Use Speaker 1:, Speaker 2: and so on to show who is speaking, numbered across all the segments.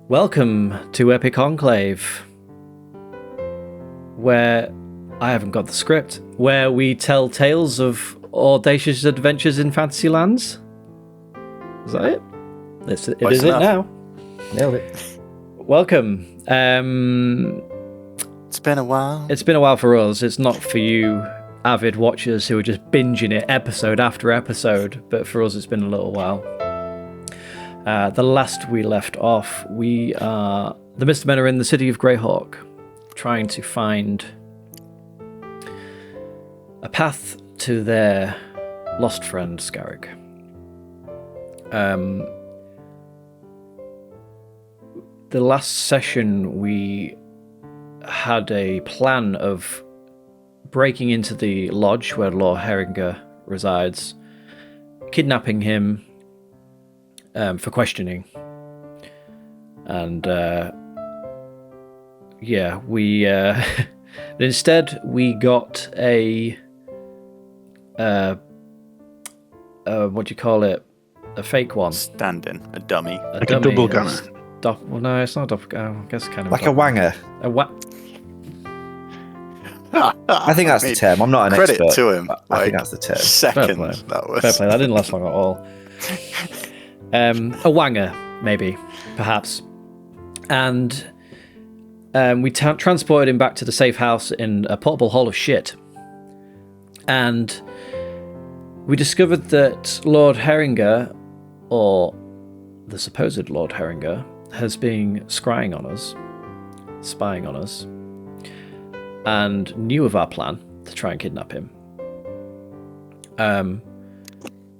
Speaker 1: Welcome to Epic Enclave, where I haven't got the script, where we tell tales of audacious adventures in fantasy lands. Is that it? It is it now.
Speaker 2: Nailed it.
Speaker 1: Welcome.
Speaker 3: It's been a while.
Speaker 1: It's been a while for us. It's not for you avid watchers who are just binging it episode after episode, but for us it's been a little while. The last we left off, the Mr. Men are in the city of Greyhawk, trying to find a path to their lost friend, Scarrig. The last session, we had a plan of breaking into the lodge where Lord Herringer resides, kidnapping him for questioning, and we instead we got a what do you call it? A fake one.
Speaker 3: Stand-in, a dummy.
Speaker 1: A
Speaker 2: Like a double gunner.
Speaker 1: Well, no, it's not a double. I guess kind of
Speaker 2: Like a wanger. I think that's the term. I'm not an
Speaker 3: Credit
Speaker 2: expert.
Speaker 3: to him.
Speaker 2: I think that's the term.
Speaker 3: Second,
Speaker 1: Fair play.
Speaker 3: that was.
Speaker 1: Fair play. That didn't last long at all. A wanger, maybe, perhaps. And we transported him back to the safe house in a portable hole of shit. And we discovered that Lord Herringer, or the supposed Lord Herringer, has been spying on us, and knew of our plan to try and kidnap him.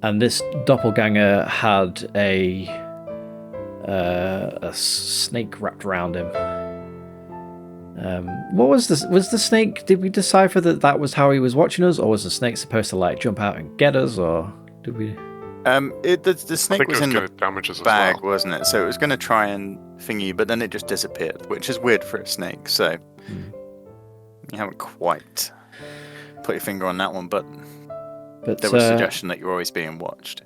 Speaker 1: And this doppelganger had a snake wrapped around him. What was this? Was the snake? Did we decipher that was how he was watching us, or was the snake supposed to like jump out and get us, or did we?
Speaker 3: The snake was in the
Speaker 4: damage us as
Speaker 3: bag,
Speaker 4: well.
Speaker 3: wasn't it? So it was going to try and thingy, but then it just disappeared, which is weird for a snake. So you haven't quite put your finger on that one, but there was a suggestion that you're always being watched.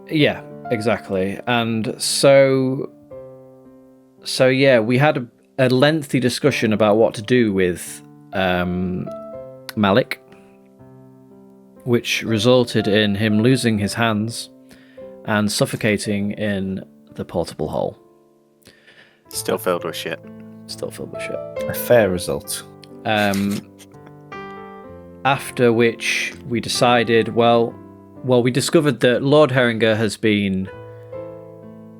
Speaker 1: Yeah, exactly. And so yeah, we had a lengthy discussion about what to do with Malik, which resulted in him losing his hands and suffocating in the portable hole.
Speaker 3: Still filled with shit.
Speaker 2: A fair result.
Speaker 1: After which we decided, we discovered that Lord Herringer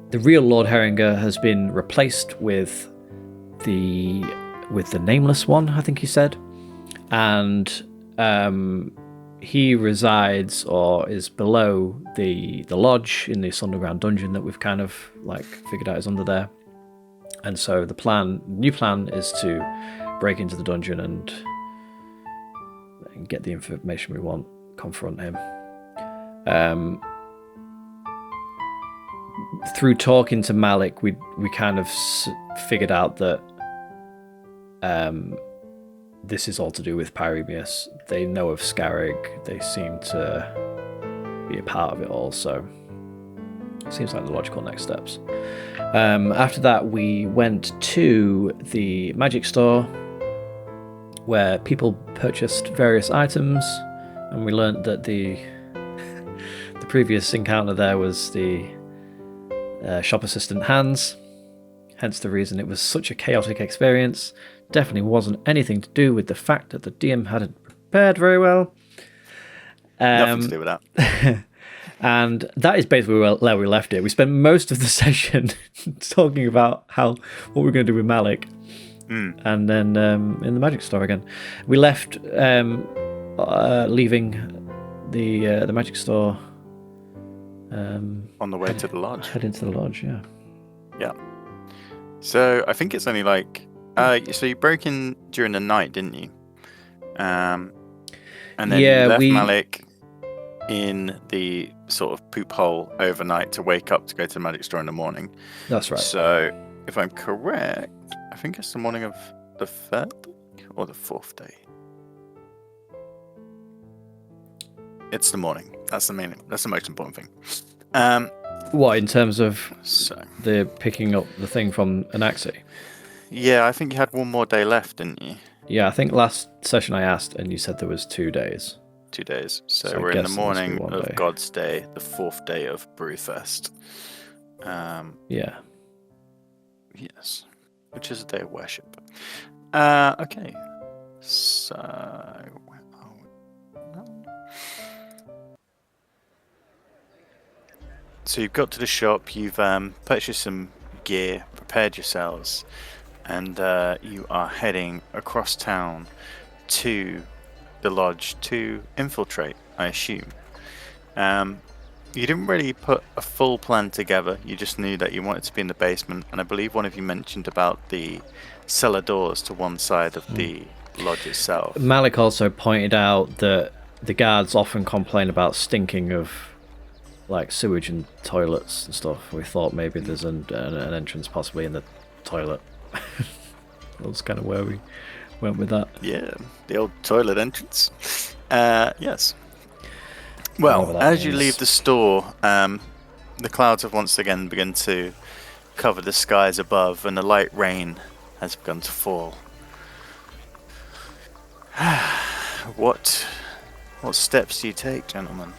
Speaker 1: the real Lord Herringer has been replaced with the nameless one, I think he said, and he resides or is below the lodge in this underground dungeon that we've kind of like figured out is under there. And so the new plan is to break into the dungeon and get the information we want, confront him. Through talking to Malik, we kind of figured out that this is all to do with Pyreneus. They know of Scarrig. They seem to be a part of it all, so it seems like the logical next steps. After that, we went to the magic store where people purchased various items, and we learnt that the previous encounter there was the shop assistant Hans, hence the reason it was such a chaotic experience. Definitely wasn't anything to do with the fact that the DM hadn't prepared very well.
Speaker 3: Nothing to do with that.
Speaker 1: And that is basically where we left it. We spent most of the session talking about what we're going to do with Malik. And then in the magic store again. We left leaving the magic store
Speaker 3: On the way to the lodge.
Speaker 1: Head into the lodge, yeah.
Speaker 3: Yeah. So I think it's only like so you broke in during the night, didn't you? And then you left Malik in the sort of poop hole overnight to wake up to go to the magic store in the morning.
Speaker 1: That's right.
Speaker 3: So if I'm correct, I think it's the morning of the third or the fourth day. It's the morning. That's the most important thing.
Speaker 1: What, in terms of
Speaker 3: So
Speaker 1: the picking up the thing from Anaxi?
Speaker 3: yeah, I think you had one more day left, didn't you?
Speaker 1: Yeah, I think last session I asked, and you said there was 2 days.
Speaker 3: 2 days. So
Speaker 1: So I
Speaker 3: we're in the
Speaker 1: guess there must be
Speaker 3: morning
Speaker 1: one
Speaker 3: of
Speaker 1: day.
Speaker 3: God's Day, the 4th day of Brewfest.
Speaker 1: Yeah.
Speaker 3: Yes, which is a day of worship. Okay. So where are we? No. So you've got to the shop. You've purchased some gear, prepared yourselves, and you are heading across town to the lodge to infiltrate, I assume. You didn't really put a full plan together. You just knew that you wanted to be in the basement, and I believe one of you mentioned about the cellar doors to one side of the lodge itself.
Speaker 1: Malik also pointed out that the guards often complain about stinking of like sewage and toilets and stuff. We thought maybe there's an entrance possibly in the toilet. That's kind of where we went with that.
Speaker 3: Yeah, the old toilet entrance. Yes. Well, as you leave the store, the clouds have once again begun to cover the skies above, and the light rain has begun to fall. What steps do you take, gentlemen?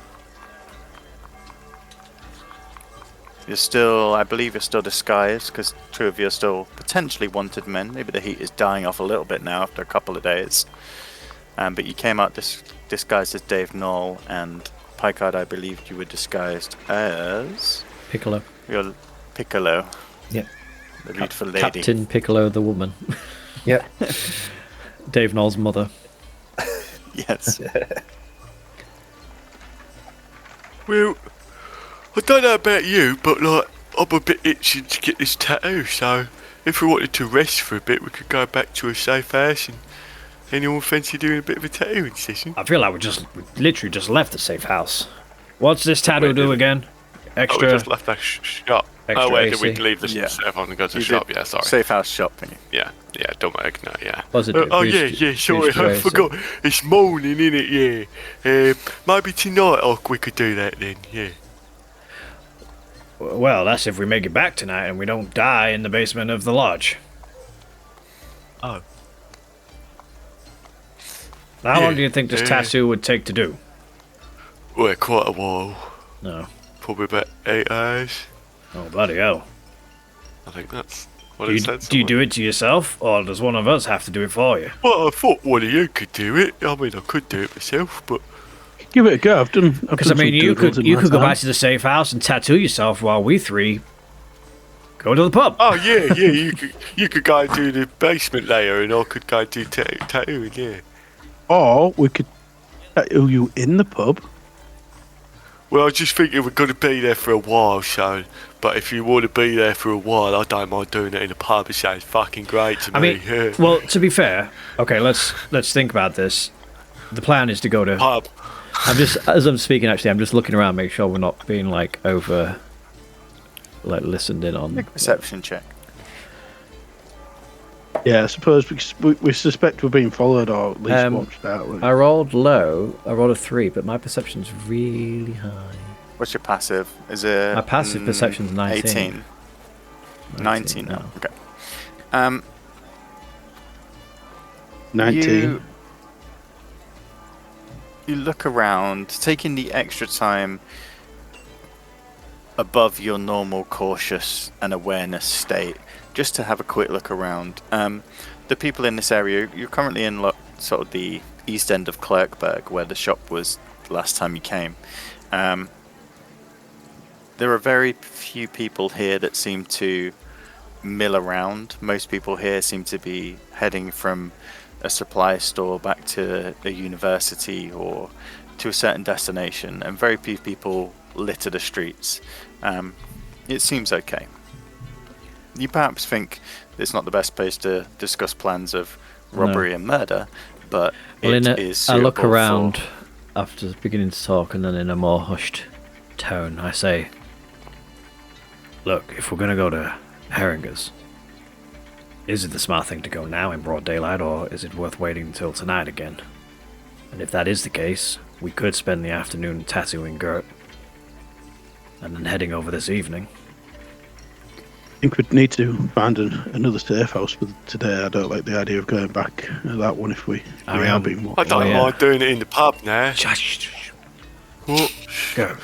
Speaker 3: I believe you're still disguised, because 2 of you are still potentially wanted men. Maybe the heat is dying off a little bit now after a couple of days. But you came out disguised as Dave Knoll, and Picard, I believe you were disguised as...
Speaker 1: Piccolo.
Speaker 3: You're Piccolo.
Speaker 2: Yep.
Speaker 3: The beautiful lady.
Speaker 1: Captain Piccolo, the woman.
Speaker 2: Yep.
Speaker 1: Dave Knoll's mother.
Speaker 3: Yes. Well, I don't know about you, but like, I'm a bit itching to get this tattoo, so if we wanted to rest for a bit, we could go back to a safe house. And anyone fancy doing a bit of a tattooing session?
Speaker 1: I feel like we literally just left the safe house. What's this tattoo do again? Extra.
Speaker 4: We just left that shop.
Speaker 1: Extra
Speaker 4: Oh wait,
Speaker 1: AC.
Speaker 4: did we leave the
Speaker 3: Yeah.
Speaker 4: safe house and go to the
Speaker 3: You
Speaker 4: shop?
Speaker 3: did
Speaker 4: Yeah, sorry.
Speaker 3: Safe house shopping.
Speaker 4: Yeah, don't make no, yeah.
Speaker 1: What's it do? Boost-
Speaker 4: sorry,
Speaker 1: boost your
Speaker 4: I
Speaker 1: AC.
Speaker 4: forgot. It's morning, innit? Yeah. Maybe tonight we could do that then. Yeah.
Speaker 1: Well, that's if we make it back tonight and we don't die in the basement of the lodge.
Speaker 4: Oh.
Speaker 1: How long
Speaker 4: Yeah,
Speaker 1: do you think this tattoo would take to do?
Speaker 4: Well, quite a while.
Speaker 1: No.
Speaker 4: Probably about 8 hours.
Speaker 1: Oh, bloody hell.
Speaker 4: I think that's what
Speaker 1: Do
Speaker 4: it
Speaker 1: you,
Speaker 4: said.
Speaker 1: do you do it to yourself, or does one of us have to do it for you?
Speaker 4: Well, I thought one of you could do it. I mean, I could do it myself, but
Speaker 5: Give it a go. I've done.
Speaker 1: Because I mean, you could go back to the safe house and tattoo yourself while we 3 go to the pub.
Speaker 4: oh yeah, you could go and do the basement layer, and I could go and do tattooing. Yeah.
Speaker 5: Or we could tattoo you in the pub.
Speaker 4: Well, I was just thinking we're going to be there for a while, so. But if you want to be there for a while, I don't mind doing it in a pub. It sounds fucking great to me.
Speaker 1: I mean,
Speaker 4: yeah.
Speaker 1: well, to be fair, okay, let's think about this. The plan is to go to.
Speaker 4: Pub.
Speaker 1: As I'm speaking, actually, I'm just looking around, make sure we're not being like listened in on.
Speaker 3: Make a perception check.
Speaker 5: Yeah, I suppose we suspect we're being followed or at least watched out.
Speaker 1: I rolled low. I rolled a 3, but my perception's really high.
Speaker 3: What's your passive? Is it...
Speaker 1: My passive perception's 19.
Speaker 3: 18. 19
Speaker 1: now.
Speaker 3: now. Okay.
Speaker 5: 19.
Speaker 3: You look around, taking the extra time above your normal cautious and awareness state, just to have a quick look around. The people in this area, you're currently in sort of the east end of Clerkberg, where the shop was the last time you came. There are very few people here that seem to mill around. Most people here seem to be heading from a supply store back to a university or to a certain destination, and very few people litter the streets. It seems okay. You perhaps think it's not the best place to discuss plans of robbery and murder, but
Speaker 1: Well, I look
Speaker 3: suitable
Speaker 1: around
Speaker 3: for-
Speaker 1: after beginning to talk, and then in a more hushed tone, I say, "Look, if we're gonna go to Herringer's, is it the smart thing to go now in broad daylight, or is it worth waiting until tonight again? And if that is the case, we could spend the afternoon tattooing Gert." and then heading over this evening.
Speaker 5: I think we'd need to find another safe house for today. I don't like the idea of going back to that one if we are being watched.
Speaker 4: I don't mind doing it in the pub now.
Speaker 1: Shush.
Speaker 4: What?
Speaker 1: Go.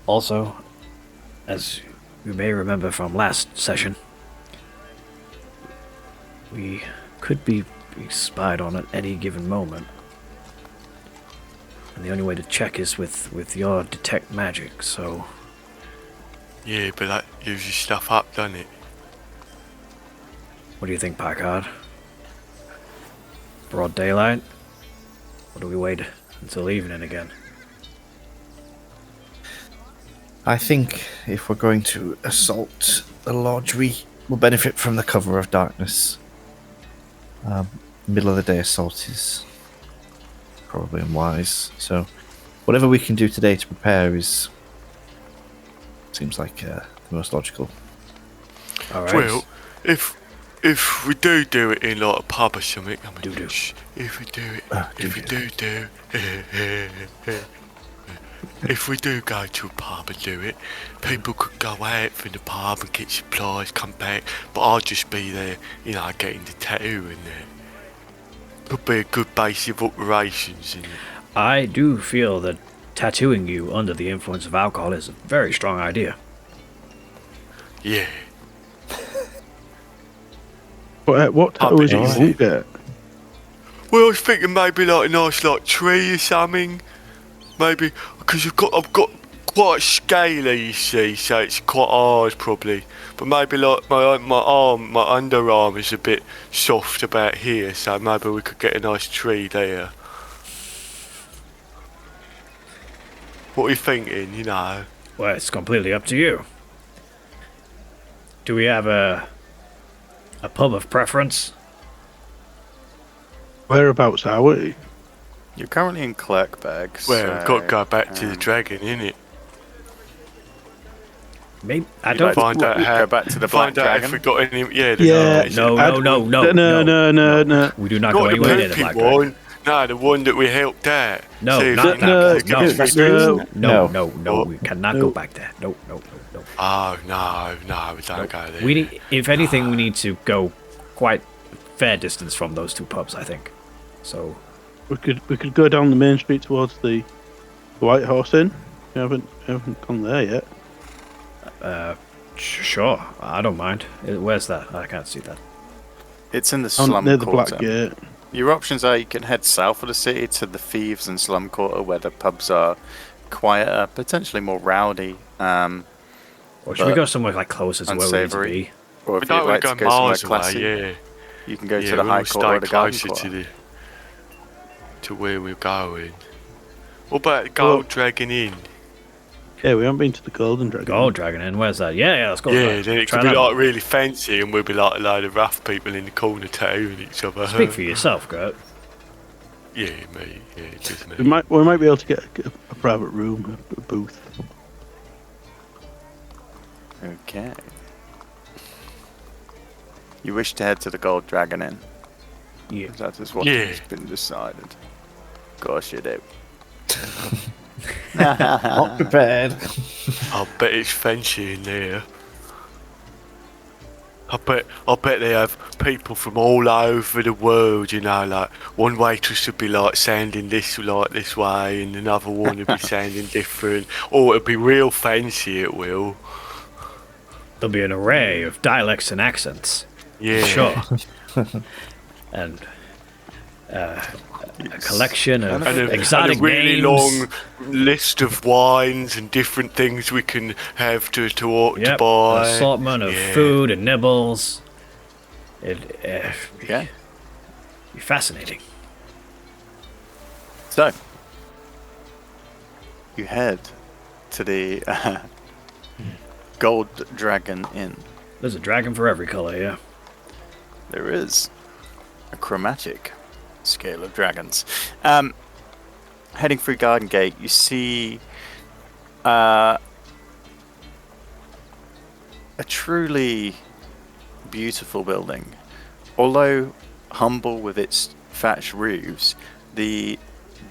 Speaker 1: Also, as you may remember from last session, we could be spied on at any given moment. And the only way to check is with your detect magic, so...
Speaker 4: Yeah, but that uses stuff up, doesn't it?
Speaker 1: What do you think, Packard? Broad daylight? Or do we wait until evening again?
Speaker 2: I think if we're going to assault the lodge, we will benefit from the cover of darkness. Middle of the day assault is probably unwise. So, whatever we can do today to prepare seems like the most logical.
Speaker 1: All right.
Speaker 4: Well, if we do it in like a pub or something, I mean,
Speaker 1: Do.
Speaker 4: if we do it, if we do go to a pub and do it, people could go out from the pub and get supplies, come back, but I'll just be there, getting the tattoo in there. Could be a good base of operations, isn't it?
Speaker 1: I do feel that tattooing you under the influence of alcohol is a very strong idea.
Speaker 4: Yeah.
Speaker 5: What tattoo is it you won't get?
Speaker 4: Well, I was thinking maybe like a nice tree or something. Maybe because I've got quite scaly, you see, so it's quite hard probably. But maybe like my underarm is a bit soft about here, so maybe we could get a nice tree there. What are you thinking?
Speaker 1: Well, it's completely up to you. Do we have a pub of preference?
Speaker 5: Whereabouts are we?
Speaker 3: You're currently in Clerkbag.
Speaker 4: Well, we've got to go back to the dragon, innit?
Speaker 1: Maybe I don't
Speaker 4: Find out how.
Speaker 3: Go back to the Black
Speaker 4: Find out
Speaker 3: Dragon.
Speaker 4: if we got any. Yeah.
Speaker 1: No. We do not go
Speaker 4: Not
Speaker 1: anywhere
Speaker 4: the
Speaker 1: near the
Speaker 4: poopy
Speaker 1: Black Dragon.
Speaker 4: one. No, the one that we helped out.
Speaker 1: No,
Speaker 4: See if
Speaker 1: not
Speaker 4: we
Speaker 1: that
Speaker 4: can
Speaker 1: one.
Speaker 4: get through
Speaker 5: No.
Speaker 4: streets.
Speaker 1: No, we cannot go back there. No.
Speaker 4: Oh, no, we don't go there.
Speaker 1: We need, if anything, we need to go quite fair distance from those two pubs, I think. So
Speaker 5: We could go down the main street towards the White Horse Inn. We haven't gone there yet.
Speaker 1: sure, I don't mind. Where's that? I can't see that.
Speaker 3: It's in the slum
Speaker 5: near the
Speaker 3: quarter.
Speaker 5: Black Gate.
Speaker 3: Your options are you can head south of the city to the Thieves and Slum Quarter, where the pubs are quieter, potentially more rowdy.
Speaker 1: Or should we go somewhere like closer to where we need to be?
Speaker 3: Or
Speaker 4: We
Speaker 3: if
Speaker 4: don't
Speaker 3: you'd
Speaker 4: want
Speaker 3: like
Speaker 4: to
Speaker 3: to
Speaker 4: go
Speaker 3: go somewhere
Speaker 4: miles
Speaker 3: classy,
Speaker 4: away,
Speaker 3: you can go to the
Speaker 4: we'll
Speaker 3: High Court or
Speaker 4: stay
Speaker 3: the Garden
Speaker 4: closer
Speaker 3: Quarter.
Speaker 4: to where we're going. What about the Gold Dragon Inn?
Speaker 5: Yeah, we haven't been to the Golden Dragon.
Speaker 1: Gold Dragon Inn, where's that? Yeah, let's go.
Speaker 4: Yeah, then it
Speaker 1: Try
Speaker 4: could be
Speaker 1: that
Speaker 4: like
Speaker 1: one.
Speaker 4: really fancy, and we'll be like a load of rough people in the corner tattooing each other.
Speaker 1: Speak for yourself, Gert.
Speaker 4: Yeah, me. Yeah, just me.
Speaker 5: We might be able to get a private room, a booth.
Speaker 3: Okay. You wish to head to the Gold Dragon Inn?
Speaker 1: Yeah.
Speaker 3: That is what
Speaker 4: Yeah.
Speaker 3: has been decided. Of course you do.
Speaker 2: Not prepared.
Speaker 4: I bet it's fancy in there. I bet they have people from all over the world, like one waitress would be like sounding this way and another one would be sounding different. Or it'll be real fancy, it will.
Speaker 1: There'll be an array of dialects and accents.
Speaker 4: Yeah.
Speaker 1: Sure. And a collection of exotic
Speaker 4: and a really
Speaker 1: names.
Speaker 4: long list of wines and different things we can have to
Speaker 1: Yep,
Speaker 4: buy.
Speaker 1: an assortment of
Speaker 4: Yeah.
Speaker 1: food and nibbles.
Speaker 3: Yeah.
Speaker 1: Be fascinating.
Speaker 3: So, you head to the Gold Dragon Inn.
Speaker 1: There's a dragon for every color, yeah.
Speaker 3: There is a chromatic scale of dragons. Heading through Garden Gate, you see a truly beautiful building. Although humble with its thatched roofs, the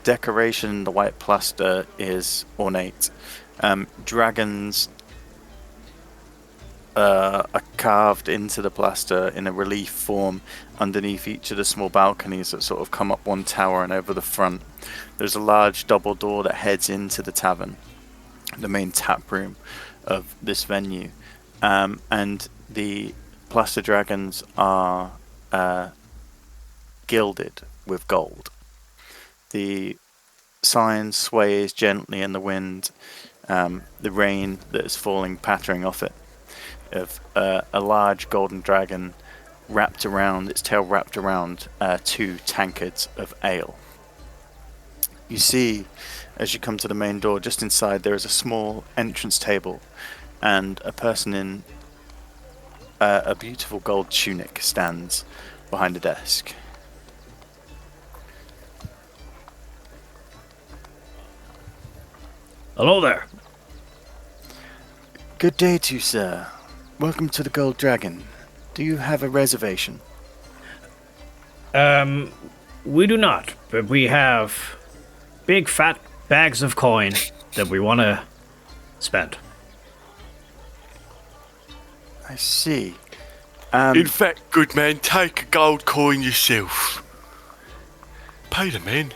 Speaker 3: decoration, the white plaster is ornate. Dragons are carved into the plaster in a relief form underneath each of the small balconies that sort of come up one tower and over the front. There's a large double door that heads into the tavern, the main tap room of this venue. And the plaster dragons are gilded with gold. The sign sways gently in the wind, the rain that is falling pattering off it, of a large golden dragon wrapped around, its tail wrapped around 2 tankards of ale. You see, as you come to the main door, just inside there is a small entrance table, and a person in a beautiful gold tunic stands behind a desk.
Speaker 1: Hello there.
Speaker 3: Good day to you, sir. Welcome to the Gold Dragon. Do you have a reservation?
Speaker 1: We do not, but we have big fat bags of coin that we want to spend.
Speaker 3: I see.
Speaker 4: In fact, good man, take a gold coin yourself. Pay the man.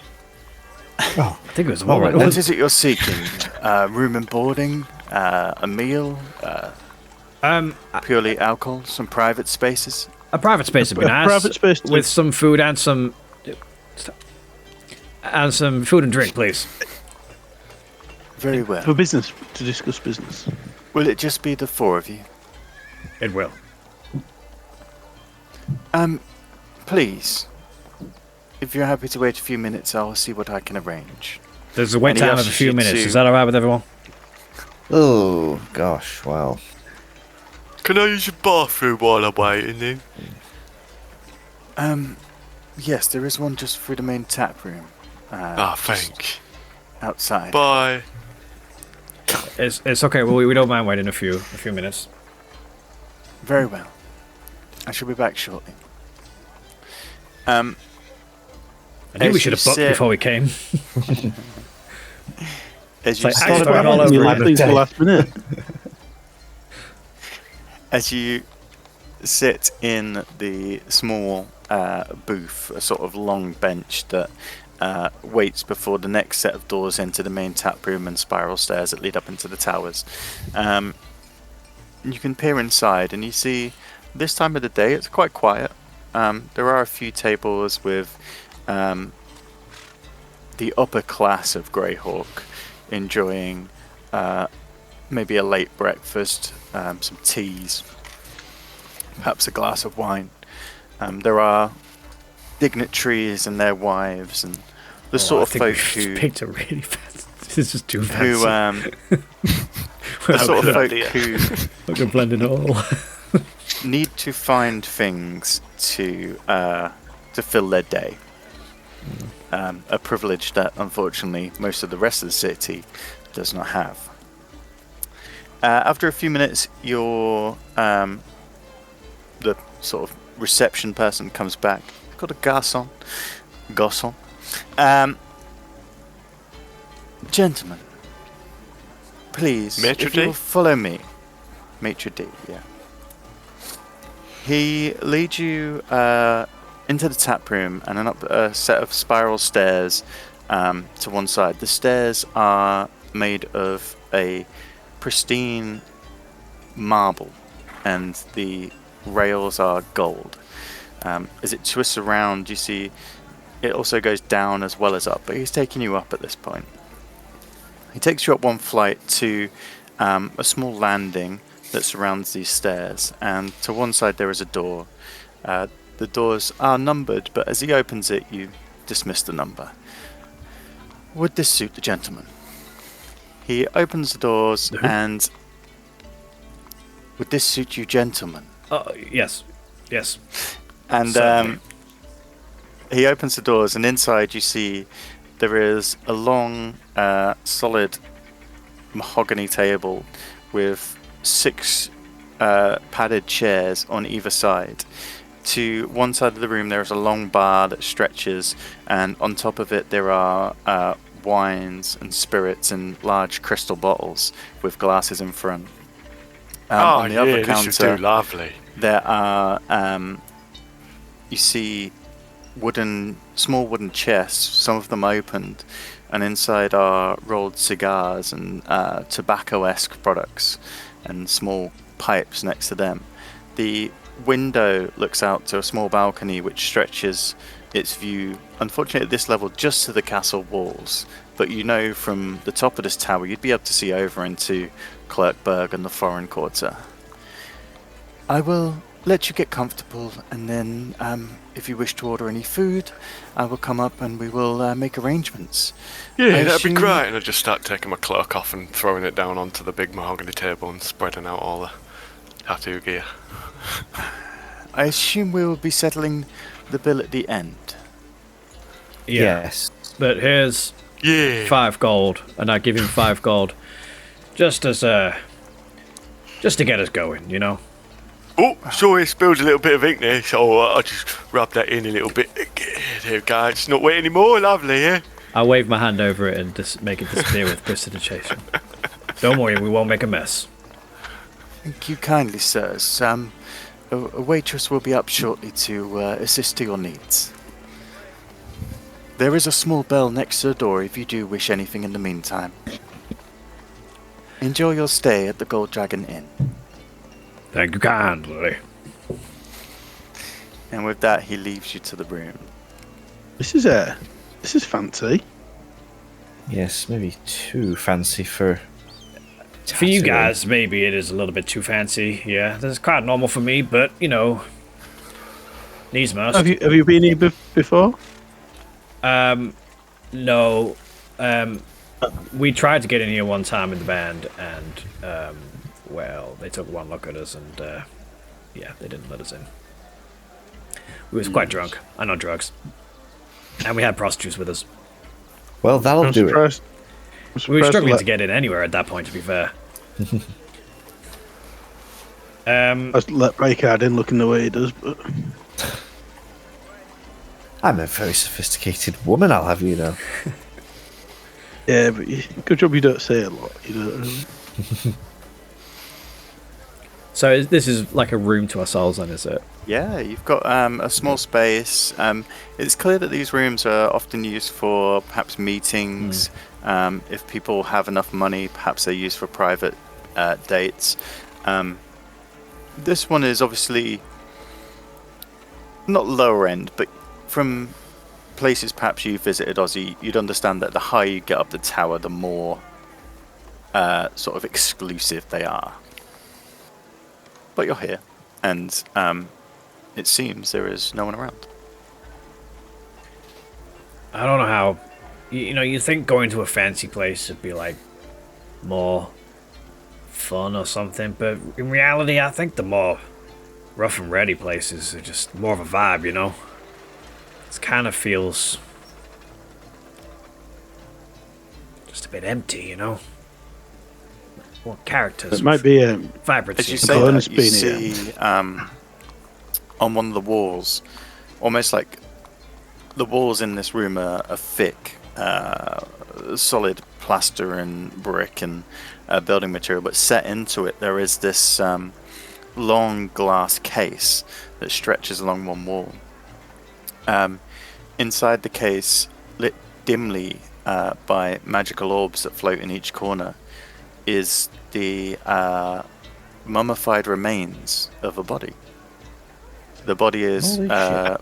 Speaker 1: I think it was all right.
Speaker 3: What is it you're seeking? Room and boarding? A meal? Purely alcohol? Some private spaces?
Speaker 1: A private space would be nice.
Speaker 5: Private space
Speaker 1: with some food and some food and drink, please.
Speaker 3: Very well.
Speaker 5: For business, to discuss business.
Speaker 3: Will it just be the 4 of you?
Speaker 1: It will.
Speaker 3: Please. If you're happy to wait a few minutes, I'll see what I can arrange.
Speaker 1: There's a wait time of a few minutes. Is that alright with everyone?
Speaker 2: Oh, gosh, well.
Speaker 4: Can I use your bathroom while I'm waiting then?
Speaker 3: Yes, there is one just through the main tap room.
Speaker 4: Thanks.
Speaker 3: Outside.
Speaker 4: Bye.
Speaker 1: It's okay. Well, we don't mind waiting a few minutes.
Speaker 3: Very well. I shall be back shortly.
Speaker 1: I think we should have booked before we came.
Speaker 3: As you
Speaker 1: started all over
Speaker 5: the last minute.
Speaker 3: As you sit in the small booth, a sort of long bench that waits before the next set of doors enter the main tap room and spiral stairs that lead up into the towers, you can peer inside and you see this time of the day it's quite quiet. There are a few tables with the upper class of Greyhawk enjoying maybe a late breakfast, some teas, perhaps a glass of wine. There are dignitaries and their wives and the sort of folk who
Speaker 1: picked a really fast. This is too fast.
Speaker 3: The sort of folk who
Speaker 1: I can blend it all.
Speaker 3: need to find things to fill their day. A privilege that unfortunately most of the rest of the city does not have. After a few minutes, the sort of reception person comes back. Got a garçon. Gentlemen, please,
Speaker 4: Maitre
Speaker 3: if you'll
Speaker 4: d'?
Speaker 3: follow me. Maitre d', yeah. He leads you into the tap room and then up a set of spiral stairs to one side. The stairs are made of a pristine marble and the rails are gold. As it twists around, you see it also goes down as well as up, but he's taking you up at this point. He takes you up one flight to a small landing that surrounds these stairs, and to one side there is a door. The doors are numbered, but as he opens it, you dismiss the number. Would this suit the gentleman? He opens the doors and... Would this suit you, gentlemen?
Speaker 1: Yes.
Speaker 3: And he opens the doors, and inside you see there is a long, solid mahogany table with 6 padded chairs on either side. To one side of the room, there is a long bar that stretches, and on top of it, there are wines and spirits in large crystal bottles with glasses in front. On the other counter,
Speaker 4: this would do lovely.
Speaker 3: there are you see small wooden chests, some of them opened, and inside are rolled cigars and tobacco-esque products and small pipes next to them. The window looks out to a small balcony which stretches its view, unfortunately at this level, just to the castle walls, but you know from the top of this tower you'd be able to see over into Clerkburg and the foreign quarter. I will let you get comfortable, and then if you wish to order any food, I will come up and we will make arrangements.
Speaker 4: Yeah, that'd be great. And I just start taking my cloak off and throwing it down onto the big mahogany table and spreading out all the tattoo gear.
Speaker 3: I assume we will be settling the bill at the end.
Speaker 2: Yes.
Speaker 1: But here's 5 gold, and I give him 5 gold, just to get us going, you know.
Speaker 4: Oh, sorry, I spilled a little bit of ink there, so I'll just rub that in a little bit. There we go, it's not wet anymore, lovely, yeah?
Speaker 1: I wave my hand over it and just make it disappear with prestidigitation. Don't worry, we won't make a mess.
Speaker 3: Thank you kindly, sirs. A waitress will be up shortly to assist to your needs. There is a small bell next to the door if you do wish anything in the meantime. Enjoy your stay at the Gold Dragon Inn.
Speaker 1: Thank you kindly.
Speaker 3: And with that, he leaves you to the room.
Speaker 5: This is fancy.
Speaker 2: Yes, maybe too fancy for
Speaker 1: you guys, maybe it is a little bit too fancy. Yeah, this is quite normal for me, but you know, needs must.
Speaker 5: Have you been here before?
Speaker 1: No. We tried to get in here one time in the band, and well, they took one look at us, and yeah, they didn't let us in. We was quite drunk, and on drugs, and we had prostitutes with us.
Speaker 2: Well, that'll do it.
Speaker 1: We were struggling to get in anywhere at that point, to be fair.
Speaker 5: I let Raycard in looking the way he does, but
Speaker 2: I'm a very sophisticated woman, I'll have you know.
Speaker 5: yeah, but good job you don't say a lot. You know.
Speaker 1: So this is like a room to ourselves, then, is it?
Speaker 3: Yeah, you've got a small space. It's clear that these rooms are often used for perhaps meetings. If people have enough money, perhaps they're used for private dates. This one is obviously not lower end, but from places perhaps you visited, Ozzy, you'd understand that the higher you get up the tower, the more sort of exclusive they are. But you're here, and it seems there is no one around.
Speaker 1: I don't know how. You know, you think going to a fancy place would be like more fun or something, but in reality, I think the more rough and ready places are just more of a vibe, you know? It kind of feels just a bit empty, you know? More characters.
Speaker 5: It might be
Speaker 1: vibrancy.
Speaker 3: As you say that, you see on one of the walls, almost like the walls in this room are thick, solid plaster and brick and building material, but set into it there is this long glass case that stretches along one wall. Inside the case, lit dimly by magical orbs that float in each corner, is the mummified remains of a body. The body is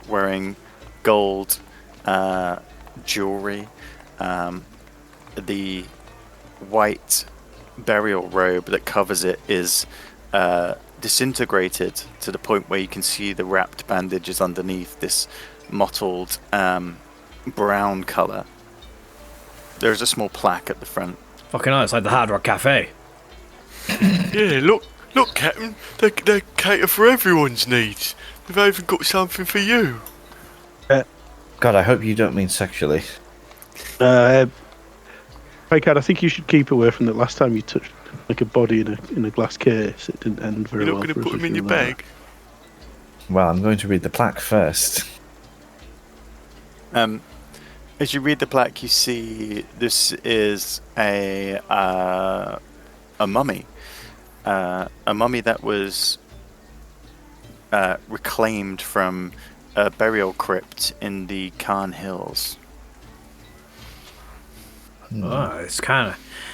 Speaker 3: wearing gold jewelry. The white burial robe that covers it is disintegrated to the point where you can see the wrapped bandages underneath this mottled brown colour. There's a small plaque at the front.
Speaker 1: Fucking hell, it's like the Hard Rock Cafe.
Speaker 4: Yeah, look, Captain. They cater for everyone's needs. They've even got something for you.
Speaker 2: God, I hope you don't mean sexually.
Speaker 5: Raycard, I think you should keep away from that. Last time you touched like a body in a glass case, it didn't end very well.
Speaker 4: You're not going to put them in your bag?
Speaker 2: Well, I'm going to read the plaque first.
Speaker 3: As you read the plaque, you see this is a mummy. A mummy that was reclaimed from a burial crypt in the Khan Hills.
Speaker 1: Oh,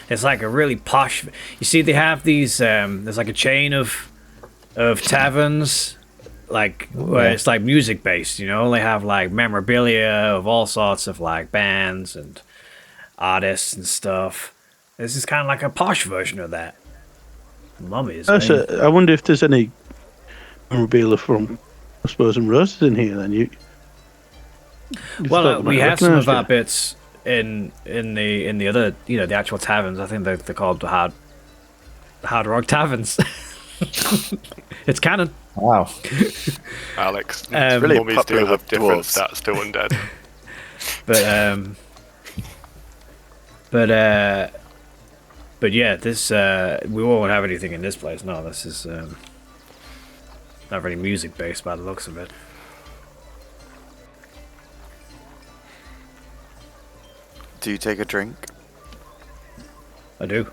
Speaker 1: it's like a really posh. You see, they have these. There's like a chain of taverns, like where it's like music based. You know, they have like memorabilia of all sorts of like bands and artists and stuff. This is kind of like a posh version of that. Mummies.
Speaker 5: I wonder if there's any memorabilia from, I suppose, some roses in here. Then you
Speaker 1: well, we have some of our bits in the other, the actual taverns. I think they're called hard rock taverns. It's canon.
Speaker 2: Wow.
Speaker 4: Alex,
Speaker 3: really
Speaker 4: mummies do
Speaker 3: popular
Speaker 4: have
Speaker 3: with
Speaker 4: different
Speaker 3: dwarves.
Speaker 4: stats to undead.
Speaker 1: But yeah, this we won't have anything in this place. No, this is not very music based by the looks of it.
Speaker 3: Do you take a drink?
Speaker 1: I do.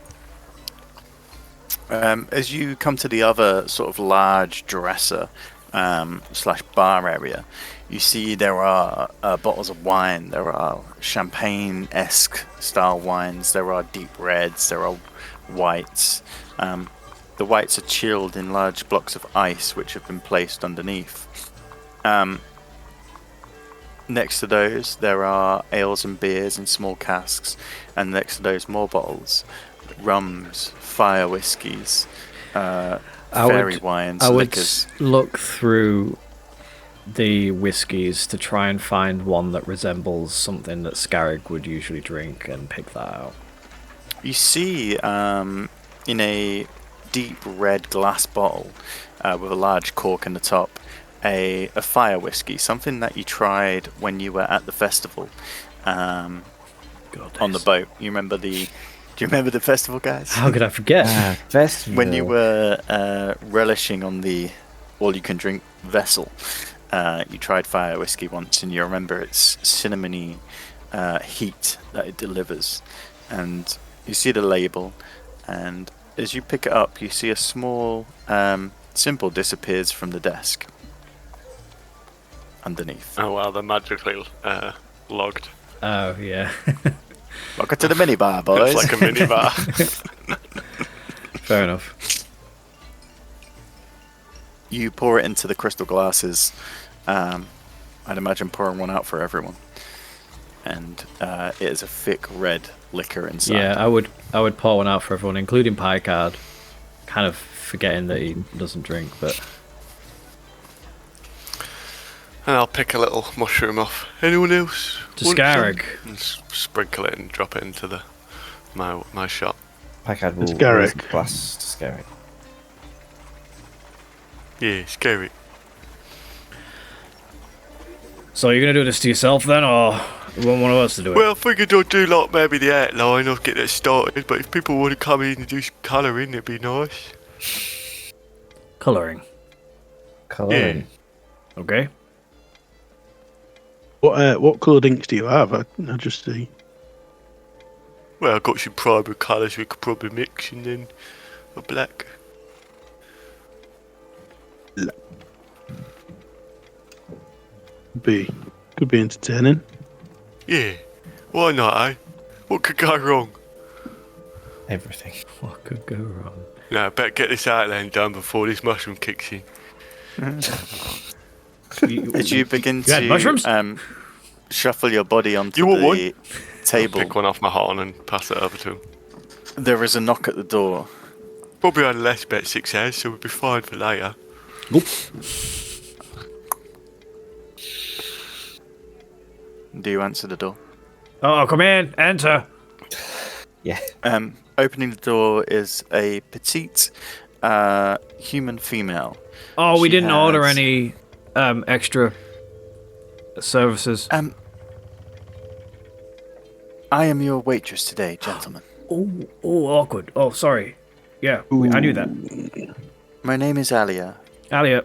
Speaker 3: As you come to the other sort of large dresser slash bar area, you see there are bottles of wine. There are champagne-esque style wines. There are deep reds. There are whites. The whites are chilled in large blocks of ice, which have been placed underneath. Next to those, there are ales and beers in small casks, and next to those, more bottles, rums, fire whiskies, fairy wines, liquors.
Speaker 1: I would look through the whiskies to try and find one that resembles something that Scarrig would usually drink and pick that out.
Speaker 3: You see, in a deep red glass bottle with a large cork in the top, a fire whiskey, something that you tried when you were at the festival on the boat. Do you remember the festival, guys?
Speaker 1: How could I forget?
Speaker 2: Festival.
Speaker 3: When you were relishing on the all-you-can-drink vessel, you tried fire whiskey once, and you remember its cinnamony heat that it delivers. And you see the label, and as you pick it up, you see a small symbol disappears from the desk underneath.
Speaker 4: Oh wow, they're magically logged.
Speaker 1: Oh yeah.
Speaker 3: Welcome to the minibar, boys.
Speaker 4: It's like a minibar.
Speaker 1: Fair enough.
Speaker 3: You pour it into the crystal glasses. I'd imagine pouring one out for everyone. And it is a thick red liquor inside.
Speaker 1: Yeah, I would pour one out for everyone, including Picard. Kind of forgetting that he doesn't drink, but.
Speaker 4: And I'll pick a little mushroom off. Anyone else?
Speaker 1: To
Speaker 4: want
Speaker 1: Scarrig.
Speaker 4: some? And sprinkle it and drop it into my shot.
Speaker 2: Packard will
Speaker 5: Scarrig.
Speaker 2: raise the glass to Scarrig.
Speaker 4: Yeah, scary.
Speaker 1: So you're gonna do this to yourself then, or you want one of us to do it?
Speaker 4: Well, I figured I'd do like maybe the outline. I'll get that started. But if people want to come in and do some colouring, it'd be nice.
Speaker 1: Colouring.
Speaker 2: Colouring.
Speaker 1: Okay.
Speaker 5: What coloured inks do you have? I just see.
Speaker 4: Well, I've got some primary colours we could probably mix, and then a black.
Speaker 5: Could be entertaining.
Speaker 4: Yeah, why not, eh? What could go wrong?
Speaker 2: Everything.
Speaker 1: What could go wrong?
Speaker 4: No, better get this outline done before this mushroom kicks in.
Speaker 3: As you begin
Speaker 1: You had mushrooms?
Speaker 3: to shuffle your body onto
Speaker 4: You want
Speaker 3: the
Speaker 4: one?
Speaker 3: table,
Speaker 4: Pick one off my horn and pass it over to him.
Speaker 3: there is a knock at the door.
Speaker 4: Probably only less about 6 hours, so we'll be fine for later.
Speaker 1: Oop.
Speaker 3: Do you answer the door?
Speaker 1: Oh, come in, enter.
Speaker 2: Yeah.
Speaker 3: Opening the door is a petite human female.
Speaker 1: Oh, we
Speaker 3: She
Speaker 1: didn't order
Speaker 3: has-
Speaker 1: any extra services.
Speaker 3: I am your waitress today, gentlemen.
Speaker 1: Oh, awkward. Oh, sorry. Yeah, I knew that.
Speaker 3: My name is Alia.
Speaker 1: Alia.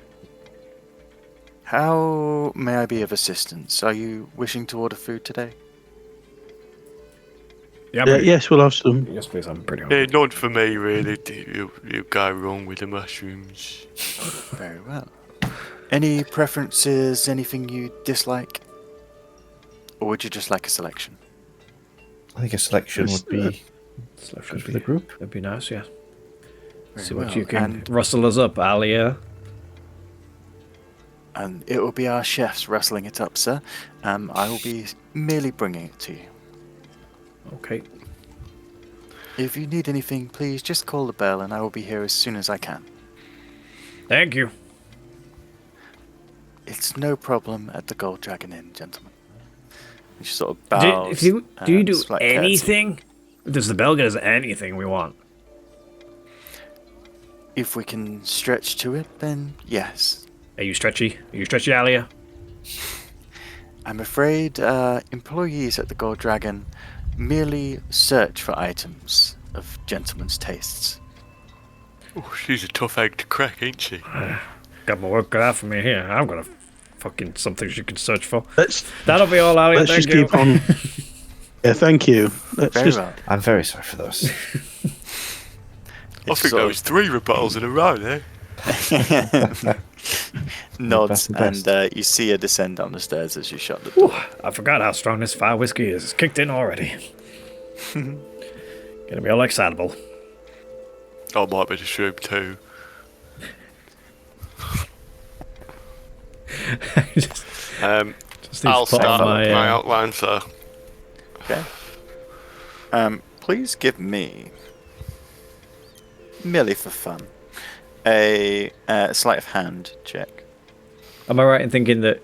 Speaker 3: How may I be of assistance? Are you wishing to order food today?
Speaker 1: Yeah,
Speaker 5: yes, we'll have some.
Speaker 1: Yes, please. I'm pretty
Speaker 4: Yeah,
Speaker 1: hungry.
Speaker 4: not for me, really. You go wrong with the mushrooms.
Speaker 3: Very well. Any preferences, anything you dislike? Or would you just like a selection?
Speaker 2: I think a selection would be
Speaker 1: Selection
Speaker 2: good for the group.
Speaker 1: That'd be nice, yeah.
Speaker 3: Very
Speaker 1: See what
Speaker 3: well.
Speaker 1: you can
Speaker 3: And
Speaker 1: rustle us up, Alia.
Speaker 3: And it will be our chefs rustling it up, sir. I will be merely bringing it to you.
Speaker 1: Okay.
Speaker 3: If you need anything, please just call the bell and I will be here as soon as I can.
Speaker 1: Thank you.
Speaker 3: It's no problem at the Gold Dragon Inn, gentlemen. He just sort of bows.
Speaker 1: Do you do
Speaker 3: slight curtsy.
Speaker 1: anything? Does the bell get us anything we want?
Speaker 3: If we can stretch to it, then yes.
Speaker 1: Are you stretchy? Are you stretchy, Alia?
Speaker 3: I'm afraid employees at the Gold Dragon merely search for items of gentlemen's tastes.
Speaker 4: Oh, she's a tough egg to crack, ain't she?
Speaker 1: Got my work cut out for me here. I'm gonna fucking something you can search for.
Speaker 5: Let's
Speaker 1: That'll be all, Alia.
Speaker 5: let's
Speaker 1: Thank
Speaker 5: just
Speaker 1: you.
Speaker 5: keep on. Yeah, thank you. Let's
Speaker 3: Very
Speaker 5: just.
Speaker 3: well.
Speaker 2: I'm very sorry for those.
Speaker 4: I think there was 3 rebuttals in a row there.
Speaker 3: Nods,
Speaker 2: the best.
Speaker 3: and you see her descend down the stairs as you shut the door.
Speaker 1: I forgot how strong this fire whiskey is. It's kicked in already. Gonna be all excitable.
Speaker 4: I might be the shroom too.
Speaker 1: just,
Speaker 4: I'll
Speaker 1: I'll
Speaker 4: start my outline, sir.
Speaker 3: Okay. Please give me, merely for fun, a sleight of hand check.
Speaker 1: Am I right in thinking that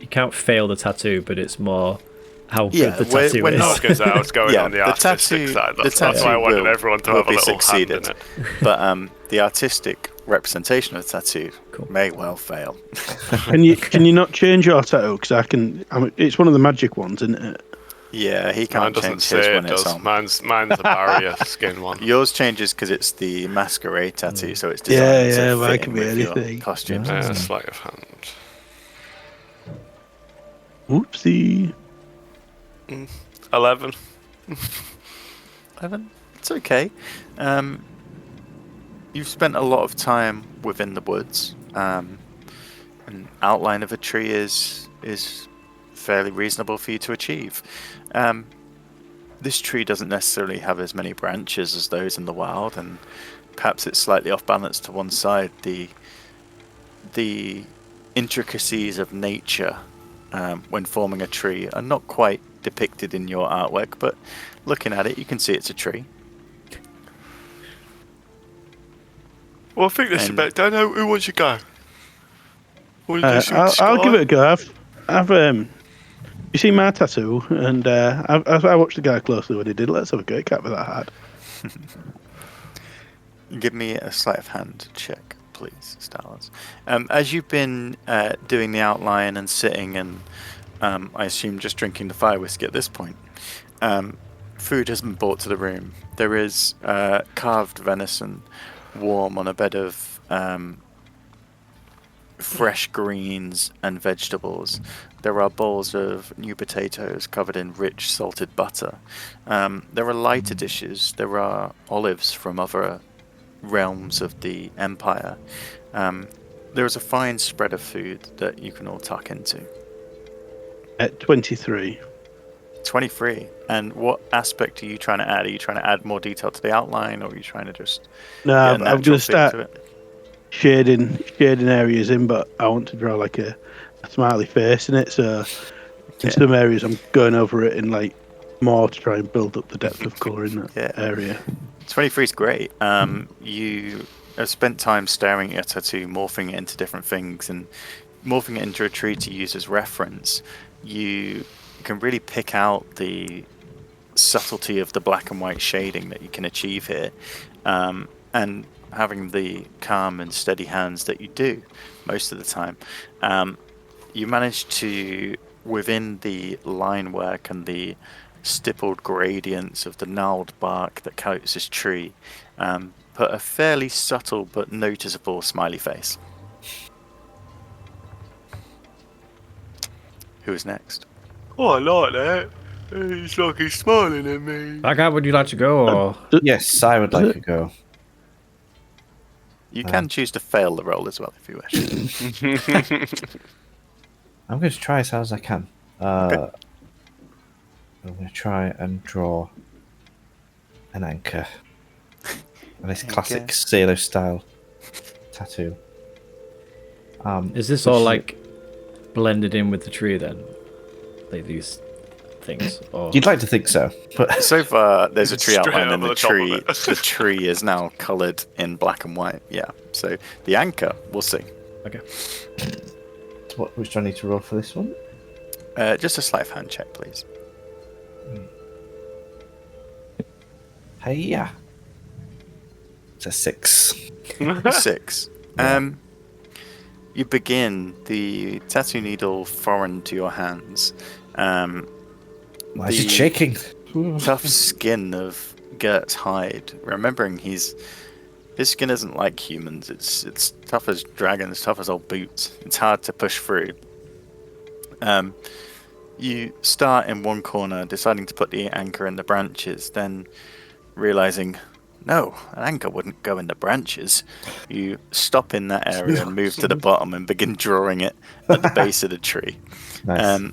Speaker 1: you can't fail the tattoo, but it's more how good the tattoo
Speaker 3: when
Speaker 1: is?
Speaker 3: not-
Speaker 4: Because I was going
Speaker 3: Yeah,
Speaker 4: on the
Speaker 3: the
Speaker 4: artistic
Speaker 3: tattoo-
Speaker 4: side.
Speaker 3: the
Speaker 4: That's why I
Speaker 3: tattoo
Speaker 4: wanted
Speaker 3: will-
Speaker 4: everyone to
Speaker 3: will
Speaker 4: have a
Speaker 3: be
Speaker 4: little
Speaker 3: succeeded.
Speaker 4: hand in it.
Speaker 3: But the artistic representation of the tattoo
Speaker 1: Cool.
Speaker 3: may well fail.
Speaker 5: Can you not change your tattoo? Because I can. It's one of the magic ones, isn't it?
Speaker 3: Yeah, he
Speaker 4: Mine
Speaker 3: can't
Speaker 4: doesn't
Speaker 3: change
Speaker 4: say
Speaker 3: his
Speaker 4: it
Speaker 3: when it's
Speaker 4: does.
Speaker 3: on.
Speaker 4: Mine's a barrier skin one.
Speaker 3: Yours changes because it's the masquerade tattoo, so it's
Speaker 5: Yeah,
Speaker 3: designed
Speaker 5: yeah,
Speaker 3: to
Speaker 5: well,
Speaker 3: fit
Speaker 5: it can
Speaker 3: in
Speaker 5: be
Speaker 3: with your
Speaker 5: anything.
Speaker 3: costumes.
Speaker 4: Yeah, sleight of hand.
Speaker 5: Oopsie.
Speaker 4: 11.
Speaker 3: 11? It's okay. You've spent a lot of time within the woods. An outline of a tree is fairly reasonable for you to achieve. This tree doesn't necessarily have as many branches as those in the wild, and perhaps it's slightly off balance to one side. The intricacies of nature when forming a tree are not quite depicted in your artwork, but looking at it, you can see it's a tree.
Speaker 4: Well, I think that's
Speaker 3: And-
Speaker 4: about done. Who wants to go? Want to do some
Speaker 5: I'll give
Speaker 4: sky?
Speaker 5: it a go. I've you see my tattoo, and I watched the guy closely when he did. Let's have a go. Can't be that hard.
Speaker 3: Give me a sleight of hand check, please, Starless. As you've been doing the outline and sitting and I assume just drinking the fire whiskey at this point, food has been brought to the room. There is carved venison warm on a bed of fresh greens and vegetables. There are bowls of new potatoes covered in rich salted butter. There are lighter dishes. There are olives from other realms of the empire. There is a fine spread of food that you can all tuck into.
Speaker 5: At 23.
Speaker 3: 23. And what aspect are you trying to add? Are you trying to add more detail to the outline, or are you trying to just
Speaker 5: No,
Speaker 3: get a
Speaker 5: I'm
Speaker 3: natural
Speaker 5: going to
Speaker 3: feel
Speaker 5: start
Speaker 3: to it?
Speaker 5: shading areas in, but I want to draw like a smiley face in it. So in some areas, I'm going over it in like more to try and build up the depth of colour in that
Speaker 3: Yeah.
Speaker 5: area.
Speaker 3: 23 is great. You have spent time staring at your tattoo, morphing it into different things, and morphing it into a tree to use as reference. You can really pick out the subtlety of the black and white shading that you can achieve here, and having the calm and steady hands that you do most of the time, you manage to, within the line work and the stippled gradients of the gnarled bark that coats this tree, put a fairly subtle but noticeable smiley face. Who is next?
Speaker 4: Oh, I like that. It's like he's smiling at me.
Speaker 1: Blackguard, would you like to go? Or
Speaker 2: Yes, I would like to go.
Speaker 3: You can choose to fail the roll as well if you wish.
Speaker 2: I'm going to try as hard as I can.
Speaker 3: Okay.
Speaker 2: I'm going to try and draw an anchor. And this classic sailor style tattoo.
Speaker 1: is this all like blended in with the tree then? Like these things? Or
Speaker 2: You'd like to think so, but
Speaker 3: So far, there's a tree
Speaker 4: Straight
Speaker 3: outline, and
Speaker 4: over
Speaker 3: the
Speaker 4: the top of
Speaker 3: tree,
Speaker 4: it.
Speaker 3: the tree is now coloured in black and white. Yeah. So the anchor, we'll see.
Speaker 1: okay.
Speaker 2: which do I need to roll for this one?
Speaker 3: Just a sleight of hand check, please.
Speaker 2: Hey-ya. It's a 6.
Speaker 3: 6. You begin the tattoo needle foreign to your hands.
Speaker 2: Why is it shaking?
Speaker 3: Tough skin of Gert's hide. Remembering his skin isn't like humans. It's tough as dragons, tough as old boots. It's hard to push through. You start in one corner, deciding to put the anchor in the branches, then realizing, no, an anchor wouldn't go in the branches. You stop in that area and move to the bottom and begin drawing it at the base of the tree.
Speaker 2: Nice.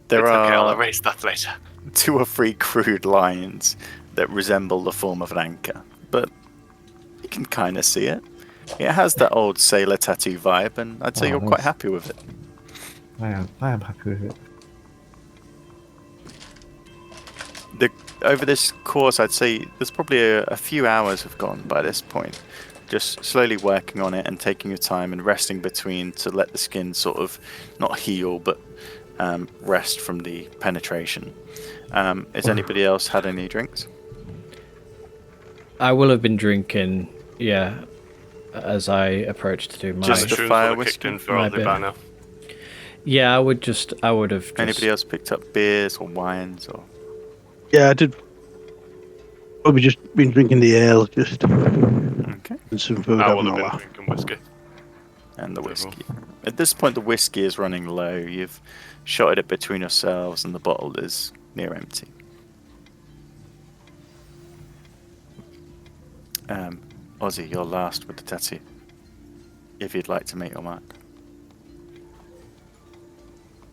Speaker 3: There
Speaker 4: It's okay, I'll
Speaker 3: are
Speaker 4: erase that later.
Speaker 3: 2 or 3 crude lines that resemble the form of an anchor, but you can kind of see it. It has that old sailor tattoo vibe, and I'd say
Speaker 2: Oh,
Speaker 3: you're quite
Speaker 2: nice.
Speaker 3: happy with it.
Speaker 2: I am happy with it.
Speaker 3: Over this course, I'd say there's probably a few hours have gone by this point. Just slowly working on it and taking your time and resting between to let the skin sort of not heal, but rest from the penetration. Has anybody else had any drinks?
Speaker 1: I will have been drinking, yeah, as I approach to do my.
Speaker 3: Just the
Speaker 4: Mushrooms
Speaker 3: fire
Speaker 4: would have kicked
Speaker 3: whiskey?
Speaker 4: in for
Speaker 1: My
Speaker 4: Ozzy
Speaker 1: bit.
Speaker 4: by now.
Speaker 1: Yeah, I would have. Just,
Speaker 3: Anybody else picked up beers or wines or?
Speaker 5: Yeah, I did. Probably just been drinking the ale, just
Speaker 3: Okay.
Speaker 5: and some food,
Speaker 4: I
Speaker 5: having
Speaker 4: would
Speaker 5: a
Speaker 4: have been
Speaker 5: laugh.
Speaker 4: drinking whiskey.
Speaker 3: And the whiskey. At this point, the whiskey is running low. You've shotted it between yourselves, and the bottle is near empty. Ozzy, you're last with the tattoo. If you'd like to make your mark.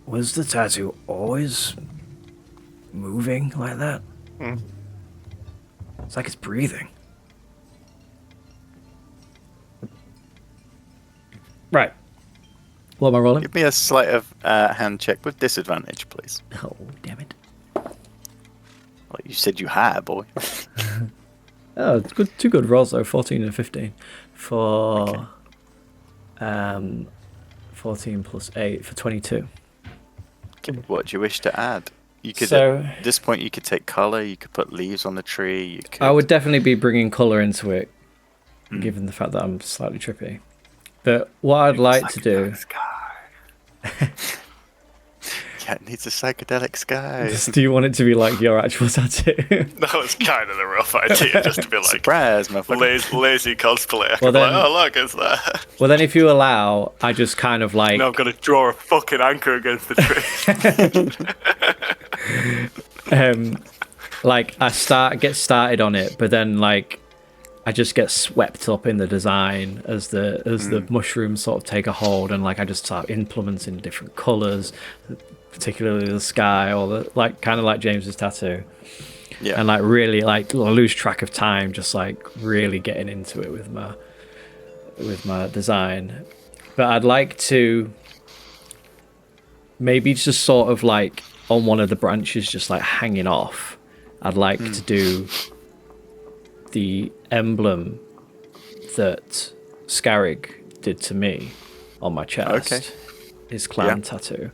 Speaker 1: Was the tattoo always moving like that? It's like it's breathing. Right. What am I rolling?
Speaker 3: Give me a sleight of hand check with disadvantage, please.
Speaker 1: Oh, damn it.
Speaker 3: Well, you said you had, boy.
Speaker 1: Oh, it's good. 2 good rolls though. 14 and 15 for 14 plus 8 for 22.
Speaker 3: Okay, what do you wish to add? You could
Speaker 1: So-
Speaker 3: at this point you could take color. You could put leaves on the tree. You could.
Speaker 1: I would definitely be bringing colour into it, given the fact that I'm slightly trippy. But what I'd like to do...
Speaker 3: Yeah, it needs a psychedelic sky.
Speaker 1: Do you want it to be like your actual tattoo?
Speaker 4: That was kind of the rough idea, just to be like
Speaker 3: Surprise, motherfucker.
Speaker 4: lazy cosplay. I
Speaker 1: Well
Speaker 4: could be like,
Speaker 1: then-
Speaker 4: oh look, it's there.
Speaker 1: Well, then if you allow, I just kind of like...
Speaker 4: Now I'm gonna draw a fucking anchor against the tree.
Speaker 1: like I get started on it, but then like I just get swept up in the design as the mushrooms sort of take a hold, and like I just start implementing different colors, particularly the sky, or the like, kind of like James's tattoo,
Speaker 3: Yeah.
Speaker 1: and like really like I lose track of time, just like really getting into it with my design. But I'd like to maybe just sort of like on one of the branches, just like hanging off. I'd like to do the emblem that Scarrig did to me on my chest.
Speaker 3: Okay.
Speaker 1: His clown tattoo.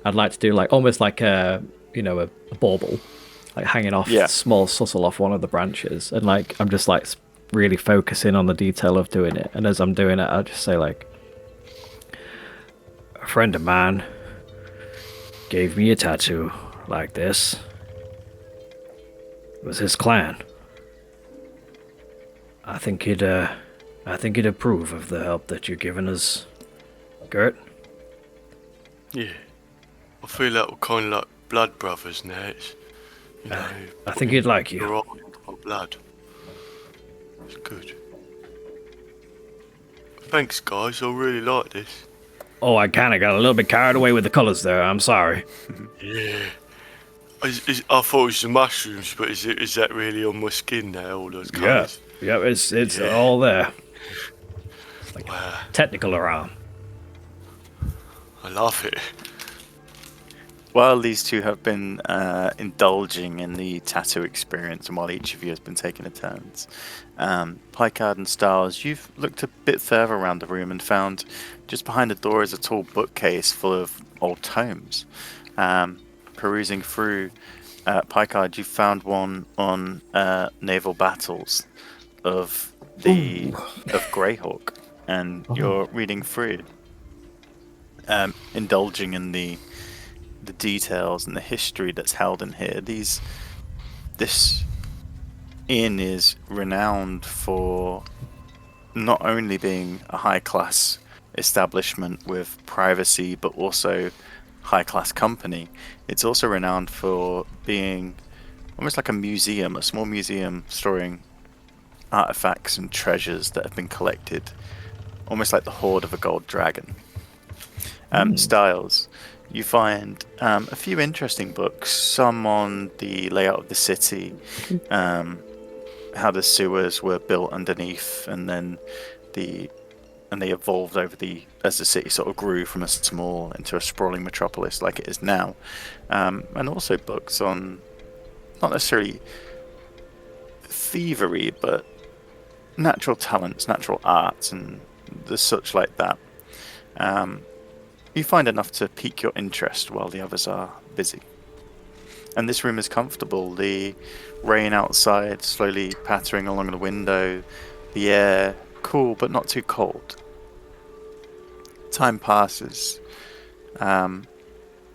Speaker 1: I'd like to do like almost like a bauble, like hanging off small subtle off one of the branches, and like I'm just like really focusing on the detail of doing it. And as I'm doing it, I'll just say like, a friend of mine gave me a tattoo like this. It was his clan. I think he'd approve of the help that you're giving us, Gert.
Speaker 4: Yeah. I feel like we're kind of like blood brothers now. It's, you know,
Speaker 1: I think he'd like you.
Speaker 4: you're all into my blood. It's good. Thanks, guys. I really like this.
Speaker 1: Oh, I kind of got a little bit carried away with the colours there. I'm sorry.
Speaker 4: Yeah. I thought it was the mushrooms, but is that really on my skin now, all those colours?
Speaker 1: Yeah, it's all there.
Speaker 4: Wow,
Speaker 1: Technical around.
Speaker 4: I love it.
Speaker 3: While these two have been indulging in the tattoo experience, and while each of you has been taking a turns, Picard and Styles, you've looked a bit further around the room and found just behind the door is a tall bookcase full of old tomes. Perusing through, Picard, you found one on naval battles of Greyhawk, and you're reading through, indulging in the details and the history that's held in here. This inn is renowned for not only being a high-class establishment with privacy, but also high-class company. It's also renowned for being almost like a museum, a small museum storing artifacts and treasures that have been collected, almost like the hoard of a gold dragon. Styles, you find a few interesting books, some on the layout of the city, how the sewers were built underneath, and then they evolved as the city sort of grew from a small into a sprawling metropolis like it is now, and also books on not necessarily thievery, but natural talents, natural arts, and the such like that. You find enough to pique your interest while the others are busy. And this room is comfortable. The rain outside slowly pattering along the window, the air cool but not too cold. Time passes, around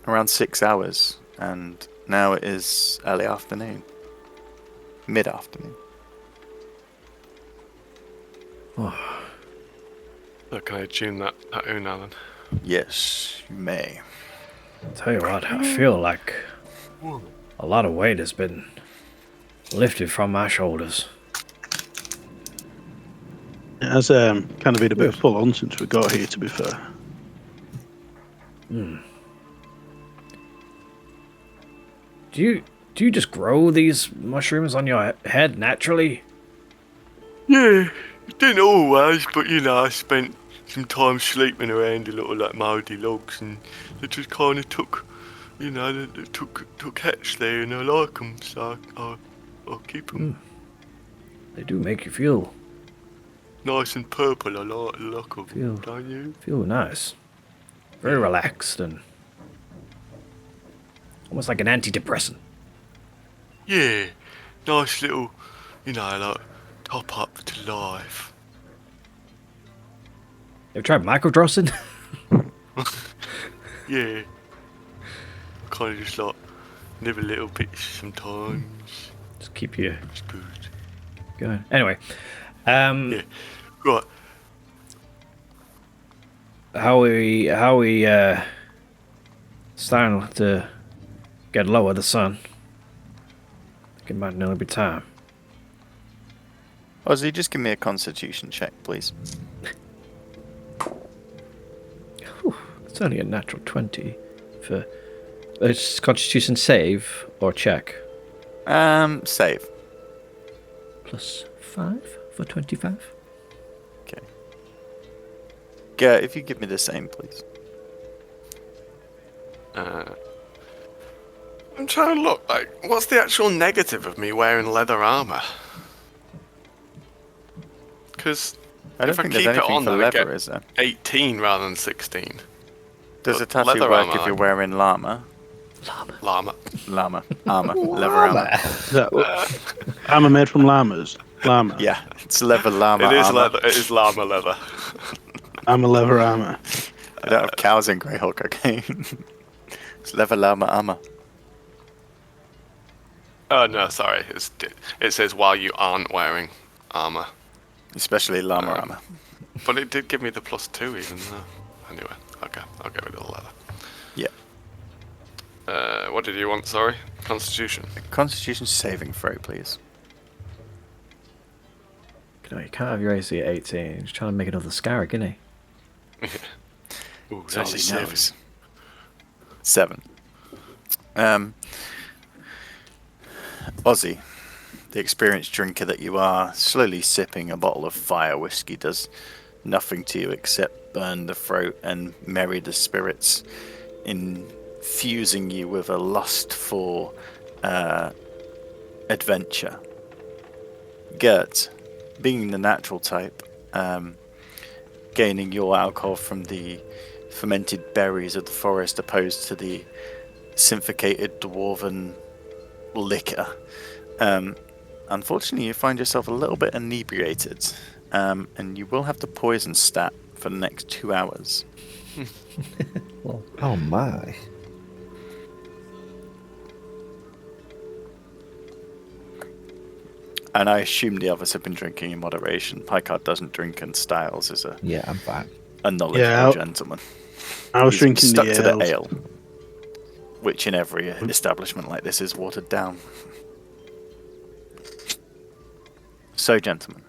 Speaker 3: 6 hours, and now it is early afternoon, mid-afternoon.
Speaker 4: So can I tune that Una then?
Speaker 3: Yes, you may.
Speaker 1: Tell you what, I feel like a lot of weight has been lifted from my shoulders.
Speaker 5: It has kind of been a bit full on since we got here, to be fair.
Speaker 1: Do you just grow these mushrooms on your head naturally?
Speaker 4: Yeah, it didn't always, but you know, I spent some time sleeping around a little like mouldy logs, and they just kind of took, you know, they took hatch there, and I like them, so I'll keep them.
Speaker 1: They do make you feel
Speaker 4: Nice and purple, I like them,
Speaker 1: Feel-
Speaker 4: don't you?
Speaker 1: nice. Very relaxed and almost like an antidepressant.
Speaker 4: Yeah, nice little, you know, like top up to life.
Speaker 1: Have you tried microdosing?
Speaker 4: Yeah, kind of just like live a little bit sometimes.
Speaker 1: Just keep you
Speaker 4: It's good.
Speaker 1: going. Anyway,
Speaker 4: Yeah, right.
Speaker 1: how we starting to get lower the sun. I think it might nearly be time.
Speaker 3: Ozzy, just give me a constitution check, please.
Speaker 1: It's only a natural 20 for it's Constitution save or check.
Speaker 3: Save.
Speaker 1: Plus 5 for 25.
Speaker 3: Okay. Yeah, if you give me the same, please.
Speaker 4: I'm trying to look, like, what's the actual negative of me wearing leather armor? Because
Speaker 3: I don't
Speaker 4: if I
Speaker 3: think
Speaker 4: keep
Speaker 3: there's
Speaker 4: it
Speaker 3: anything
Speaker 4: on,
Speaker 3: for
Speaker 4: then I
Speaker 3: leather,
Speaker 4: get
Speaker 3: is there?
Speaker 4: 18 rather than 16.
Speaker 3: Does
Speaker 4: But
Speaker 3: a tattoo
Speaker 4: leather
Speaker 3: work
Speaker 4: armor,
Speaker 3: if you're
Speaker 4: like-
Speaker 3: wearing llama?
Speaker 4: Llama.
Speaker 3: Armor. Leather armor.
Speaker 5: Is that armor made from llamas? Llama.
Speaker 3: Yeah, it's leather llama
Speaker 4: It is
Speaker 3: armor.
Speaker 4: leather. It is llama leather.
Speaker 5: Armor, leather armor.
Speaker 3: I don't have cows in Greyhawk, okay? It's leather llama armor.
Speaker 4: Oh no, sorry. It says while you aren't wearing armor,
Speaker 3: Especially llama armor.
Speaker 4: but it did give me the +2 even though. Anyway, okay, I'll get rid of the leather.
Speaker 3: Yeah.
Speaker 4: What did you want? Sorry, Constitution.
Speaker 3: Constitution saving throw, please.
Speaker 1: No, you can't have your AC at 18. He's trying to make another Scarab, isn't he?
Speaker 4: Ooh,
Speaker 3: So
Speaker 4: that's
Speaker 3: he
Speaker 4: a 7.
Speaker 3: knows. 7. Ozzy, the experienced drinker that you are, slowly sipping a bottle of fire whiskey does nothing to you except burn the throat and merry the spirits, infusing you with a lust for adventure. Gert, being the natural type, gaining your alcohol from the fermented berries of the forest opposed to the synthicated dwarven liquor. Unfortunately, you find yourself a little bit inebriated, and you will have the poison stat for the next 2 hours.
Speaker 2: Oh my.
Speaker 3: And I assume the others have been drinking in moderation. Picard doesn't drink, and Styles is
Speaker 2: Yeah, I'm fine.
Speaker 3: a knowledgeable gentleman.
Speaker 5: I was
Speaker 3: He's
Speaker 5: drinking
Speaker 3: stuck
Speaker 5: the
Speaker 3: to the
Speaker 5: ales.
Speaker 3: ale, which in every establishment like this is watered down. So, gentlemen,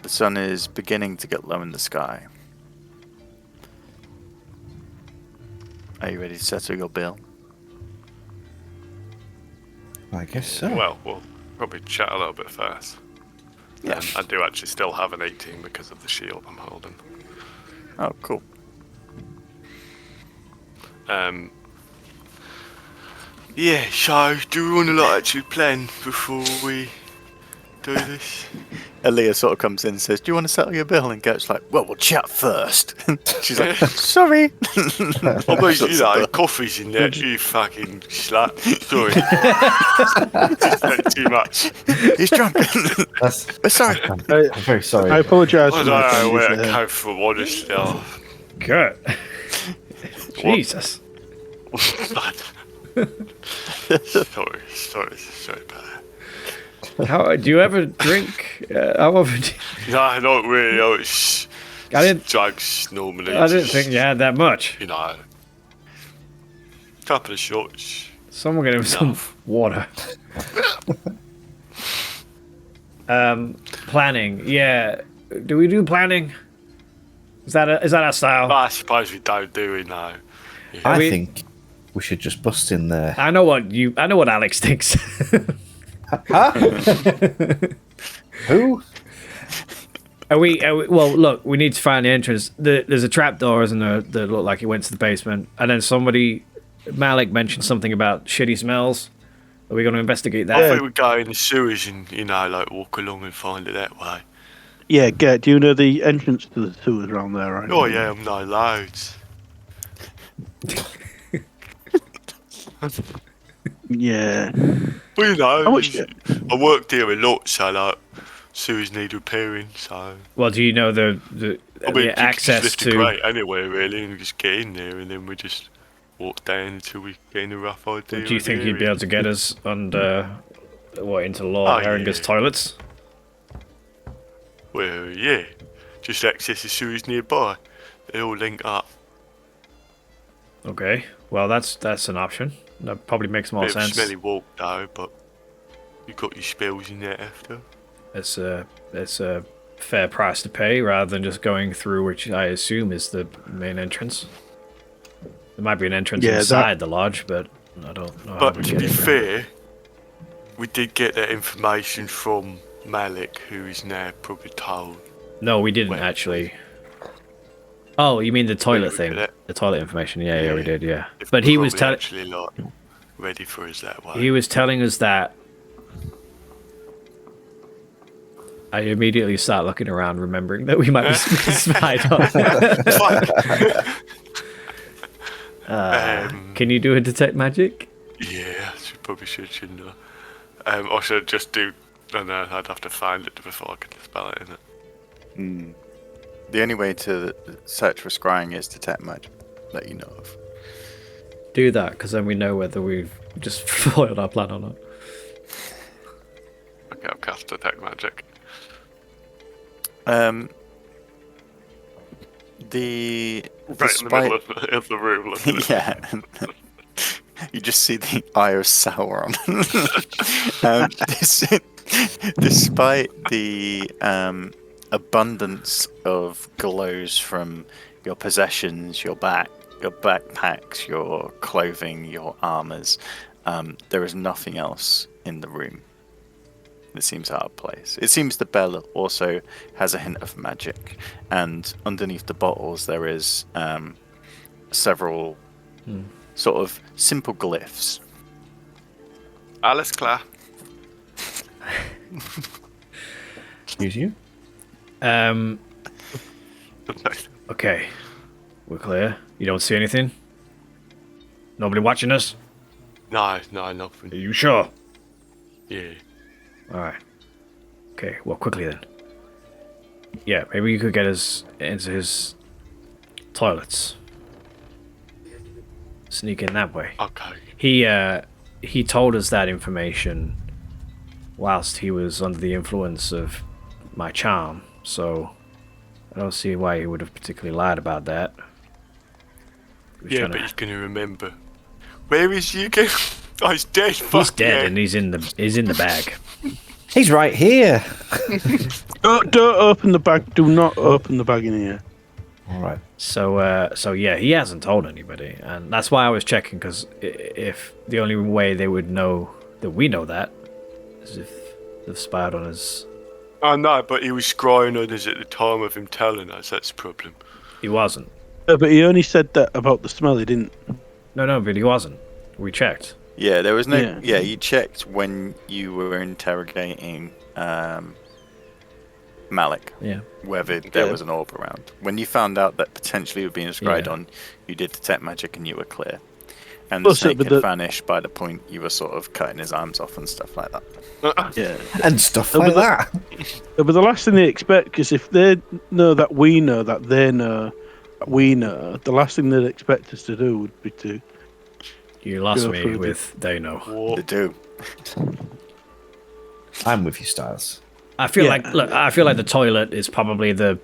Speaker 3: the sun is beginning to get low in the sky. Are you ready to settle your bill?
Speaker 2: I guess so.
Speaker 4: Well, we'll probably chat a little bit first.
Speaker 3: Yeah.
Speaker 4: I do actually still have an 18 because of the shield I'm holding.
Speaker 3: Oh, cool.
Speaker 4: Yeah, so do we want to actually plan before we do this?
Speaker 3: Aaliyah sort of comes in and says, "Do you want to settle your bill?" And Gert's like, "Well, we'll chat first." She's like, "Sorry."
Speaker 4: I mean, you know, coffee's in there, you fucking slut. Sorry. Just too much.
Speaker 3: He's drunk. Sorry.
Speaker 2: I'm very sorry.
Speaker 5: I apologise
Speaker 4: I
Speaker 5: for
Speaker 4: don't
Speaker 5: my
Speaker 4: know
Speaker 5: friend
Speaker 4: where
Speaker 5: who's
Speaker 4: it
Speaker 5: there.
Speaker 4: came from, honestly. Oh,
Speaker 1: Good. Jesus.
Speaker 4: sorry about that.
Speaker 1: How do you ever drink? How often?
Speaker 4: No, not really. Oh, it's
Speaker 1: I didn't.
Speaker 4: drugs normally.
Speaker 1: I didn't
Speaker 4: just,
Speaker 1: think you had that much.
Speaker 4: You know, couple of shots.
Speaker 1: Someone get him some
Speaker 4: Enough.
Speaker 1: water. Planning. Yeah. Do we do planning? Is that our style?
Speaker 4: I suppose we don't, do we? No.
Speaker 2: I
Speaker 1: we-
Speaker 2: think we should just bust in there.
Speaker 1: I know what Alex thinks.
Speaker 2: Who?
Speaker 1: Are we? Well, look, we need to find the entrance. There's a trapdoor, isn't there, that looked like it went to the basement. And then Malik mentioned something about shitty smells. Are we going to investigate
Speaker 4: I
Speaker 1: that?
Speaker 4: think we go in the sewers and, you know, like walk along and find it that way.
Speaker 5: Yeah, Gert, do you know the entrance to the sewers around there, right?
Speaker 4: Oh, yeah, I know loads.
Speaker 5: Yeah.
Speaker 4: Well, you know,
Speaker 5: How much-
Speaker 4: I worked here a lot, so, like, sewers need repairing, so...
Speaker 1: Well, do you know the
Speaker 4: I mean, you could
Speaker 1: access
Speaker 4: just lift
Speaker 1: to?
Speaker 4: a crate anywhere, really, and just get in there, and then we just walk down until we get a rough idea.
Speaker 1: Do you
Speaker 4: of the
Speaker 1: think you'd be
Speaker 4: area.
Speaker 1: able to get us into Lord
Speaker 4: Oh,
Speaker 1: Haringer's
Speaker 4: yeah.
Speaker 1: toilets?
Speaker 4: Well, yeah. Just access the sewers nearby. They all link up.
Speaker 1: Okay. Well, that's an option. That probably makes more
Speaker 4: Bit of a
Speaker 1: sense.
Speaker 4: smelly walk, though, but you got your spells in there after.
Speaker 1: It's a fair price to pay rather than just going through, which I assume is the main entrance. There might be an entrance
Speaker 5: Yeah,
Speaker 1: inside the lodge, but I don't know. how
Speaker 4: But
Speaker 1: we
Speaker 4: to
Speaker 1: get
Speaker 4: be
Speaker 1: in.
Speaker 4: fair, we did get that information from Malik, who is now probably told.
Speaker 1: No, we didn't
Speaker 4: Well,
Speaker 1: actually. Oh, you mean the toilet
Speaker 4: we
Speaker 1: thing?
Speaker 4: did it.
Speaker 1: The toilet information. Yeah, we
Speaker 4: Yeah.
Speaker 1: did. Yeah,
Speaker 4: If
Speaker 1: but he was
Speaker 4: probably
Speaker 1: telling.
Speaker 4: actually like ready for us that way.
Speaker 1: He was telling us that. I immediately start looking around, remembering that we might be spied on. Can you do a detect magic?
Speaker 4: Yeah, I probably should, shouldn't I? I should just do. I don't know. I'd have to find it before I could spell it in it.
Speaker 3: The only way to search for scrying is detect magic, that you know of.
Speaker 1: Do that, because then we know whether we've just foiled our plan or not.
Speaker 4: Okay, I'll cast detect magic. Right in the middle of the room.
Speaker 3: Yeah. You just see the Eye of Sauron. Despite the abundance of glows from your possessions, your backpacks, your clothing, your armors, there is nothing else in the room. It seems out of place. It seems the bell also has a hint of magic, and underneath the bottles there is several sort of simple glyphs.
Speaker 4: Alles klar.
Speaker 2: Excuse you?
Speaker 1: Okay. We're clear. You don't see anything? Nobody watching us?
Speaker 4: No, nothing.
Speaker 1: Are you sure?
Speaker 4: Yeah.
Speaker 1: Alright. Okay, well, quickly then. Yeah, maybe you could get us into his toilets. Sneak in that way.
Speaker 4: Okay.
Speaker 1: He told us that information whilst he was under the influence of my charm, so I don't see why he would have particularly lied about that.
Speaker 4: Yeah, but he's gonna remember. Where is you again? Oh, he's dead.
Speaker 1: He's dead, and he's in the bag.
Speaker 2: He's right here.
Speaker 5: Don't open the bag. Do not open the bag in here.
Speaker 2: All right.
Speaker 1: So yeah, he hasn't told anybody, and that's why I was checking, because if the only way they would know that we know that is if they've spied on us.
Speaker 4: Oh no, but he was scrying on us at the time of him telling us. That's the problem.
Speaker 1: He wasn't.
Speaker 5: But he only said that about the smell. He didn't.
Speaker 1: No, but he wasn't. We checked.
Speaker 3: Yeah, there was no.
Speaker 5: Yeah.
Speaker 3: Yeah, you checked when you were interrogating Malik.
Speaker 1: Yeah.
Speaker 3: Whether there was an orb around. When you found out that potentially you were being scryed on, you did detect magic and you were clear. And the snake had vanished by the point you were sort of cutting his arms off and stuff like that.
Speaker 5: Yeah.
Speaker 2: And stuff like that.
Speaker 5: But the last thing they expect, because if they know that we know that they know that we know, the last thing they'd expect us to do would be to.
Speaker 1: You lost me with they know.
Speaker 3: They do.
Speaker 2: I'm with you, Styles.
Speaker 1: I feel like the toilet is probably the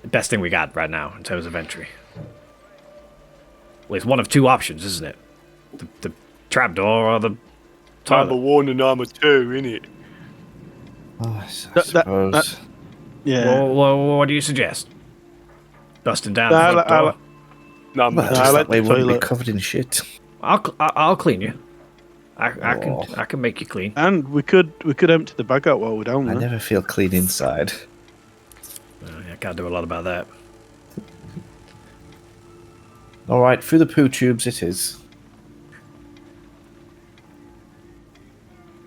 Speaker 1: best thing we got right now in terms of entry. Well, it's one of two options, isn't it? The trapdoor or the toilet.
Speaker 4: Number 1 and number 2, innit?
Speaker 2: Oh, I suppose.
Speaker 5: Yeah.
Speaker 1: Well, what do you suggest? Busting down the front door?
Speaker 4: Number
Speaker 2: Well,
Speaker 4: 2.
Speaker 2: just
Speaker 5: I
Speaker 2: that
Speaker 5: like
Speaker 2: way
Speaker 5: the
Speaker 2: wouldn't be
Speaker 5: toilet.
Speaker 2: covered in shit.
Speaker 1: I'll clean you. I can make you clean.
Speaker 5: And we could empty the bag out while we're down
Speaker 2: I
Speaker 5: there.
Speaker 2: never feel clean inside.
Speaker 1: I can't do a lot about that.
Speaker 2: All right, through the poo tubes it is.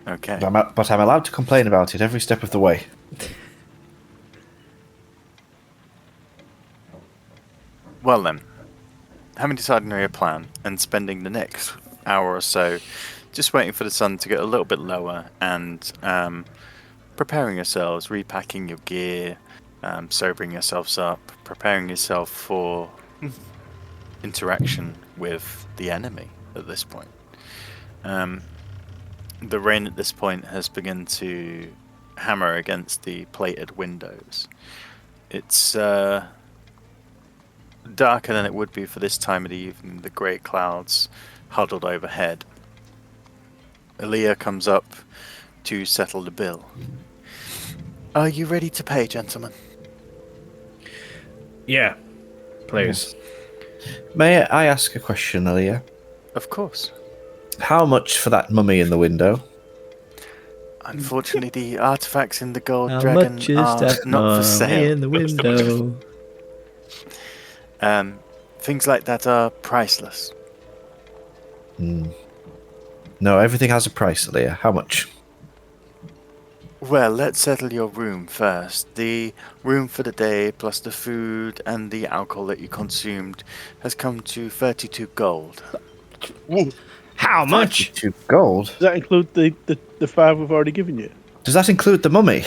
Speaker 3: Okay.
Speaker 2: But I'm allowed to complain about it every step of the way.
Speaker 3: Well then, having decided on your plan and spending the next hour or so just waiting for the sun to get a little bit lower and preparing yourselves, repacking your gear, sobering yourselves up, preparing yourself for interaction with the enemy at this point. The rain at this point has begun to hammer against the plated windows. It's darker than it would be for this time of the evening, the grey clouds huddled overhead. Aaliyah comes up to settle the bill. Are you ready to pay, gentlemen?
Speaker 1: Yeah, please.
Speaker 2: May I ask a question, Aaliyah?
Speaker 3: Of course.
Speaker 2: How much for that mummy in the window?
Speaker 3: Unfortunately, the artifacts in the gold
Speaker 1: How
Speaker 3: dragon
Speaker 1: much is
Speaker 3: are
Speaker 1: that
Speaker 3: not for sale.
Speaker 1: in the window?
Speaker 3: Things like that are priceless.
Speaker 2: No, everything has a price, Aaliyah. How much?
Speaker 3: Well, let's settle your room first. The room for the day, plus the food and the alcohol that you consumed, has come to 32 gold.
Speaker 1: How much?
Speaker 2: 2 gold?
Speaker 5: Does that include the 5 we've already given you?
Speaker 2: Does that include the mummy?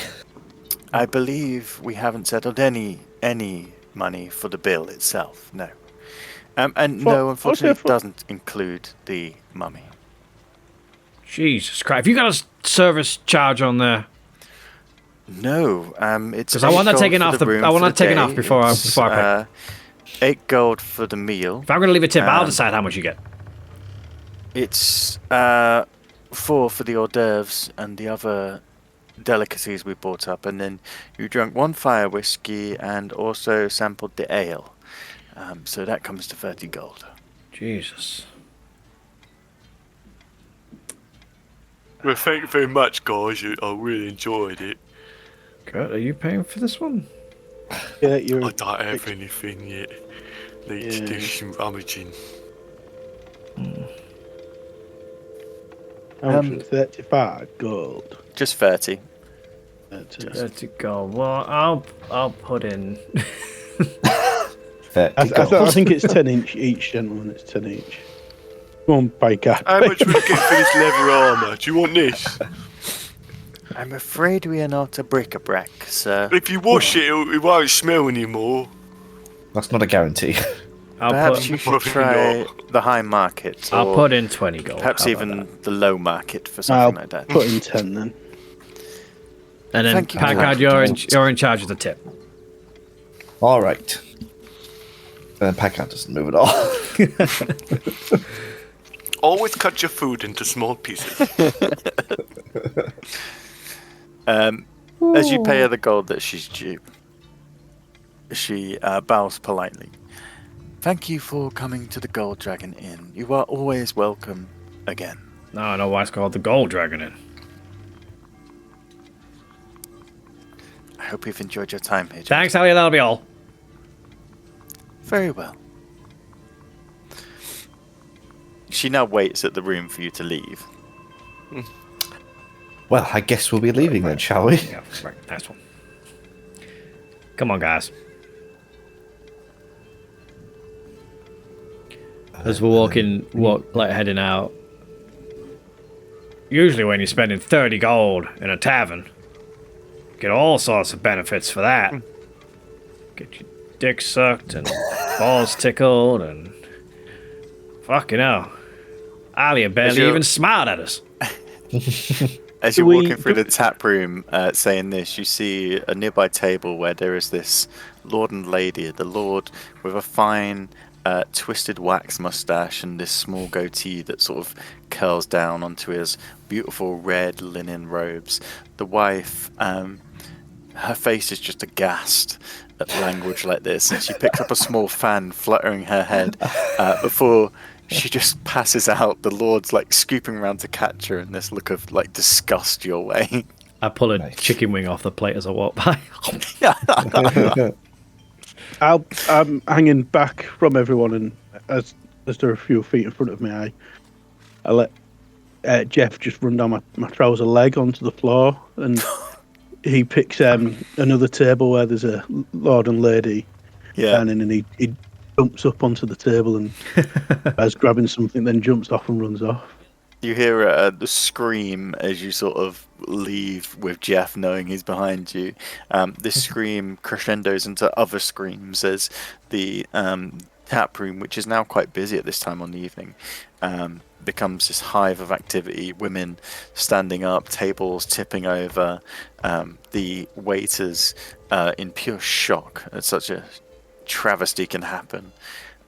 Speaker 3: I believe we haven't settled any money for the bill itself, no. No, unfortunately, it doesn't include the mummy.
Speaker 1: Jesus Christ. Have you got a service charge on there?
Speaker 3: No, it's
Speaker 1: because I want that taken off
Speaker 3: room
Speaker 1: I want
Speaker 3: for
Speaker 1: that taken
Speaker 3: day.
Speaker 1: off before I pay.
Speaker 3: 8 gold for the meal.
Speaker 1: If I'm going to leave a tip, I'll decide how much you get.
Speaker 3: It's 4 for the hors d'oeuvres and the other delicacies we brought up, and then you drank 1 fire whiskey and also sampled the ale. So that comes to 30 gold.
Speaker 1: Jesus.
Speaker 4: Well, thank you very much, guys. I really enjoyed it.
Speaker 1: Kurt, are you paying for this one?
Speaker 5: Yeah, you're.
Speaker 4: I don't have anything yet. Need to do some rummaging.
Speaker 5: How much? 35 gold.
Speaker 3: Just 30.
Speaker 1: 30 gold. Well, I'll put in.
Speaker 2: 30
Speaker 5: I
Speaker 2: gold.
Speaker 5: think it's 10 each, gentlemen. It's 10 each. Come on, by God.
Speaker 4: How much would you get for this leather armour? Do you want this?
Speaker 3: I'm afraid we are not a bric-a-brac, sir.
Speaker 4: If you wash it, it won't smell anymore.
Speaker 2: That's not a guarantee.
Speaker 3: Perhaps you should
Speaker 4: Probably
Speaker 3: try the high market.
Speaker 1: I'll
Speaker 3: or
Speaker 1: put in 20 gold.
Speaker 3: Perhaps
Speaker 1: How about
Speaker 3: even
Speaker 1: that?
Speaker 3: the low market for
Speaker 5: I'll
Speaker 3: something like that.
Speaker 5: put in 10 then.
Speaker 1: And then,
Speaker 3: Thank you.
Speaker 1: Packard, you're in charge of the tip.
Speaker 2: All right. And then Packard doesn't move at all.
Speaker 4: Always cut your food into small pieces.
Speaker 3: As you pay her the gold that she's due, she bows politely. Thank you for coming to the Gold Dragon Inn. You are always welcome again.
Speaker 1: No, I know why it's called the Gold Dragon Inn.
Speaker 3: I hope you've enjoyed your time here.
Speaker 1: Thanks, Elliot. That'll be all.
Speaker 3: Very well. She now waits at the room for you to leave.
Speaker 2: Well, I guess we'll be leaving then, shall we?
Speaker 1: Yeah, right. Nice one. Come on, guys. As we're heading out. Usually when you're spending 30 gold in a tavern, get all sorts of benefits for that. Get your dick sucked and balls tickled and... Fucking hell. Alia barely even smiled at us.
Speaker 3: As you're walking through the tap room saying this, you see a nearby table where there is this lord and lady. The lord with a fine twisted wax mustache and this small goatee that sort of curls down onto his beautiful red linen robes. The wife, her face is just aghast at language like this, and she picks up a small fan fluttering her head before she just passes out. The lord's like scooping around to catch her in this look of like disgust your way.
Speaker 1: I pull a chicken wing off the plate as I walk by.
Speaker 5: I'm hanging back from everyone, and as they're a few feet in front of me, I let Jeff just run down my trouser leg onto the floor, and he picks another table where there's a lord and lady standing, and he jumps up onto the table and as grabbing something, then jumps off and runs off.
Speaker 3: You hear the scream as you sort of leave with Jeff knowing he's behind you. This scream crescendos into other screams as the tap room, which is now quite busy at this time on the evening, becomes this hive of activity. Women standing up, tables tipping over, the waiters in pure shock at such a travesty can happen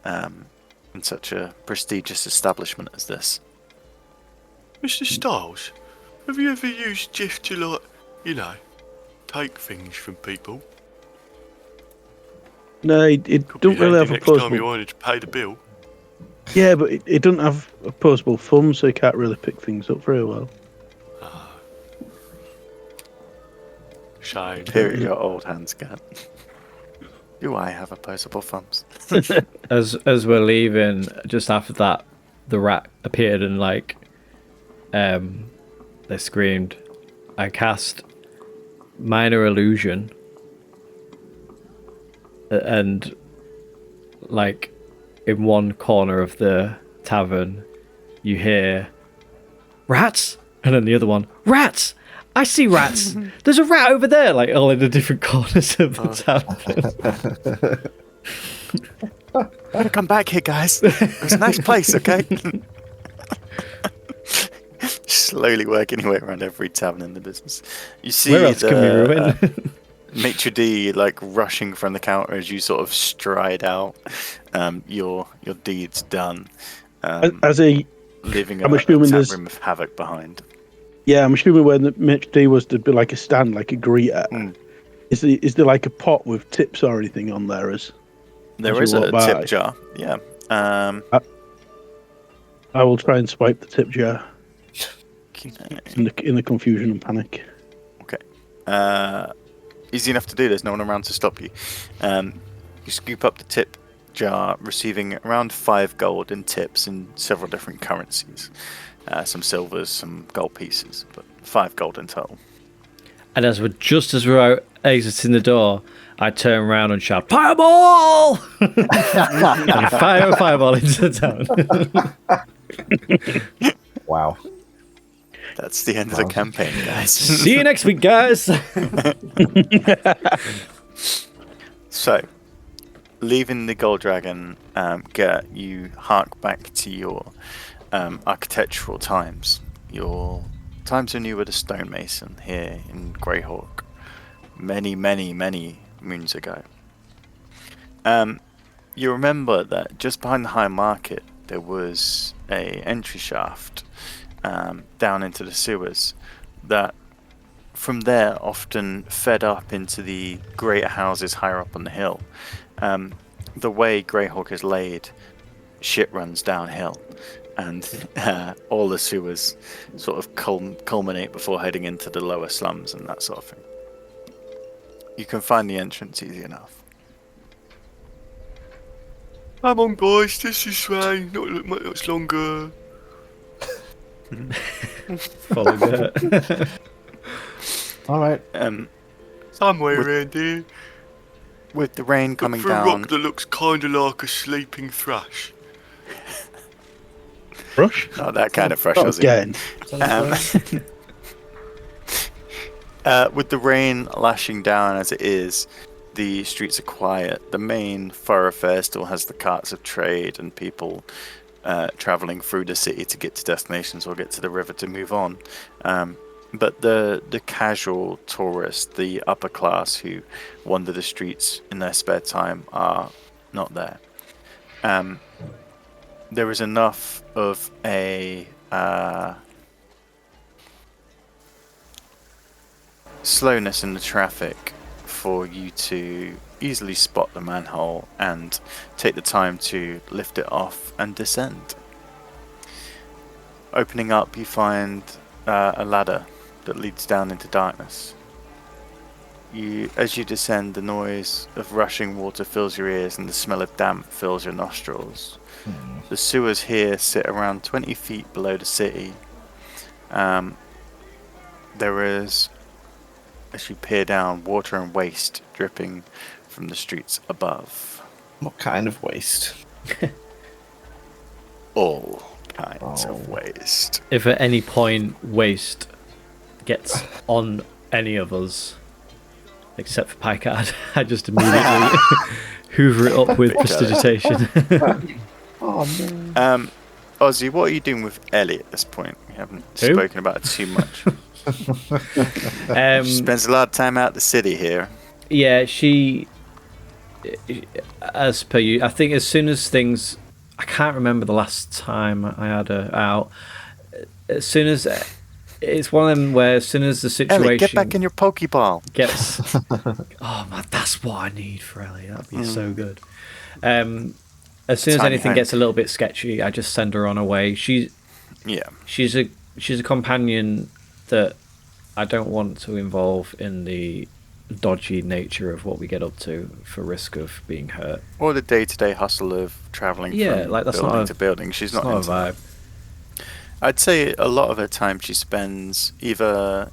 Speaker 3: in such a prestigious establishment as this.
Speaker 4: Mr. Styles, have you ever used Jeff to, like, take things from people?
Speaker 5: No, it don't really have a
Speaker 4: next time you
Speaker 5: posable.
Speaker 4: wanted to pay the bill.
Speaker 5: Yeah, but it doesn't have opposable thumbs, so you can't really pick things up very well.
Speaker 4: Shame.
Speaker 3: Here your old hands get. Do I have opposable thumbs?
Speaker 1: As we're leaving, just after that, the rat appeared and they screamed. I cast minor illusion, and in one corner of the tavern, you hear rats, and then the other one, rats. I see rats. There's a rat over there, all in the different corners of the tavern.
Speaker 3: Better come back here, guys. It's a nice place, okay? slowly working your way around every tavern in the business. You see
Speaker 1: Where else can we ruin?
Speaker 3: Maitre D like rushing from the counter as you sort of stride out. Your deed's done. Leaving
Speaker 5: I'm
Speaker 3: a
Speaker 5: assuming
Speaker 3: tap
Speaker 5: there's
Speaker 3: room of havoc behind.
Speaker 5: Yeah, I'm assuming where the Maitre D was, there'd be like a stand, like a greeter.
Speaker 3: Mm.
Speaker 5: Is there like a pot with tips or anything on there?
Speaker 3: There is a tip jar. Yeah.
Speaker 5: I will try and swipe the tip jar in the confusion and panic.
Speaker 3: Okay. Easy enough to do. There's no one around to stop you. You scoop up the tip jar, receiving around 5 gold in tips in several different currencies. Some silvers, some gold pieces, but 5 gold in total.
Speaker 1: And just as we're exiting the door, I turn around and shout, "Fireball!" and fire a fireball into the town.
Speaker 2: Wow.
Speaker 3: That's the end of the campaign, guys.
Speaker 1: See you next week, guys.
Speaker 3: So, leaving the Gold Dragon, Gert, you hark back to your architectural times. Your times when you were the stonemason here in Greyhawk, many, many, many moons ago. You remember that just behind the High Market there was a entry shaft down into the sewers that from there often fed up into the greater houses higher up on the hill. The way Greyhawk is laid, shit runs downhill, and all the sewers sort of culminate before heading into the lower slums and that sort of thing. You can find the entrance easy enough.
Speaker 4: Come on, guys, this is way. Not much longer.
Speaker 1: Follow that.
Speaker 2: All right.
Speaker 4: Somewhere around here.
Speaker 3: With the rain coming
Speaker 4: through a
Speaker 3: down.
Speaker 4: rock that looks kind of like a sleeping thrush.
Speaker 5: Thrush?
Speaker 3: Not that kind of fresh,
Speaker 5: Not
Speaker 3: was it?
Speaker 5: again.
Speaker 3: With the rain lashing down as it is, the streets are quiet. The main thoroughfare still has the carts of trade and people travelling through the city to get to destinations or get to the river to move on. But the casual tourist, the upper class who wander the streets in their spare time are not there. There is enough of a slowness in the traffic for you to easily spot the manhole and take the time to lift it off and descend. Opening up, you find a ladder that leads down into darkness. As you descend, the noise of rushing water fills your ears and the smell of damp fills your nostrils. The sewers here sit around 20 feet below the city. There is, as you peer down, water and waste dripping from the streets above.
Speaker 2: What kind of waste?
Speaker 3: All kinds of waste.
Speaker 1: If at any point waste gets on any of us, except for Picard, I just immediately hoover it up with prestidigitation.
Speaker 2: Oh no.
Speaker 3: Ozzy, what are you doing with Ellie at this point? We haven't spoken about it too much. She spends a lot of time out the city here.
Speaker 1: Yeah, she, as per you, I think as soon as things, I can't remember the last time I had her out. As soon as, it's one of them where as soon as the situation
Speaker 3: Ellie, get back in your Pokeball.
Speaker 1: gets, oh man, that's what I need for Ellie. That'd be so good. As soon as
Speaker 3: Tiny
Speaker 1: anything
Speaker 3: Hank.
Speaker 1: gets a little bit sketchy, I just send her on her way. She's a companion that I don't want to involve in the dodgy nature of what we get up to for risk of being hurt.
Speaker 3: Or the day-to-day hustle of travelling
Speaker 1: Yeah,
Speaker 3: from
Speaker 1: like that's
Speaker 3: building
Speaker 1: not
Speaker 3: to building. She's not
Speaker 1: a
Speaker 3: into that.
Speaker 1: vibe.
Speaker 3: I'd say a lot of her time she spends either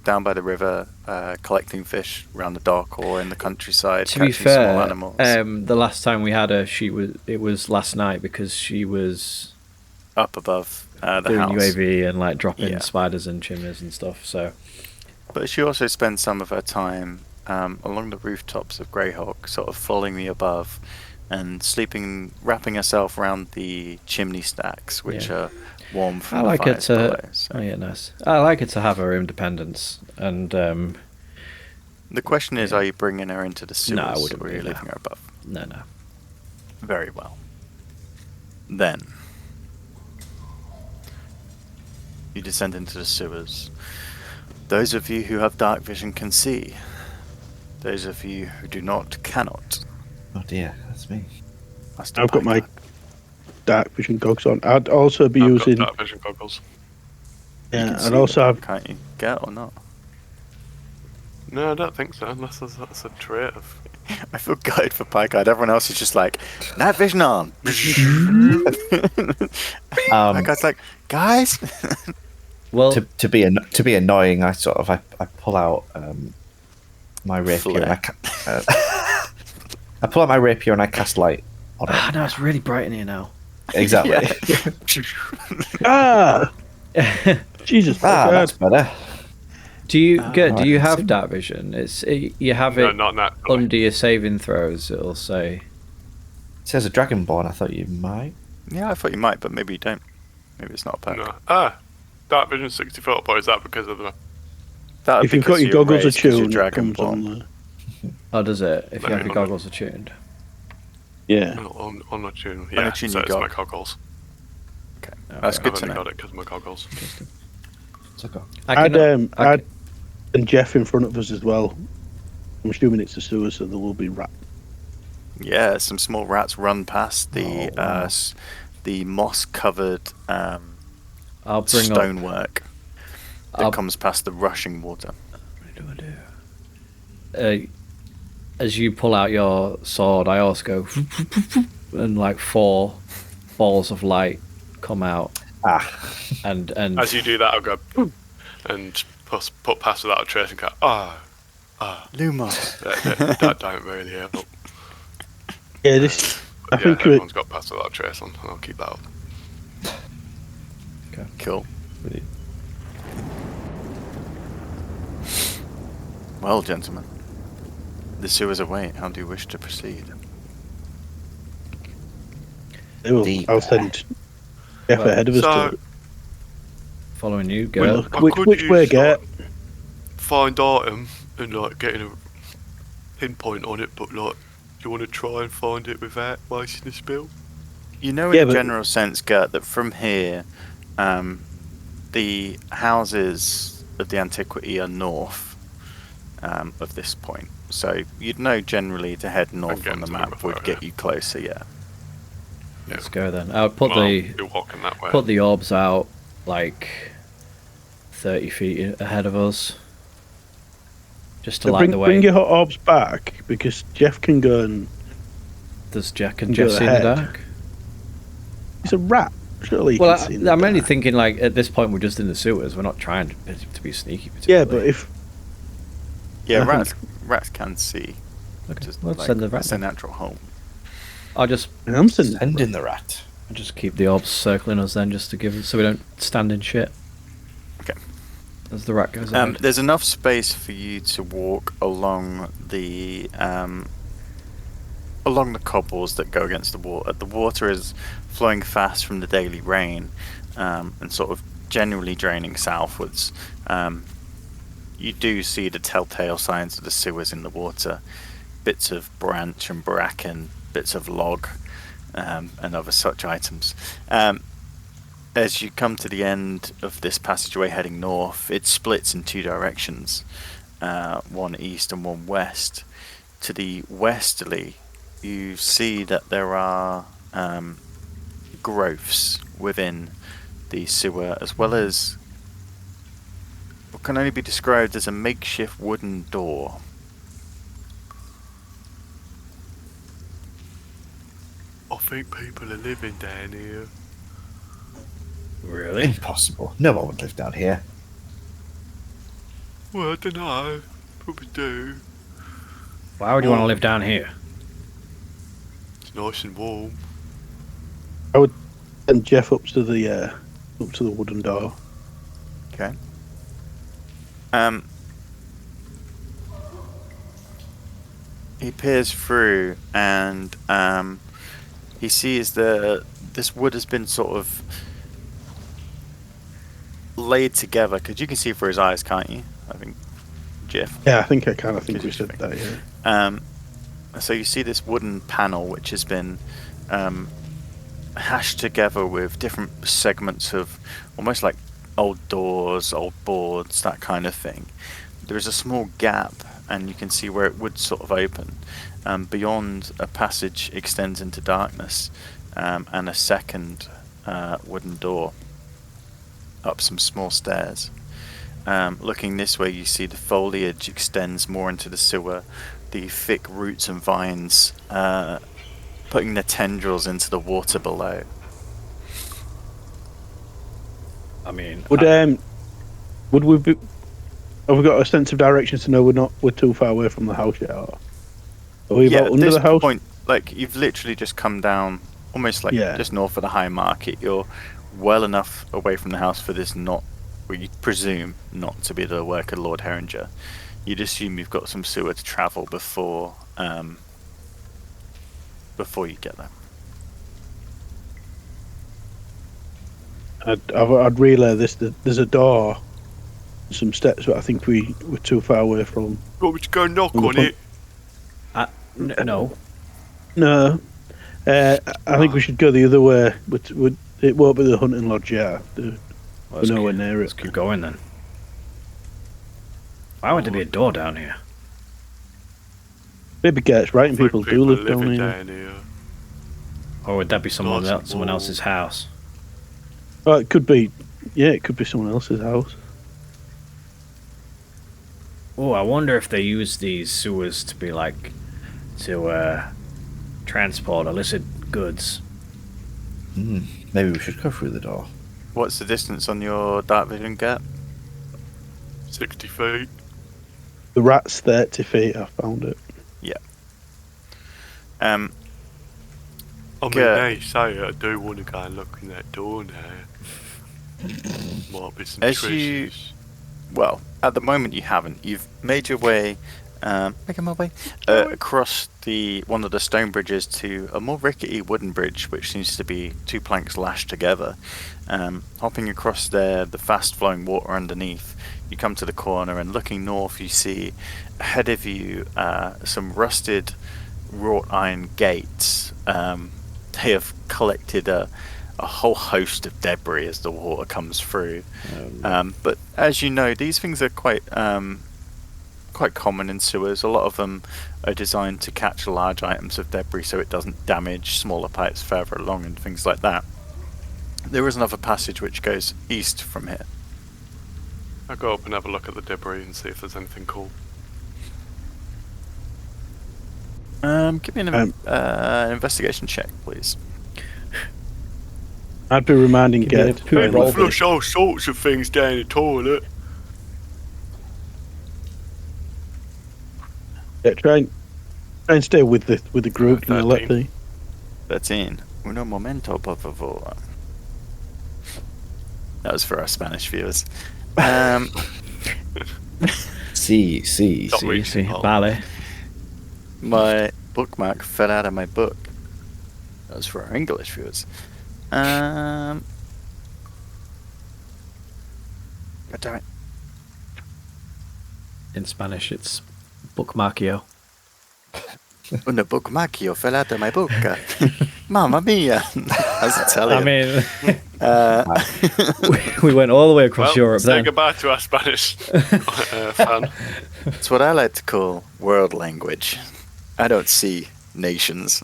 Speaker 3: down by the river collecting fish around the dock or in the countryside
Speaker 1: To be
Speaker 3: catching small
Speaker 1: fair,
Speaker 3: animals.
Speaker 1: the last time we had her, it was last night because she was
Speaker 3: Up above the
Speaker 1: doing
Speaker 3: house.
Speaker 1: UAV and like dropping
Speaker 3: Yeah.
Speaker 1: spiders and chimneys and stuff. So
Speaker 3: But she also spends some of her time along the rooftops of Greyhawk, sort of following the above and sleeping, wrapping herself around the chimney stacks, which
Speaker 1: Yeah.
Speaker 3: are warm from
Speaker 1: I
Speaker 3: the
Speaker 1: like it
Speaker 3: fires
Speaker 1: to.
Speaker 3: below. So.
Speaker 1: Oh yeah, nice. I like it to have her independence, and
Speaker 3: The question is, are you bringing her into the sewers,
Speaker 1: No, I wouldn't
Speaker 3: or are you
Speaker 1: really.
Speaker 3: leaving her above?
Speaker 1: no.
Speaker 3: Very well. Then you descend into the sewers. Those of you who have dark vision can see. Those of you who do not cannot.
Speaker 2: Oh dear, that's me.
Speaker 3: Master
Speaker 5: I've got my
Speaker 3: Piker.
Speaker 5: dark vision goggles on. I'd also be
Speaker 4: I've
Speaker 5: using.
Speaker 4: got dark vision goggles.
Speaker 3: You
Speaker 5: Yeah,
Speaker 3: can
Speaker 5: I'd
Speaker 3: see
Speaker 5: also
Speaker 3: them,
Speaker 5: have.
Speaker 3: can't you? Get or not?
Speaker 4: No, I don't think so, unless that's a trait of...
Speaker 3: I feel gutted for Pykard. Everyone else is just like, night vision on. Pykard's like, guys.
Speaker 1: Well,
Speaker 2: To be annoying, I pull out my rapier and I pull out my rapier and I cast light on it.
Speaker 1: no, it's really bright in here now.
Speaker 2: Exactly.
Speaker 5: Ah, Jesus! my
Speaker 2: That's
Speaker 5: God.
Speaker 2: better.
Speaker 1: Do you good? Do
Speaker 2: right,
Speaker 1: you
Speaker 2: let's
Speaker 1: have
Speaker 2: see.
Speaker 1: dark vision? You have
Speaker 4: No,
Speaker 1: it
Speaker 4: not naturally.
Speaker 1: under your saving throws. It'll say.
Speaker 2: It says a dragonborn. I thought you might.
Speaker 3: Yeah, I thought you might, but maybe you don't. Maybe it's not a perk.
Speaker 4: No. Dark vision 60 foot, or is that because of the...
Speaker 3: That would
Speaker 5: If
Speaker 3: be
Speaker 5: you've got
Speaker 3: 'cause
Speaker 5: your
Speaker 3: you're
Speaker 5: goggles
Speaker 3: raised 'cause you're
Speaker 5: attuned, it comes on
Speaker 3: Dragonborn.
Speaker 5: there.
Speaker 1: Oh, does it? If you
Speaker 4: No,
Speaker 1: have your
Speaker 4: no.
Speaker 1: goggles attuned.
Speaker 5: Yeah.
Speaker 4: On a tune,
Speaker 3: On
Speaker 4: yeah,
Speaker 3: a tune
Speaker 4: so
Speaker 3: you
Speaker 4: it's
Speaker 3: got.
Speaker 4: my goggles.
Speaker 3: Okay,
Speaker 1: Okay.
Speaker 3: that's
Speaker 4: I've
Speaker 3: good to
Speaker 4: only
Speaker 3: know.
Speaker 4: got it because of my goggles.
Speaker 2: It's okay.
Speaker 5: I'd and Jeff in front of us as well. I'm assuming it's a sewer, so there will be rats.
Speaker 3: Yeah, some small rats run past the
Speaker 2: Oh, wow.
Speaker 3: the moss-covered
Speaker 1: I'll bring up.
Speaker 3: stonework that
Speaker 1: I'll-
Speaker 3: comes past the rushing water.
Speaker 1: What do I do? As you pull out your sword, I also go, and like 4 balls of light come out, and
Speaker 4: As you do that, I'll go boom, and put past without a trace and go,
Speaker 3: Lumos.
Speaker 4: that don't really help.
Speaker 5: Yeah, this. I
Speaker 4: Yeah,
Speaker 5: think
Speaker 4: everyone's got past without a trace on, and I'll keep that up.
Speaker 3: Cool. Well, gentlemen, the sewers await. How do you wish to proceed?
Speaker 5: I'll send Jeff
Speaker 1: Well,
Speaker 5: ahead of us.
Speaker 4: So,
Speaker 5: To
Speaker 1: following you,
Speaker 5: well,
Speaker 1: go.
Speaker 5: which
Speaker 4: could
Speaker 5: way
Speaker 4: use,
Speaker 5: get?
Speaker 4: find item and like getting a pinpoint on it, but like, do you want to try and find it without wasting a spill?
Speaker 3: You know,
Speaker 5: Yeah,
Speaker 3: in a
Speaker 5: but-
Speaker 3: general sense, Gert, that from here, the houses of the antiquity are north of this point. So you'd know generally to head north
Speaker 4: get
Speaker 3: on the
Speaker 4: to them
Speaker 3: map
Speaker 4: with
Speaker 3: would
Speaker 4: that,
Speaker 3: get
Speaker 4: yeah.
Speaker 3: you closer. Yeah.
Speaker 1: Let's go then. I'll put
Speaker 4: Well,
Speaker 1: the
Speaker 4: you're walking that way.
Speaker 1: put the orbs out like 30 feet ahead of us, just to
Speaker 5: So
Speaker 1: light the way.
Speaker 5: bring your hot orbs back because Jeff can go and
Speaker 1: Does Jack and
Speaker 5: and go
Speaker 1: Jeff see in the
Speaker 5: ahead.
Speaker 1: dark?
Speaker 5: he's a rat. Surely he
Speaker 1: Well,
Speaker 5: can see in the
Speaker 1: I'm only
Speaker 5: dark.
Speaker 1: thinking like at this point we're just in the sewers. We're not trying to be sneaky.
Speaker 5: Yeah,
Speaker 1: particularly.
Speaker 5: but if
Speaker 3: Yeah,
Speaker 5: I
Speaker 3: rats can see.
Speaker 1: Okay,
Speaker 3: Just
Speaker 1: well,
Speaker 3: like,
Speaker 1: send the rat.
Speaker 3: that's their
Speaker 1: then.
Speaker 3: natural home.
Speaker 1: I'll just
Speaker 5: I'm sending
Speaker 2: Send in the rat.
Speaker 1: keep the orbs circling us then, just to give so we don't stand in shit.
Speaker 3: Okay.
Speaker 1: As the rat goes ahead.
Speaker 3: There's enough space for you to walk along the cobbles that go against the water. The water is flowing fast from the daily rain and sort of generally draining southwards. You do see the telltale signs of the sewers in the water, bits of branch and bracken, bits of log, and other such items. As you come to the end of this passageway heading north, it splits in 2 directions, one east and one west. To the westerly, you see that there are growths within the sewer, as well as what can only be described as a makeshift wooden door.
Speaker 4: I think people are living down here.
Speaker 1: Really?
Speaker 2: Impossible. No one would live down here.
Speaker 4: Well, I don't know. Probably do.
Speaker 1: Why would you want to live down here?
Speaker 4: It's nice and warm.
Speaker 5: send Jeff up to the wooden door.
Speaker 3: Okay. He peers through and he sees this wood has been sort of laid together, because you can see through his eyes, can't you? I think, Jeff.
Speaker 5: Yeah, I think I kind of think
Speaker 3: Because
Speaker 5: we
Speaker 3: you
Speaker 5: said
Speaker 3: think-
Speaker 5: that. Yeah.
Speaker 3: So you see this wooden panel which has been hashed together with different segments of almost like old doors, old boards, that kind of thing. There is a small gap, and you can see where it would sort of open. Beyond, a passage extends into darkness, and a second wooden door up some small stairs. Looking this way, you see the foliage extends more into the sewer, the thick roots and vines putting their tendrils into the water below.
Speaker 1: I mean,
Speaker 5: Would we be? Have we got a sense of direction to know we're too far away from the house yet? Or are we about
Speaker 3: at
Speaker 5: under
Speaker 3: this
Speaker 5: the house?
Speaker 3: point, like, you've literally just come down, almost like
Speaker 5: Yeah.
Speaker 3: just north of the High Market. You're well enough away from the house for this not, well, you presume not to be the work of Lord Herringer. You'd assume you've got some sewer to travel before you get there.
Speaker 5: I'd relay this. There's a door, some steps, but I think we're too far away from.
Speaker 4: You want me to go knock
Speaker 5: Well, the
Speaker 4: on it?
Speaker 1: no.
Speaker 5: No, I think we should go the other way. But it won't be the hunting lodge yet. We're nowhere near
Speaker 1: Let's
Speaker 5: it.
Speaker 1: keep going then. Why would there be a door down here?
Speaker 5: Maybe Gates right, and
Speaker 4: Think
Speaker 5: people do live
Speaker 4: living
Speaker 5: down here.
Speaker 4: here.
Speaker 1: Or would that be someone
Speaker 4: Lots of
Speaker 1: someone else's house?
Speaker 5: Oh, it could be. Yeah, it could be someone else's house.
Speaker 1: Oh, I wonder if they use these sewers to be like to transport illicit goods.
Speaker 2: Maybe we should go through the door.
Speaker 3: What's the distance on your dark vision gap?
Speaker 4: 60 feet.
Speaker 5: The rat's 30 feet. I found it.
Speaker 4: I mean,
Speaker 3: Yeah.
Speaker 4: now you say it, I do want to go and look in that door now. Might be some
Speaker 3: As you-
Speaker 4: treasures.
Speaker 3: Well, at the moment you haven't. You've made your way, making my way across one of the stone bridges to a more rickety wooden bridge, which seems to be two planks lashed together. Hopping across there, the fast-flowing water underneath, you come to the corner, and looking north, you see ahead of you some rusted wrought iron gates. They have collected a whole host of debris as the water comes through. But as you know, these things are quite common in sewers. A lot of them are designed to catch large items of debris so it doesn't damage smaller pipes further along and things like that. There is another passage which goes east from here.
Speaker 4: I'll go up and have a look at the debris and see if there's anything cool.
Speaker 3: Give me an investigation check, please.
Speaker 5: I'd be reminding
Speaker 2: Give me a
Speaker 5: Gates.
Speaker 2: pure
Speaker 4: People
Speaker 2: roll.
Speaker 4: flush all sorts of things down the toilet.
Speaker 5: Yeah, try and stay with the group. You know, let
Speaker 4: 13.
Speaker 3: 13. Uno momento, por favor. That was for our Spanish viewers.
Speaker 2: See.
Speaker 4: Stop reaching
Speaker 1: See,
Speaker 4: hard.
Speaker 1: vale.
Speaker 3: My bookmark fell out of my book. That was for our English viewers. God damn it.
Speaker 1: In Spanish, it's bookmarkio.
Speaker 3: Una bookmarkio fell out of my book. Mamma mia. That's Italian.
Speaker 1: I mean,
Speaker 3: Uh,
Speaker 1: we went all the way across
Speaker 4: Well,
Speaker 1: Europe
Speaker 4: say
Speaker 1: then.
Speaker 4: goodbye to our Spanish fan.
Speaker 3: it's what I like to call world language. I don't see nations.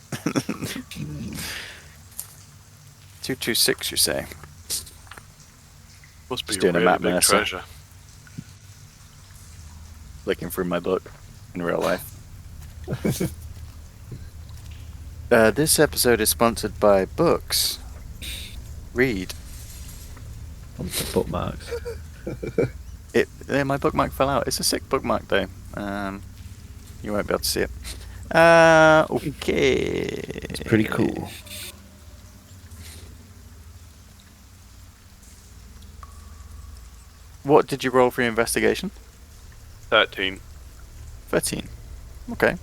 Speaker 3: 226, you say?
Speaker 4: Must be
Speaker 3: Just
Speaker 4: a
Speaker 3: doing a
Speaker 4: really
Speaker 3: map
Speaker 4: big
Speaker 3: there, so-
Speaker 4: treasure.
Speaker 3: Looking through my book in real life. This episode is sponsored by books. Read.
Speaker 1: Bookmarks.
Speaker 3: My bookmark fell out. It's a sick bookmark though. You won't be able to see it. Okay.
Speaker 2: It's pretty cool.
Speaker 3: What did you roll for your investigation?
Speaker 4: 13.
Speaker 3: 13. Okay.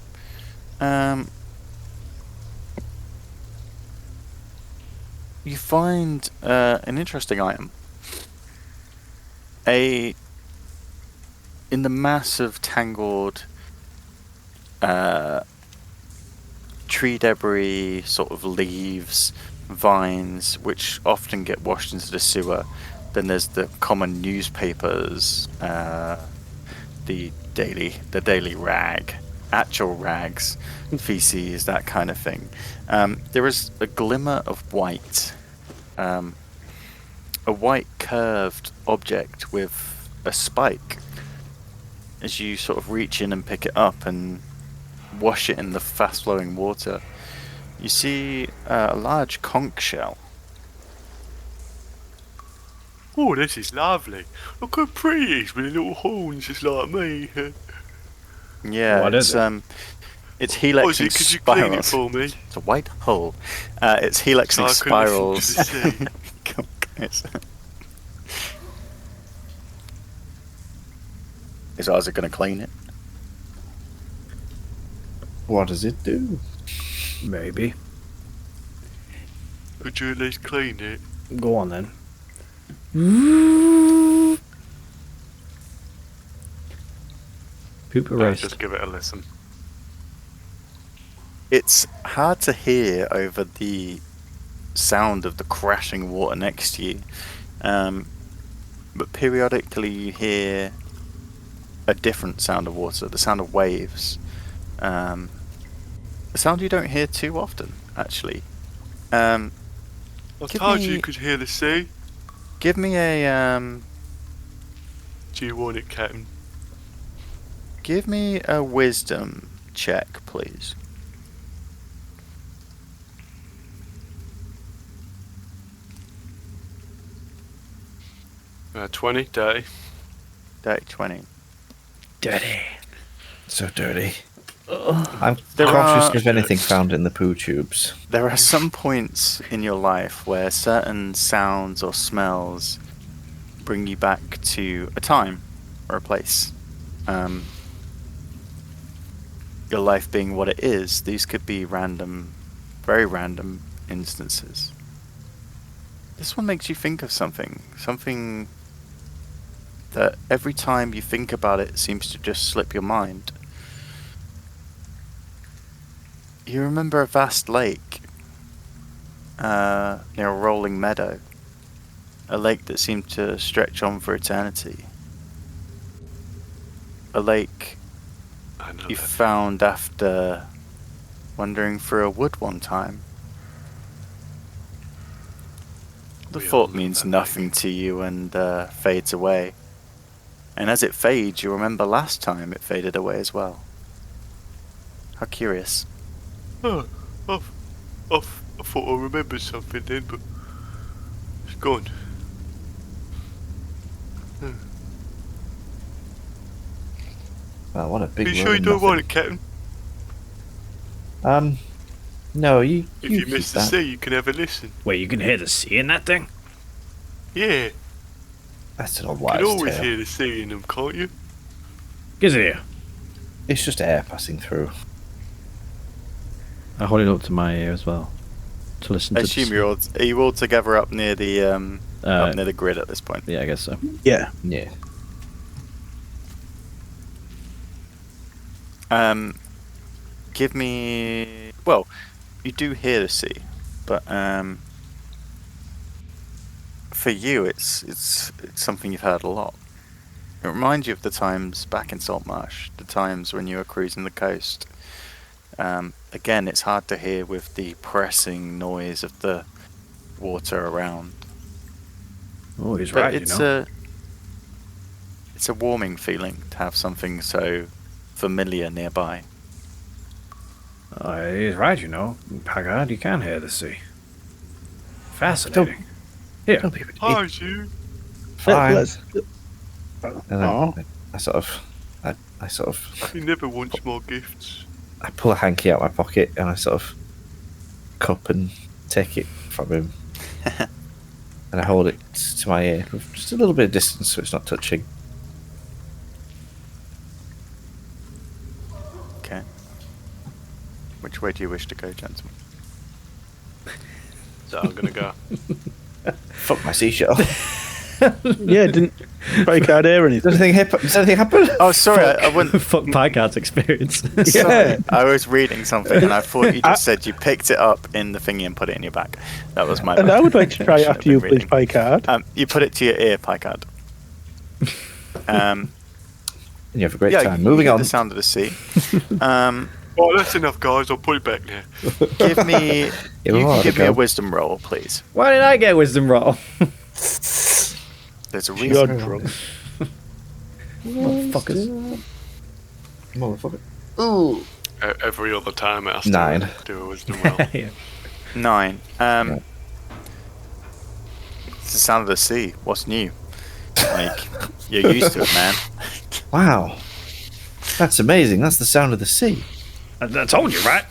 Speaker 3: You find an interesting item. In the mass of tangled tree debris, sort of leaves, vines, which often get washed into the sewer. Then there's the common newspapers, the daily rag, actual rags, feces, that kind of thing. There is a glimmer of white, a white curved object with a spike. As you sort of reach in and pick it up and wash it in the fast-flowing water, you see a large conch shell.
Speaker 4: Oh, this is lovely. Look how pretty it is with the little horns just like me.
Speaker 3: Yeah,
Speaker 1: What is it?
Speaker 3: It's helix
Speaker 4: Oh, is
Speaker 3: and
Speaker 4: it 'cause you clean it
Speaker 3: spirals.
Speaker 4: for me?
Speaker 3: It's a white hole. It's helix
Speaker 4: So
Speaker 3: and
Speaker 4: I can listen
Speaker 3: spirals.
Speaker 4: to the sea.
Speaker 3: Is Isaac going to clean it?
Speaker 2: What does it do?
Speaker 1: Maybe.
Speaker 4: Could you at least clean it?
Speaker 1: Go on then. Poop
Speaker 4: No,
Speaker 1: erased.
Speaker 4: just give it a listen.
Speaker 3: It's hard to hear over the sound of the crashing water next to you, but periodically you hear a different sound of water, the sound of waves. A sound you don't hear too often, actually.
Speaker 4: I
Speaker 3: Give
Speaker 4: told
Speaker 3: me-
Speaker 4: you could hear the sea.
Speaker 3: Give me a
Speaker 4: Do you want it, Captain?
Speaker 3: give me a wisdom check, please.
Speaker 4: 20, dirty.
Speaker 3: 20.
Speaker 1: Dirty.
Speaker 2: So dirty. I'm
Speaker 3: There
Speaker 2: cautious
Speaker 3: are-
Speaker 2: of anything found in the poo tubes.
Speaker 3: There are some points in your life where certain sounds or smells bring you back to a time or a place. Your life being what it is, these could be random, very random instances. This one makes you think of something that every time you think about it seems to just slip your mind. You remember a vast lake near a rolling meadow, a lake that seemed to stretch on for eternity, a lake
Speaker 4: I know
Speaker 3: you
Speaker 4: that.
Speaker 3: found after wandering through a wood one time. The
Speaker 4: We all
Speaker 3: thought
Speaker 4: know
Speaker 3: means
Speaker 4: that
Speaker 3: nothing to you and fades away. And as it fades, you remember last time it faded away as well. How curious.
Speaker 4: Oh, I thought I remembered something then, but it's gone.
Speaker 2: Well, what a big
Speaker 4: Are you
Speaker 2: load
Speaker 4: sure you
Speaker 2: of
Speaker 4: don't want
Speaker 2: nothing.
Speaker 4: it, Captain?
Speaker 2: No, you
Speaker 4: If
Speaker 2: you
Speaker 4: you miss
Speaker 2: keep
Speaker 4: the
Speaker 2: that.
Speaker 4: sea, you can have a listen.
Speaker 1: Wait, you can hear the sea in that thing?
Speaker 4: Yeah,
Speaker 2: That's an old
Speaker 4: you can
Speaker 2: wives'
Speaker 4: always
Speaker 2: tale.
Speaker 4: hear the sea in them, can't you?
Speaker 1: Gives it here.
Speaker 2: It's just air passing through.
Speaker 1: I hold it up to my ear as well to listen
Speaker 3: I
Speaker 1: to.
Speaker 3: assume are you all together up near the up near the grid at this point?
Speaker 1: Yeah, I guess so.
Speaker 5: Yeah.
Speaker 2: Yeah.
Speaker 3: Give me. Well, you do hear the sea, but for you, it's something you've heard a lot. It reminds you of the times back in Saltmarsh, the times when you were cruising the coast. Again, it's hard to hear with the pressing noise of the water around.
Speaker 1: Oh, he's
Speaker 3: But
Speaker 1: right,
Speaker 3: it's
Speaker 1: you know.
Speaker 3: it's a warming feeling to have something so familiar nearby.
Speaker 1: He's right, you know. Haggard, you can hear the sea. Fascinating. Here.
Speaker 2: Don't be
Speaker 4: Hi, you.
Speaker 2: fine.
Speaker 5: Let's.
Speaker 2: And then
Speaker 5: Oh.
Speaker 2: I sort of
Speaker 4: He never wants more gifts.
Speaker 2: I pull a hanky out of my pocket and I sort of cup and take it from him. And I hold it to my ear with just a little bit of distance so it's not touching.
Speaker 3: Okay. Which way do you wish to go, gentlemen?
Speaker 4: So I'm gonna go.
Speaker 2: Fuck my seashell.
Speaker 5: Yeah, didn't Picard hear anything?
Speaker 2: Does anything happen?
Speaker 3: Oh, sorry, I wouldn't.
Speaker 1: Fuck Picard's experience.
Speaker 5: Yeah.
Speaker 3: I was reading something and I thought you just said you picked it up in the thingy and put it in your back. That was my.
Speaker 5: And I would like to try it
Speaker 3: Should've
Speaker 5: after you,
Speaker 3: been
Speaker 5: please,
Speaker 3: reading.
Speaker 5: Picard.
Speaker 3: You put it to your ear, Picard.
Speaker 2: And you have a great
Speaker 3: Yeah,
Speaker 2: time.
Speaker 3: you
Speaker 2: Moving
Speaker 3: hear
Speaker 2: on.
Speaker 3: the sound of the sea.
Speaker 4: Well, that's enough, guys. I'll put it back now.
Speaker 3: Give me.
Speaker 2: Yeah,
Speaker 3: You
Speaker 2: well,
Speaker 3: can give me
Speaker 2: go.
Speaker 3: a wisdom roll, please.
Speaker 1: Why did I get a wisdom roll?
Speaker 3: There's a
Speaker 5: You're
Speaker 3: reason.
Speaker 5: drunk.
Speaker 1: Fuckers.
Speaker 2: Motherfucker.
Speaker 3: Ooh.
Speaker 4: Every other time it has
Speaker 2: 9.
Speaker 4: to do a wisdom roll.
Speaker 1: Yeah.
Speaker 3: 9. It's the sound of the sea. What's new? Like, you're used to it, man.
Speaker 2: Wow. That's amazing. That's the sound of the sea.
Speaker 1: I told you, right?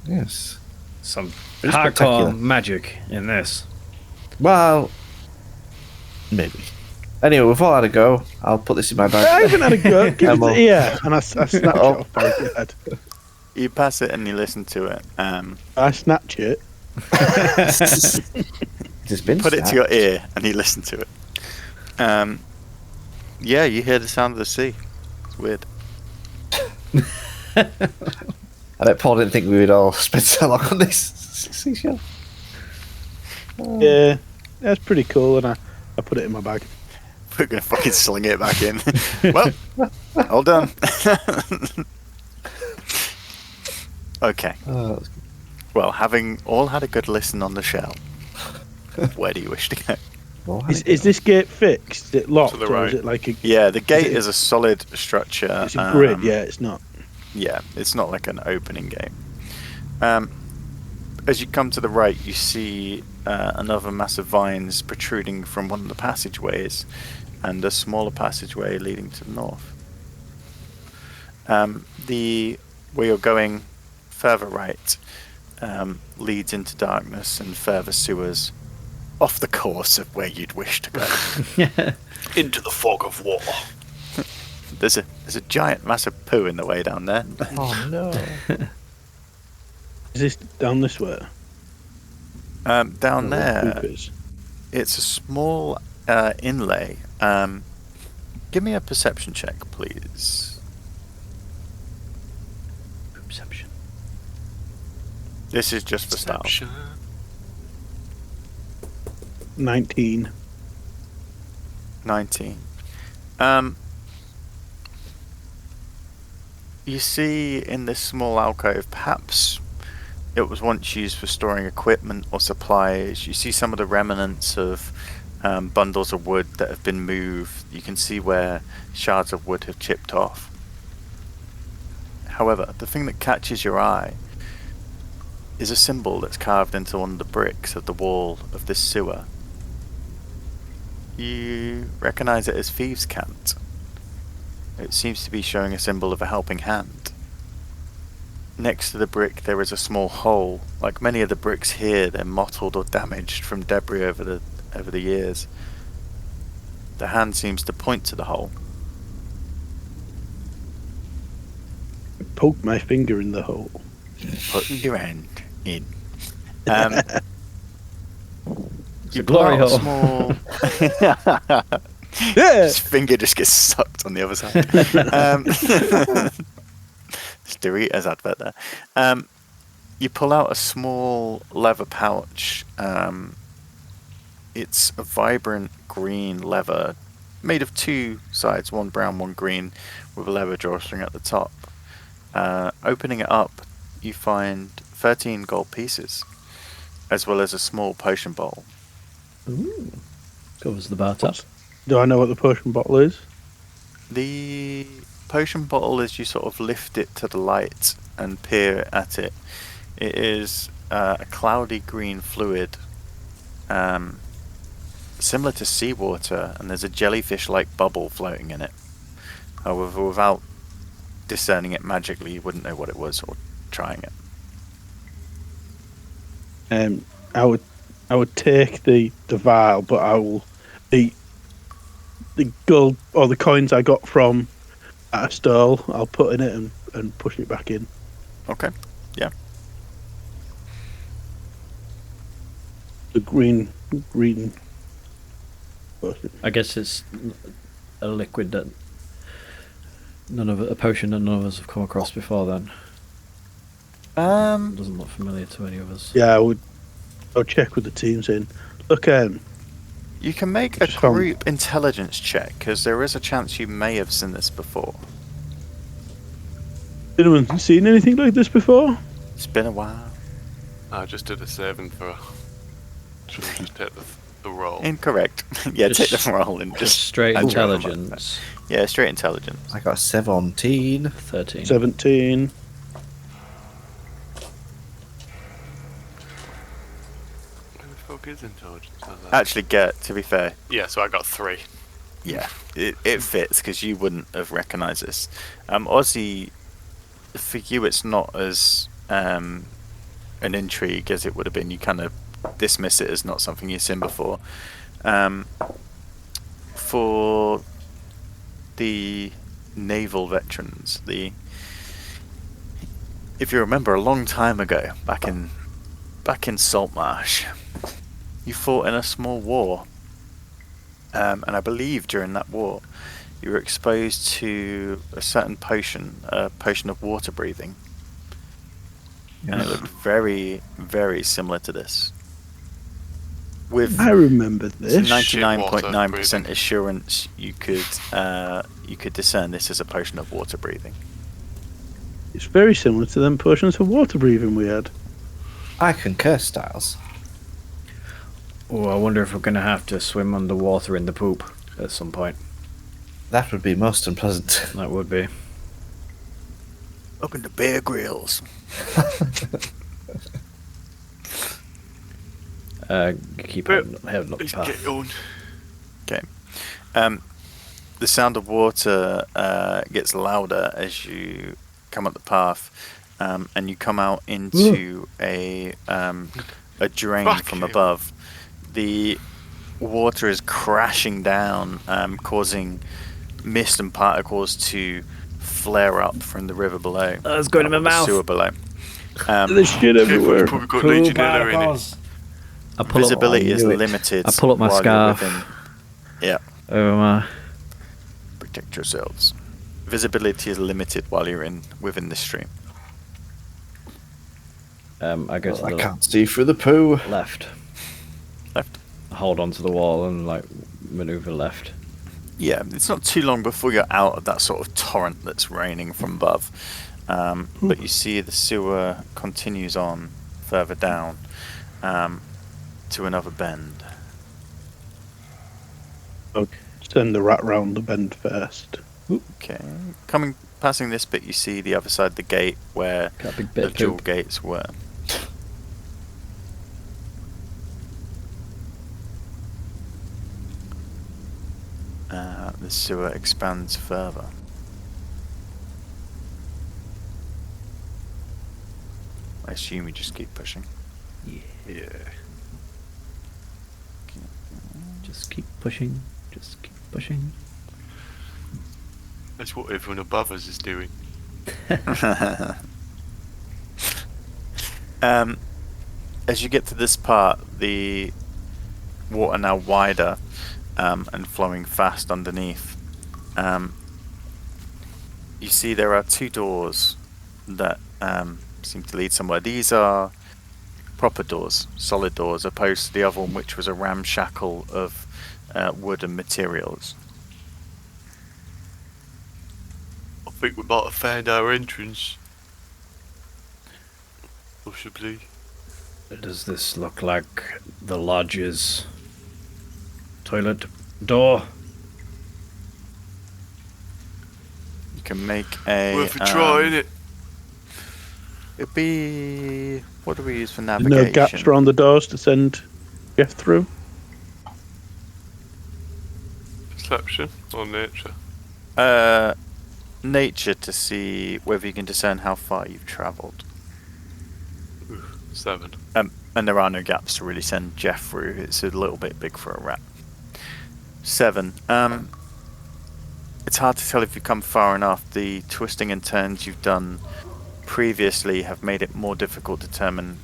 Speaker 2: Yes.
Speaker 1: Some
Speaker 2: It's spectacular.
Speaker 1: hardcore magic in this.
Speaker 2: Well, maybe. Anyway, we've all had a go. I'll put this in my
Speaker 5: I
Speaker 2: bag.
Speaker 5: haven't had a go. Give it
Speaker 2: Emma.
Speaker 5: the ear, and I snatch it
Speaker 2: Oh.
Speaker 5: off Picard.
Speaker 3: You pass it and you listen to it.
Speaker 5: I snatch it.
Speaker 2: It's been
Speaker 3: Put it to
Speaker 2: snapped.
Speaker 3: your ear and you listen to it. Yeah, you hear the sound of the sea. It's weird.
Speaker 2: I bet Paul didn't think we would all spend so long on this seashell.
Speaker 5: Yeah, that's pretty cool, and I put it in my bag.
Speaker 3: We're gonna fucking sling it back in. Well, all done. Okay.
Speaker 2: Oh,
Speaker 3: Well, having all had a good listen on the shell, where do you wish to go?
Speaker 2: well,
Speaker 5: Is this gate fixed? Is it locked,
Speaker 4: To the
Speaker 5: or is
Speaker 4: right.
Speaker 5: it like a?
Speaker 3: Yeah, the gate
Speaker 5: it-
Speaker 3: is a solid structure.
Speaker 5: It's a grid. Yeah, it's not.
Speaker 3: Yeah, it's not like an opening gate. As you come to the right, you see another mass of vines protruding from one of the passageways, and a smaller passageway leading to the north. Where you're going further right leads into darkness and further sewers, off the course of where you'd wish to go.
Speaker 4: Into the fog of war.
Speaker 3: There's a giant massive poo in the way down there.
Speaker 2: Oh no.
Speaker 5: Is this down this way?
Speaker 3: Down
Speaker 5: Where the
Speaker 3: there,
Speaker 5: poop is?
Speaker 3: it's a small inlay. Give me a perception check, please.
Speaker 1: Perception.
Speaker 3: This is just for style.
Speaker 4: Perception.
Speaker 5: 19.
Speaker 3: 19. You see in this small alcove, perhaps it was once used for storing equipment or supplies. You see some of the remnants of bundles of wood that have been moved. You can see where shards of wood have chipped off. However, the thing that catches your eye is a symbol that's carved into one of the bricks of the wall of this sewer. You recognize it as Thieves' Cant. It seems to be showing a symbol of a helping hand. Next to the brick there is a small hole. Like many of the bricks here, they're mottled or damaged from debris over the years. The hand seems to point to the hole.
Speaker 5: Poke my finger in the hole.
Speaker 3: Put your hand in. You
Speaker 1: glory
Speaker 3: pull out a
Speaker 1: hole.
Speaker 3: small.
Speaker 5: Yeah.
Speaker 3: His finger just gets sucked on the other side. It's Doritos advert there. You pull out a small leather pouch. It's a vibrant green leather, made of two sides, one brown, one green, with a leather drawstring at the top. Opening it up, you find 13 gold pieces, as well as a small potion bottle.
Speaker 1: Ooh. Covers the bar top.
Speaker 5: Do I know what the potion bottle is?
Speaker 3: The potion bottle, as you sort of lift it to the light and peer at it, it is a cloudy green fluid, similar to seawater, and there's a jellyfish-like bubble floating in it. However, without discerning it magically, you wouldn't know what it was or trying it.
Speaker 5: I would take the vial, but I will the gold or the coins I got from at a stall, I'll put in it and push it back in.
Speaker 3: Okay. Yeah.
Speaker 5: The green
Speaker 1: I guess it's a liquid that a potion that none of us have come across before. Then doesn't look familiar to any of us.
Speaker 5: Yeah, I'll check with the teams in. Look,
Speaker 3: you can make a group intelligence check because there is a chance you may have seen this before.
Speaker 5: Anyone seen anything like this before?
Speaker 3: It's been a while.
Speaker 4: I just did a 7 for. Should we just take the roll?
Speaker 3: Incorrect. Yeah, take the roll and just
Speaker 1: straight intelligence.
Speaker 3: Yeah, straight intelligence.
Speaker 2: I got a 17.
Speaker 1: 13.
Speaker 5: 17.
Speaker 4: Where the fuck is intelligence?
Speaker 3: Actually, to be fair.
Speaker 4: Yeah, so I got 3.
Speaker 3: Yeah, it fits because you wouldn't have recognised this. Ozzy, for you, it's not as an intrigue as it would have been. You kind of dismiss it as not something you've seen before. For the naval veterans, if you remember, a long time ago, back in Saltmarsh, you fought in a small war, and I believe during that war, you were exposed to a certain potion, a potion of water breathing, and it looked very, very similar to this.
Speaker 5: I remember this.
Speaker 3: 99.9% assurance, you could discern this as a potion of water breathing.
Speaker 5: It's very similar to them potions of water breathing we had.
Speaker 2: I concur, Styles.
Speaker 1: Oh, I wonder if we're going to have to swim underwater in the poop at some point.
Speaker 2: That would be most unpleasant.
Speaker 1: That would be.
Speaker 3: Up in the Bear Grylls.
Speaker 1: Keep heading up the
Speaker 4: Let's
Speaker 1: path.
Speaker 4: get on.
Speaker 3: Okay. The sound of water gets louder as you come up the path, and you come out into a drain from above. The water is crashing down, causing mist and particles to flare up from the river below.
Speaker 1: It's going in my mouth.
Speaker 3: Sewer below.
Speaker 5: There's shit everywhere.
Speaker 4: Probably got Legionella in it.
Speaker 3: Visibility is limited.
Speaker 1: I pull up my
Speaker 3: while
Speaker 1: scarf.
Speaker 3: you're within. Yeah.
Speaker 1: Over my.
Speaker 3: Protect yourselves. Visibility is limited while you're within the stream.
Speaker 1: I go to
Speaker 2: I
Speaker 1: the
Speaker 2: can't see through the poo.
Speaker 1: left.
Speaker 3: Left.
Speaker 1: Hold onto the wall and maneuver left.
Speaker 3: Yeah, it's not too long before you're out of that sort of torrent that's raining from above. But you see the sewer continues on further down to another bend.
Speaker 5: I'll send the rat round the bend first.
Speaker 3: Okay. Passing this bit, you see the other side of the gate where
Speaker 1: Got a big bit
Speaker 3: the
Speaker 1: of
Speaker 3: dual
Speaker 1: poop.
Speaker 3: gates were. The sewer expands further. I assume you just keep pushing.
Speaker 4: Yeah.
Speaker 1: Just keep pushing. Just keep pushing.
Speaker 4: That's what everyone above us is doing.
Speaker 3: As you get to this part, the water now wider and flowing fast underneath. You see there are two doors that seem to lead somewhere. These are proper doors, solid doors, opposed to the other one, which was a ramshackle of wood and materials.
Speaker 4: I think we might have found our entrance. Possibly.
Speaker 1: Does this look like the lodge's toilet door?
Speaker 3: You can make a.
Speaker 4: Worth a try, innit?
Speaker 3: It'd be. What do we use for
Speaker 5: There's
Speaker 3: navigation?
Speaker 5: no gaps around the doors to send Jeff through.
Speaker 4: Perception or nature?
Speaker 3: Nature to see whether you can discern how far you've travelled.
Speaker 4: 7.
Speaker 3: And there are no gaps to really send Jeff through. It's a little bit big for a rat. 7. It's hard to tell if you've come far enough. The twisting and turns you've done previously have made it more difficult to determine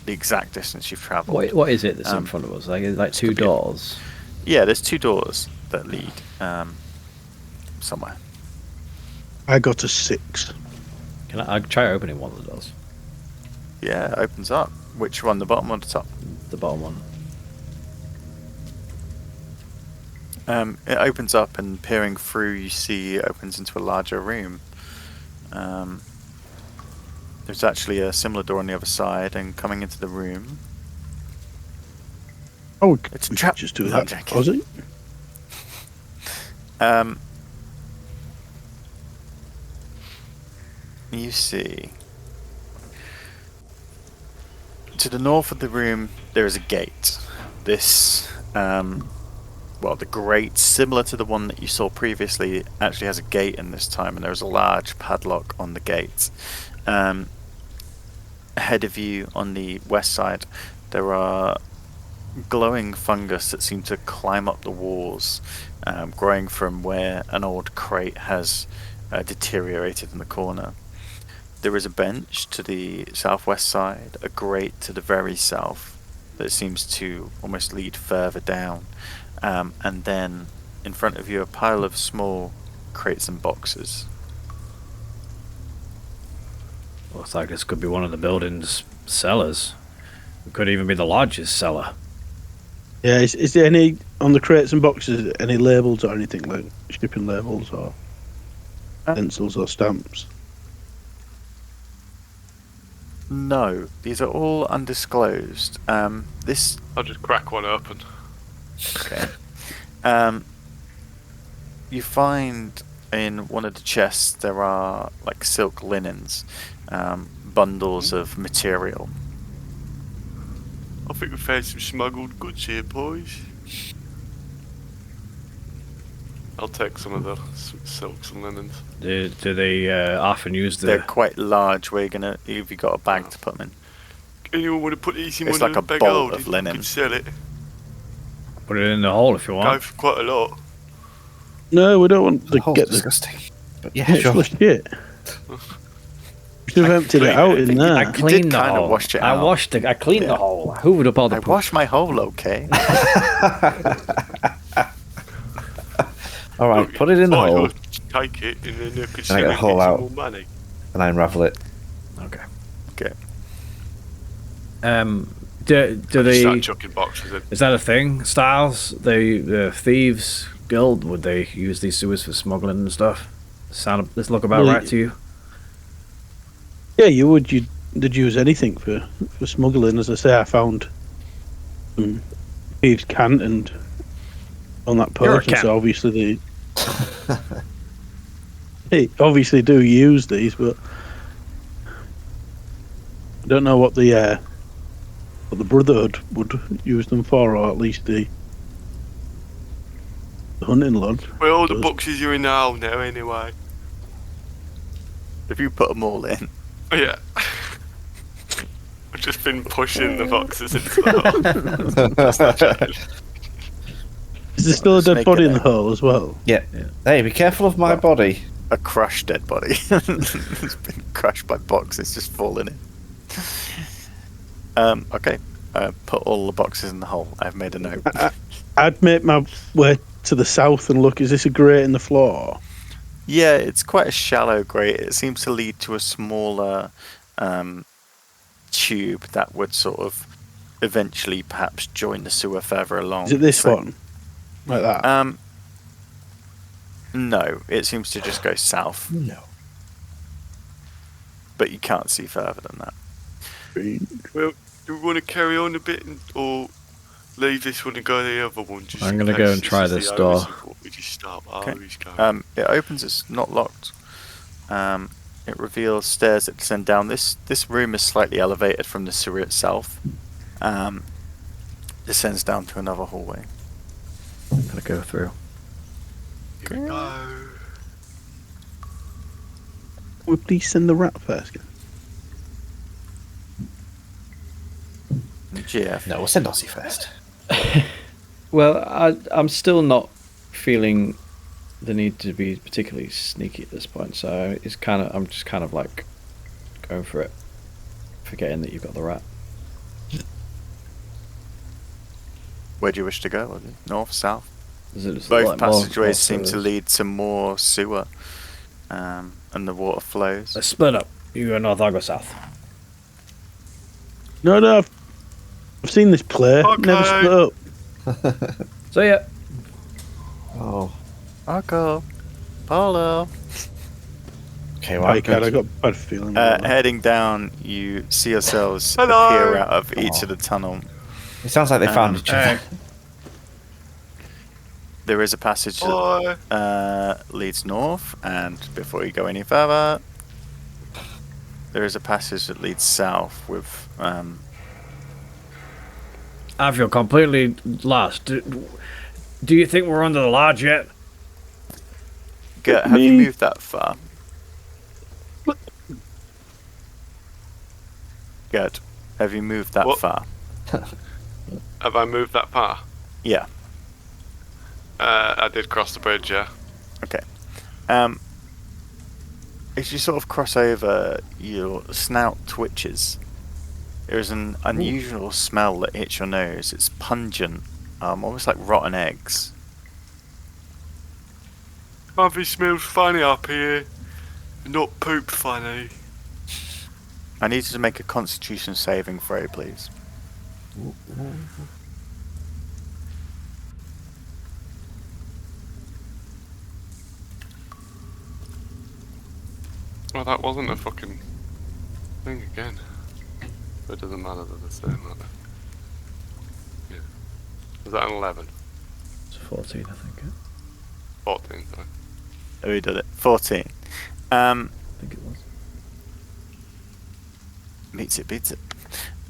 Speaker 3: the exact distance you've travelled.
Speaker 1: What is it that's in front of us? Like two
Speaker 3: could be
Speaker 1: doors?
Speaker 3: Yeah, there's 2 doors that lead somewhere.
Speaker 5: I got a 6.
Speaker 1: I'll try opening one of the doors.
Speaker 3: Yeah, it opens up. Which one, the bottom or the top?
Speaker 1: The bottom one.
Speaker 3: It opens up, and peering through, you see it opens into a larger room. There's actually a similar door on the other side, and coming into the room.
Speaker 5: Oh,
Speaker 3: It's a
Speaker 5: we
Speaker 3: trap.
Speaker 5: should just do
Speaker 3: No, I'm
Speaker 5: that.
Speaker 3: joking.
Speaker 5: Was it?
Speaker 3: You see. To the north of the room, there is a gate. This, the grate, similar to the one that you saw previously, actually has a gate in this time, and there is a large padlock on the gate. Ahead of you on the west side, there are glowing fungus that seem to climb up the walls, growing from where an old crate has deteriorated in the corner. There is a bench to the southwest side, a grate to the very south that seems to almost lead further down, and then in front of you a pile of small crates and boxes.
Speaker 1: Looks like this could be one of the building's cellars. It could even be the largest cellar.
Speaker 5: Yeah, is there any, on the crates and boxes, any labels or anything, like shipping labels or pencils or stamps?
Speaker 3: No, these are all undisclosed. This
Speaker 4: I'll just crack one open.
Speaker 3: Okay. You find in one of the chests there are like silk linens, bundles of material.
Speaker 4: I think we found some smuggled goods here, boys. I'll take some of the silks and linens.
Speaker 1: Do they often use
Speaker 3: They're
Speaker 1: the...
Speaker 3: quite large. Have you got a bag to put them in?
Speaker 4: Anyone want to put these in
Speaker 3: It's
Speaker 4: one
Speaker 3: like
Speaker 4: of
Speaker 3: a
Speaker 4: the big
Speaker 3: bolt
Speaker 4: oldies?
Speaker 3: of linen.
Speaker 4: You can sell it.
Speaker 1: Put it in the hole if you
Speaker 4: Go
Speaker 1: want.
Speaker 4: for quite a lot.
Speaker 5: No, we don't want to
Speaker 2: Hole's
Speaker 5: get the
Speaker 2: disgusting. But yeah, sure.
Speaker 5: useless shit. We should have emptied it out in
Speaker 1: I
Speaker 5: there.
Speaker 1: cleaned the
Speaker 3: kind of
Speaker 1: hole.
Speaker 3: wash it
Speaker 1: I
Speaker 3: out.
Speaker 1: I cleaned the hole. I hoovered up all the
Speaker 3: I
Speaker 1: poop.
Speaker 3: wash my hole, okay?
Speaker 2: All right, put it in the
Speaker 4: Might as
Speaker 2: hole,
Speaker 4: well take it and then you could
Speaker 2: I
Speaker 4: sell
Speaker 2: get
Speaker 4: it
Speaker 2: a
Speaker 4: and
Speaker 2: hole
Speaker 4: get some
Speaker 2: out.
Speaker 4: more money.
Speaker 2: and I unravel it.
Speaker 1: Okay.
Speaker 3: Okay.
Speaker 1: Do
Speaker 4: Start
Speaker 1: they...
Speaker 4: chucking boxes in.
Speaker 1: Is that a thing? Styles? The thieves guild, would they use these sewers for smuggling and stuff? This look about
Speaker 5: Well,
Speaker 1: right to you?
Speaker 5: Yeah, you would. They'd use anything for smuggling. As I say, I found some thieves' cant and on that
Speaker 1: You're a
Speaker 5: person.
Speaker 1: cant.
Speaker 5: So obviously they obviously do use these, but I don't know what the Brotherhood would use them for, or at least the hunting lodge.
Speaker 4: Well, all the
Speaker 5: does.
Speaker 4: boxes are in the hole now anyway.
Speaker 3: If you put them all in.
Speaker 4: Yeah. I've just been pushing the boxes into the hole.
Speaker 5: Is there still a
Speaker 3: Just
Speaker 5: dead body
Speaker 3: make
Speaker 5: in
Speaker 3: it
Speaker 5: the hole as well?
Speaker 2: Yeah. Hey, be careful of my body.
Speaker 3: A crushed dead body. It's been crushed by boxes just falling in. Okay. Put all the boxes in the hole. I've made a note.
Speaker 5: I'd make my way to the south and look. Is this a grate in the floor?
Speaker 3: Yeah, it's quite a shallow grate. It seems to lead to a smaller tube that would sort of eventually perhaps join the sewer further along.
Speaker 5: Is it this one? Like that?
Speaker 3: No, it seems to just go south,
Speaker 2: No.
Speaker 3: but you can't see further than that.
Speaker 4: Well, do we want to carry on a bit or leave this one and go to the other one? Just
Speaker 1: I'm
Speaker 4: in
Speaker 1: gonna
Speaker 4: case
Speaker 1: go and try
Speaker 4: is
Speaker 1: this
Speaker 4: the
Speaker 1: door.
Speaker 4: O's report? We just start.
Speaker 3: Okay.
Speaker 4: He's going.
Speaker 3: It opens, it's not locked. It reveals stairs that descend down. This room is slightly elevated from the sewer itself. Descends down to another hallway.
Speaker 1: I'm gonna go through.
Speaker 4: Here we go.
Speaker 5: Can we please send the rat first?
Speaker 3: GF.
Speaker 2: No, we'll send Ozzy first.
Speaker 1: Well, I'm still not feeling the need to be particularly sneaky at this point, so I'm just kind of like going for it, forgetting that you've got the rat.
Speaker 3: Where do you wish to go? North, south?
Speaker 1: Is it just
Speaker 3: Both
Speaker 1: like more
Speaker 3: passageways seem to
Speaker 1: sewers?
Speaker 3: lead to more sewer, and the water flows.
Speaker 1: Let's split up. You go north, I'll go south.
Speaker 5: No, I've seen this play.
Speaker 4: Okay.
Speaker 5: Never split up.
Speaker 1: See ya.
Speaker 2: Oh.
Speaker 3: Marco, Paulo.
Speaker 2: Okay, well,
Speaker 5: Right, I got a bad feeling. about that.
Speaker 3: Heading down, you see yourselves
Speaker 4: Hello.
Speaker 3: appear out of each of the tunnel.
Speaker 2: it sounds like they found each other.
Speaker 3: There is a passage
Speaker 4: Bye.
Speaker 3: that leads north, and before you go any further, there is a passage that leads south with.
Speaker 1: I feel completely lost. Do you think we're under the lodge yet?
Speaker 3: Gert, have you moved that far? Gert, have you moved that
Speaker 4: What?
Speaker 3: far?
Speaker 4: Have I moved that far?
Speaker 3: Yeah.
Speaker 4: I did cross the bridge, yeah.
Speaker 3: Okay. As you sort of cross over, your snout twitches. There is an unusual smell that hits your nose. It's pungent, almost like rotten eggs.
Speaker 4: Coffee smells funny up here. Not poop funny.
Speaker 3: I need you to make a Constitution saving throw, please.
Speaker 4: Well, that wasn't a fucking thing again. But it doesn't matter that it's saying that. Yeah. Was that an 11?
Speaker 1: It's 14, I think.
Speaker 4: 14, sorry.
Speaker 3: Oh, we did it. 14.
Speaker 1: I think it was.
Speaker 3: Beats it.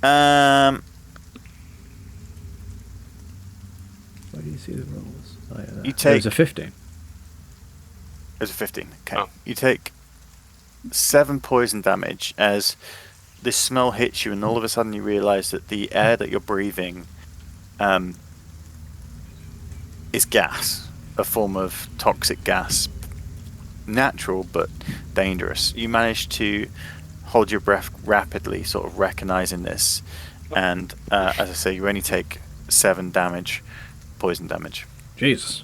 Speaker 1: Where do you see the rolls? Oh, yeah, there.
Speaker 3: You
Speaker 1: There was
Speaker 3: take-
Speaker 1: a 15.
Speaker 3: There's a 15. Okay.
Speaker 4: Oh.
Speaker 3: You take 7 poison damage as this smell hits you, and all of a sudden you realize that the air that you're breathing is gas, a form of toxic gas. Natural, but dangerous. You manage to hold your breath rapidly, sort of recognizing this, and as I say, you only take 7 damage, poison damage.
Speaker 1: Jesus.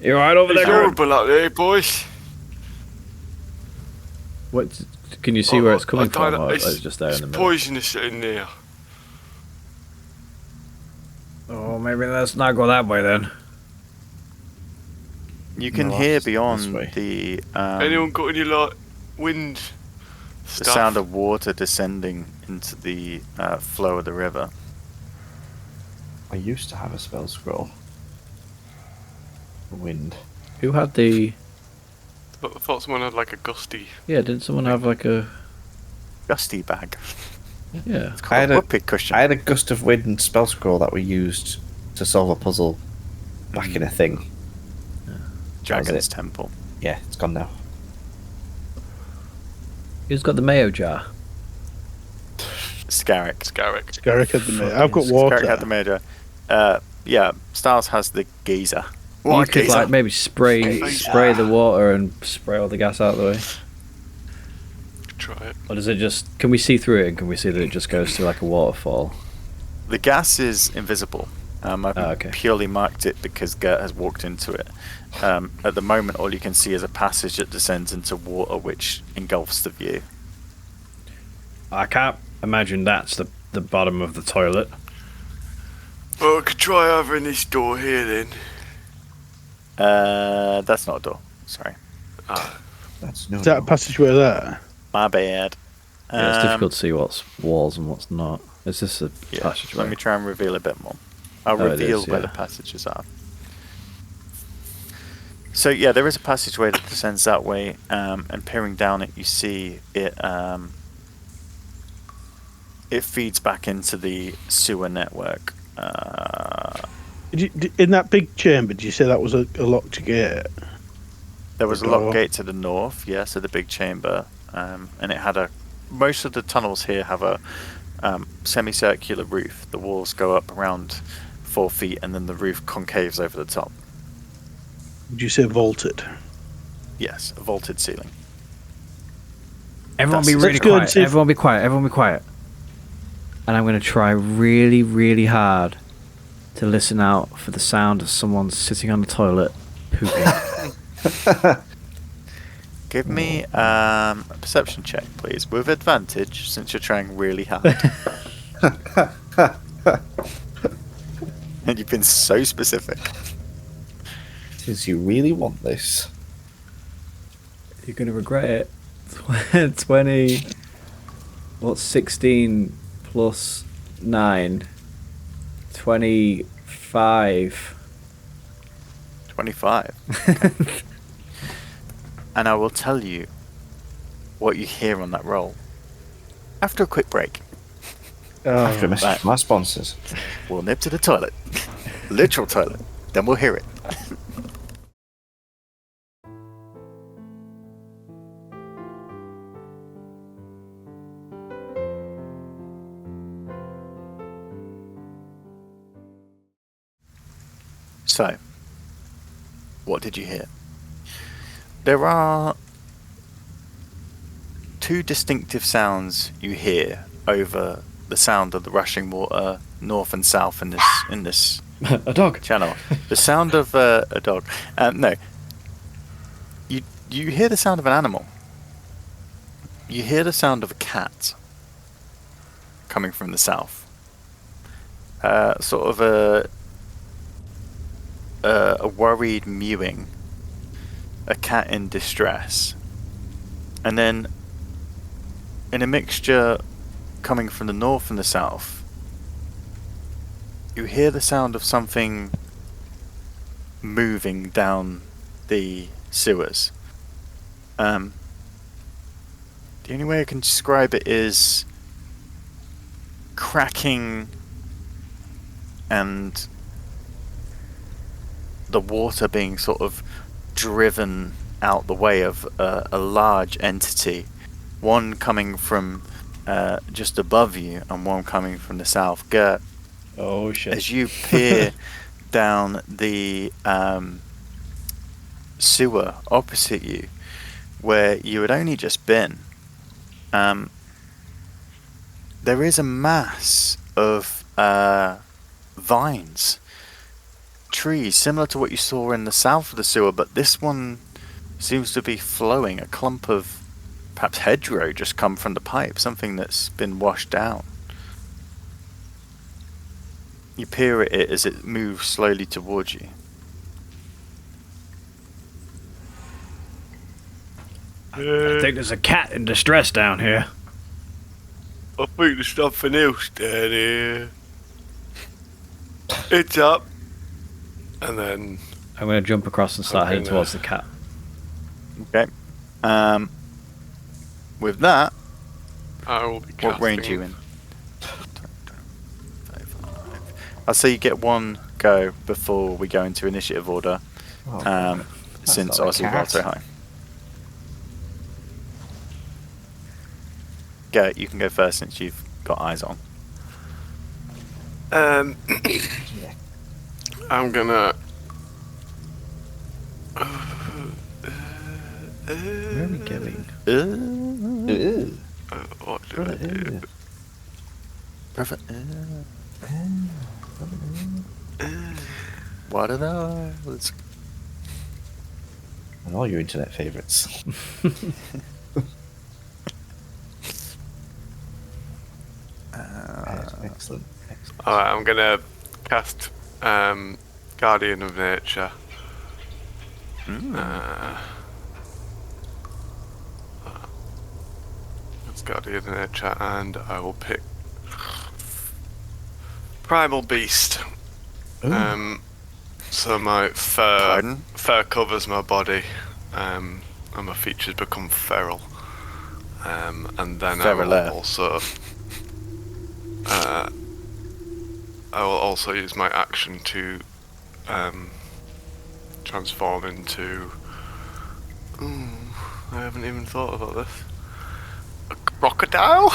Speaker 1: You alright over
Speaker 4: It's
Speaker 1: there, Gordon?
Speaker 4: horrible up there, boys.
Speaker 1: What? Can you see where it's coming
Speaker 4: I don't
Speaker 1: from,
Speaker 4: know,
Speaker 1: or it's just there in the
Speaker 4: It's
Speaker 1: middle?
Speaker 4: poisonous in there.
Speaker 1: Oh, maybe let's not go that way then.
Speaker 3: You can
Speaker 2: No,
Speaker 3: hear
Speaker 2: this
Speaker 3: beyond
Speaker 2: way.
Speaker 3: the
Speaker 4: Anyone got any, like, wind
Speaker 3: the
Speaker 4: stuff?
Speaker 3: sound of water descending into the flow of the river.
Speaker 2: I used to have a spell scroll. Wind.
Speaker 1: Who had the...
Speaker 4: I thought someone had, like, a gusty.
Speaker 1: Yeah, didn't someone have like a...
Speaker 3: Gusty bag.
Speaker 1: Yeah.
Speaker 3: It's
Speaker 2: I
Speaker 3: called
Speaker 2: had
Speaker 3: a
Speaker 2: a-
Speaker 3: whoopee cushion.
Speaker 2: I had a gust of wind spell scroll that we used to solve a puzzle back in a thing.
Speaker 3: Dragon's
Speaker 2: it.
Speaker 3: Temple.
Speaker 2: Yeah, it's gone now.
Speaker 1: Who's got the mayo jar?
Speaker 3: Scarrick.
Speaker 4: Scarrick.
Speaker 5: Garrick had the mate. I've got water.
Speaker 3: Scarrick had the major. Yeah, Styles has the geyser.
Speaker 1: You could like maybe spray the water and spray all the gas out of the way.
Speaker 4: Try it.
Speaker 1: Or does it just... Can we see through it, and can we see that it just goes through like a waterfall?
Speaker 3: The gas is invisible. I've
Speaker 1: okay.
Speaker 3: purely marked it because Gert has walked into it. At the moment, all you can see is a passage that descends into water, which engulfs the view.
Speaker 1: I can't imagine that's the bottom of the toilet.
Speaker 4: Well, I could try over in this door here then.
Speaker 3: That's not a door. Sorry,
Speaker 4: Ah,
Speaker 2: That's no.
Speaker 5: Is that a passageway there?
Speaker 3: my bad.
Speaker 1: Yeah, it's difficult to see what's walls and what's not. Is this a
Speaker 3: Yeah,
Speaker 1: passageway?
Speaker 3: let me try and reveal a bit more. I'll
Speaker 1: Oh, it
Speaker 3: reveal
Speaker 1: is,
Speaker 3: where
Speaker 1: yeah.
Speaker 3: the passages are. So yeah, there is a passageway that descends that way, and peering down it, you see it. It feeds back into the sewer network.
Speaker 5: In that big chamber, did you say that was a locked gate?
Speaker 3: There was a
Speaker 5: The
Speaker 3: lock
Speaker 5: door.
Speaker 3: gate to the north, yeah, so the big chamber, and it had a. Most of the tunnels here have a semicircular roof. The walls go up around 4 feet, and then the roof concaves over the top.
Speaker 5: Did you say vaulted?
Speaker 3: Yes, a vaulted ceiling.
Speaker 1: Everyone
Speaker 3: That's-
Speaker 1: be really
Speaker 5: Let's go and
Speaker 1: quiet.
Speaker 5: see if-
Speaker 1: Everyone be quiet. Everyone be quiet. And I'm going to try really, really hard to listen out for the sound of someone sitting on the toilet pooping.
Speaker 3: Give me a perception check, please, with advantage, since you're trying really hard. And you've been so specific.
Speaker 2: Because you really want this.
Speaker 1: You're going to regret it. 20. What's 16 plus 9? 25.
Speaker 3: 25. Okay. And I will tell you what you hear on that roll after a quick break.
Speaker 2: After a message from our sponsors.
Speaker 3: We'll nip to the toilet. Literal toilet. Then we'll hear it. So, what did you hear? There are two distinctive sounds you hear over the sound of the rushing water north and south in this
Speaker 1: A dog.
Speaker 3: channel. The sound of a dog. No. You hear the sound of an animal. You hear the sound of a cat coming from the south. Sort of a worried mewing. A cat in distress. And then in a mixture coming from the north and the south, you hear the sound of something moving down the sewers. The only way I can describe it is cracking and the water being sort of driven out the way of a large entity, one coming from just above you and one coming from the south. Gert,
Speaker 1: Oh shit.
Speaker 3: as you peer down the sewer opposite you, where you had only just been, there is a mass of vines, trees, similar to what you saw in the south of the sewer, but this one seems to be flowing. A clump of perhaps hedgerow just come from the pipe, something that's been washed down. You peer at it as it moves slowly towards you.
Speaker 1: I think there's a cat in distress down here.
Speaker 4: I think there's something else down here. It's up. And then
Speaker 1: I'm going to jump across and start heading towards the cat.
Speaker 3: Okay. With that,
Speaker 4: I will be
Speaker 3: what range are you in? I'll say you get one go before we go into initiative order, since
Speaker 2: not a
Speaker 3: Ozzy rolled
Speaker 2: cat.
Speaker 3: so high. Go, you can go first since you've got eyes on.
Speaker 4: I'm gonna.
Speaker 2: Where are we going?
Speaker 4: What do I do?
Speaker 3: Perfect. What are those?
Speaker 2: And all your internet favourites. Excellent.
Speaker 4: Alright, I'm gonna cast Guardian of Nature. That's Guardian of Nature, and I will pick Primal Beast. So my fur covers my body, and my features become feral. And then I will also use my action to transform into. I haven't even thought about this. A crocodile?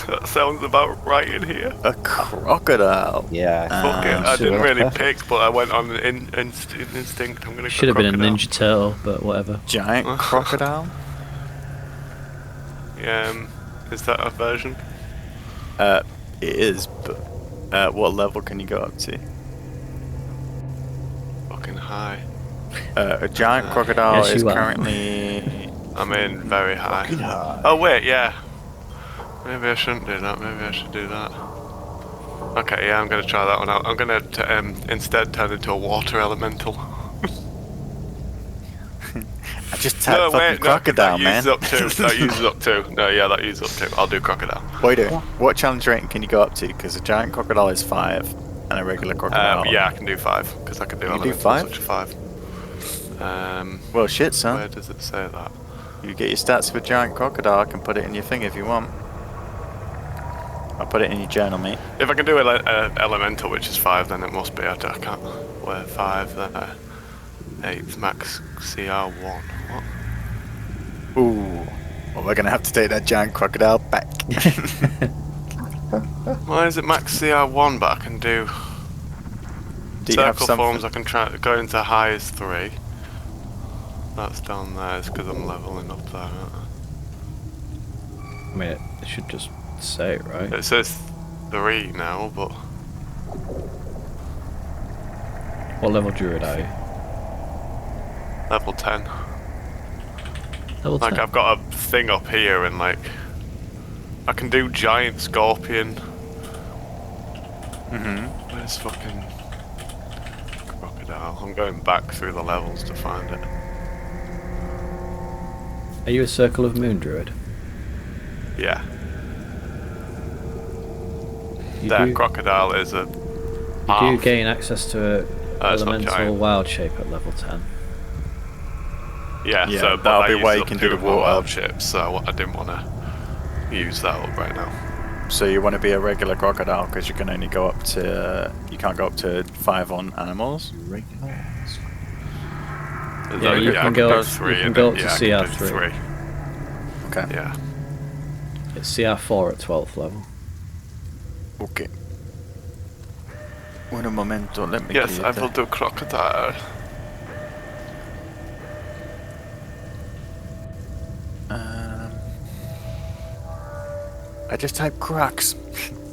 Speaker 4: That sounds about right in here.
Speaker 3: A crocodile.
Speaker 2: Yeah.
Speaker 4: Fuck it. I
Speaker 2: sure,
Speaker 4: didn't
Speaker 2: that's
Speaker 4: really
Speaker 2: perfect.
Speaker 4: pick, but I went on an instinct. I'm gonna.
Speaker 1: Should have been a
Speaker 4: crocodile.
Speaker 1: Ninja Turtle, but whatever.
Speaker 3: Giant crocodile?
Speaker 4: Yeah. Is that a version?
Speaker 3: It is, but what level can you go up to?
Speaker 4: fucking high.
Speaker 3: A giant crocodile
Speaker 1: Yes,
Speaker 3: is
Speaker 1: you are.
Speaker 3: currently...
Speaker 4: I'm in very high.
Speaker 2: Fucking high.
Speaker 4: Oh wait, yeah. Maybe I shouldn't do that. Maybe I should do that. Okay, yeah, I'm gonna try that one out. I'm gonna instead turn into a water elemental.
Speaker 3: I just tapped fucking crocodile, man.
Speaker 4: That uses up two. No, yeah, that uses up two. I'll do crocodile.
Speaker 3: What are you doing? What challenge rating can you go up to? Because a giant crocodile is 5, and a regular crocodile...
Speaker 4: Yeah, I can do 5, because I can do
Speaker 3: You do
Speaker 4: elementals,
Speaker 3: 5?
Speaker 4: which are 5.
Speaker 3: Well, shit, son.
Speaker 4: Where does it say that?
Speaker 3: You get your stats for giant crocodile. I can put it in your thing if you want. I'll put it in your journal, mate.
Speaker 4: If I can do elemental, which is 5, then it must be. I can't. Where 5? Then 8 max CR1. What?
Speaker 3: Ooh. Well, we're gonna have to take that giant crocodile back.
Speaker 4: Why is it max CR1? But I can do
Speaker 3: Do you have
Speaker 4: circle
Speaker 3: some
Speaker 4: forms. I can try to go into high as 3. That's down there. It's because I'm leveling up there.
Speaker 1: I mean, it should just say it, right?
Speaker 4: It says 3 now, but
Speaker 1: What level druid are you?
Speaker 4: level 10.
Speaker 1: Level 10.
Speaker 4: Like I've got a thing up here, and like I can do giant scorpion. Where's fucking crocodile? I'm going back through the levels to find it.
Speaker 1: Are you a Circle of Moon druid?
Speaker 4: Yeah,
Speaker 1: You
Speaker 4: that
Speaker 1: do,
Speaker 4: crocodile is a.
Speaker 1: you do gain access to a
Speaker 4: it's not
Speaker 1: elemental
Speaker 4: giant.
Speaker 1: wild shape at level 10.
Speaker 4: Yeah,
Speaker 3: Yeah,
Speaker 4: so
Speaker 3: that'll be where you
Speaker 4: up
Speaker 3: can
Speaker 4: two
Speaker 3: do
Speaker 4: of
Speaker 3: the
Speaker 4: my
Speaker 3: water.
Speaker 4: wild ships, so I didn't want to use that up right now.
Speaker 3: So you want to be a regular crocodile because you can only go up to... You can't go up to 5 on animals.
Speaker 1: Yeah, you
Speaker 4: I
Speaker 1: can go
Speaker 4: do
Speaker 1: up-
Speaker 4: 3
Speaker 1: you can
Speaker 4: and
Speaker 1: go
Speaker 4: then-
Speaker 1: up to
Speaker 4: yeah, I can do
Speaker 1: CR3.
Speaker 4: 3.
Speaker 3: Okay.
Speaker 4: Yeah.
Speaker 1: It's CR4 at 12th level.
Speaker 3: Okay. Un momento, let me
Speaker 4: Yes,
Speaker 3: get
Speaker 4: I
Speaker 3: the-
Speaker 4: will do crocodile.
Speaker 3: I just typed crocs.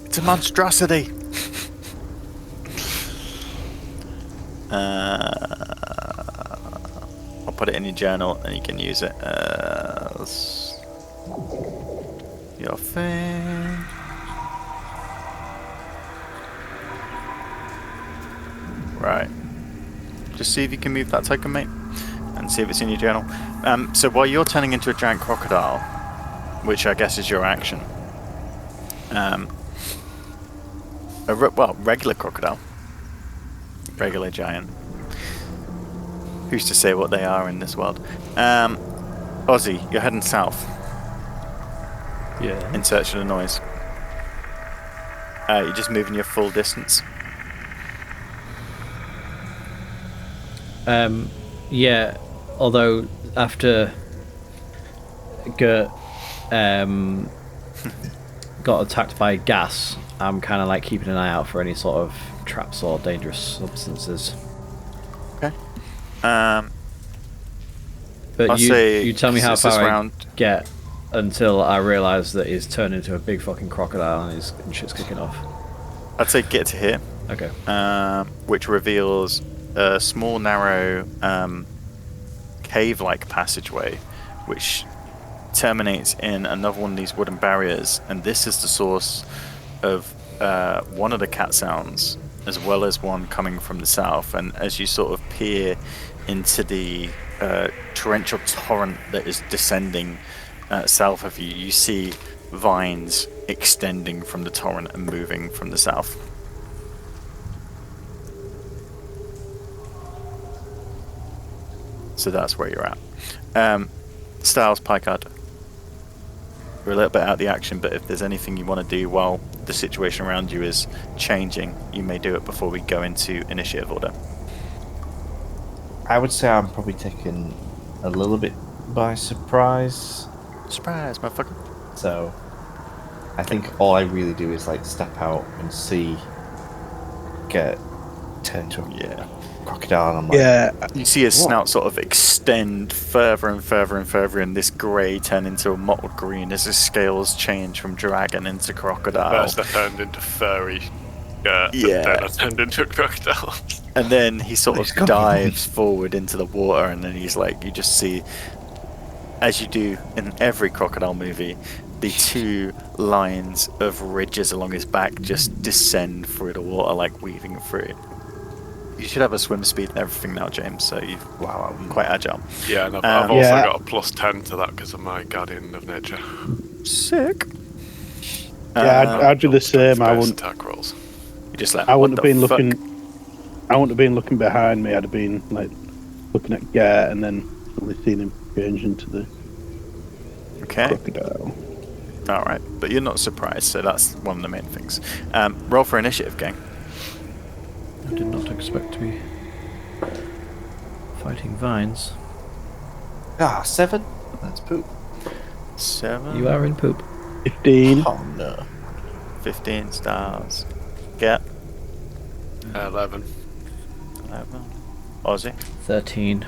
Speaker 3: It's a monstrosity. I'll put it in your journal and you can use it as your thing. Right. Just see if you can move that token, mate, and see if it's in your journal. So while you're turning into a giant crocodile, which I guess is your action, regular crocodile, regular giant. Who's to say what they are in this world? Ozzy, you're heading south
Speaker 1: Yeah.
Speaker 3: in search of the noise. You're just moving your full distance.
Speaker 1: Yeah, although after Gert got attacked by gas, I'm kind of like keeping an eye out for any sort of traps or dangerous substances.
Speaker 3: Okay.
Speaker 1: But
Speaker 3: I'll
Speaker 1: you,
Speaker 3: say
Speaker 1: you tell me how
Speaker 3: this is
Speaker 1: far I
Speaker 3: round-
Speaker 1: get until I realise that he's turned into a big fucking crocodile and shit's kicking off.
Speaker 3: I'd say get to here,
Speaker 1: Okay.
Speaker 3: which reveals a small, narrow, cave-like passageway, which terminates in another one of these wooden barriers, and this is the source of one of the cat sounds, as well as one coming from the south. And as you sort of peer into the torrential torrent that is descending south of you, you see vines extending from the torrent and moving from the south. So that's where you're at. Styles, Picard. We're a little bit out of the action, but if there's anything you want to do while the situation around you is changing, you may do it before we go into initiative order.
Speaker 2: I would say I'm probably taken a little bit by surprise.
Speaker 3: Surprise, motherfucker.
Speaker 2: So I think all I really do is like step out and see, turn into a crocodile, and I'm like,
Speaker 5: Yeah,
Speaker 3: You see his snout sort of extend further and further and further, and this grey turn into a mottled green as his scales change from dragon into crocodile.
Speaker 4: First I turned into furry Gert,
Speaker 3: Yeah.
Speaker 4: and then I turned into a crocodile.
Speaker 3: And then he sort
Speaker 2: He's
Speaker 3: of
Speaker 2: got
Speaker 3: dives forward into the water, and then he's like, you just see, as you do in every crocodile movie, the two lines of ridges along his back just descend through the water, like weaving through it. You should have a swim speed and everything now, James, so you're quite agile.
Speaker 4: Yeah, and I've also
Speaker 5: Yeah.
Speaker 4: got a +10 to that because of my Guardian of Nature.
Speaker 3: Sick.
Speaker 5: Yeah, I'd do the same. I
Speaker 4: Space
Speaker 5: wouldn't.
Speaker 4: attack rolls.
Speaker 3: You just like,
Speaker 5: I
Speaker 3: what
Speaker 5: wouldn't have
Speaker 3: the
Speaker 5: been
Speaker 3: fuck?
Speaker 5: looking. I wouldn't have been looking behind me. I'd have been like looking at Gert and then suddenly seen him change into the
Speaker 3: Okay.
Speaker 5: crocodile.
Speaker 3: All right, but you're not surprised, so that's one of the main things. Roll for initiative, gang.
Speaker 1: I did not expect to be fighting vines.
Speaker 2: 7. That's poop.
Speaker 3: 7.
Speaker 1: You are in poop.
Speaker 5: 15.
Speaker 2: Oh no.
Speaker 3: 15 stars. Get
Speaker 4: 11.
Speaker 3: 11. Aussie.
Speaker 1: 13.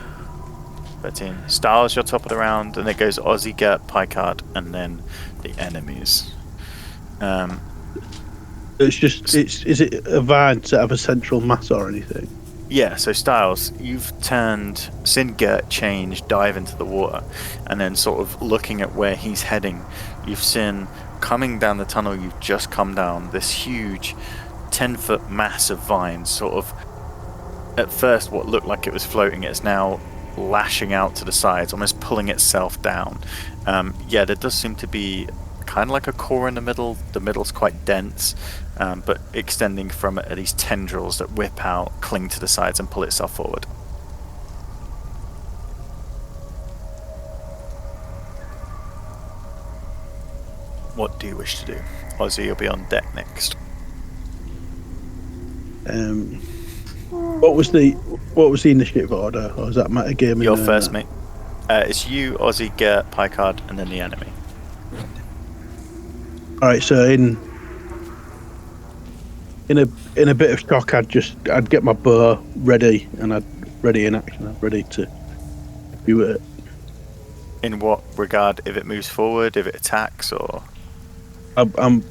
Speaker 3: 13. Stars, you're top of the round, and it goes Aussie, Get, Picard, and then the enemies.
Speaker 5: It's just. Is it a vine to have a central mass or anything?
Speaker 3: Yeah, so Styles, you've seen Gert change, dive into the water, and then sort of looking at where he's heading, you've seen coming down the tunnel you've just come down, this huge 10-foot mass of vines, sort of, at first what looked like it was floating, it's now lashing out to the sides, almost pulling itself down. Yeah, there does seem to be kind of like a core in the middle. The middle's quite dense, but extending from it are these tendrils that whip out, cling to the sides, and pull itself forward. What do you wish to do? Ozzy, you'll be on deck next.
Speaker 5: What was the initiative order, or was that meta-game?
Speaker 3: Your first, mate. It's you, Ozzy, Gert, Picard, and then the enemy.
Speaker 5: All right, so in a bit of shock, I'd get my bow ready, and I'd ready in action. I'm ready to do it.
Speaker 3: In what regard? If it moves forward, if it attacks, or
Speaker 5: I'm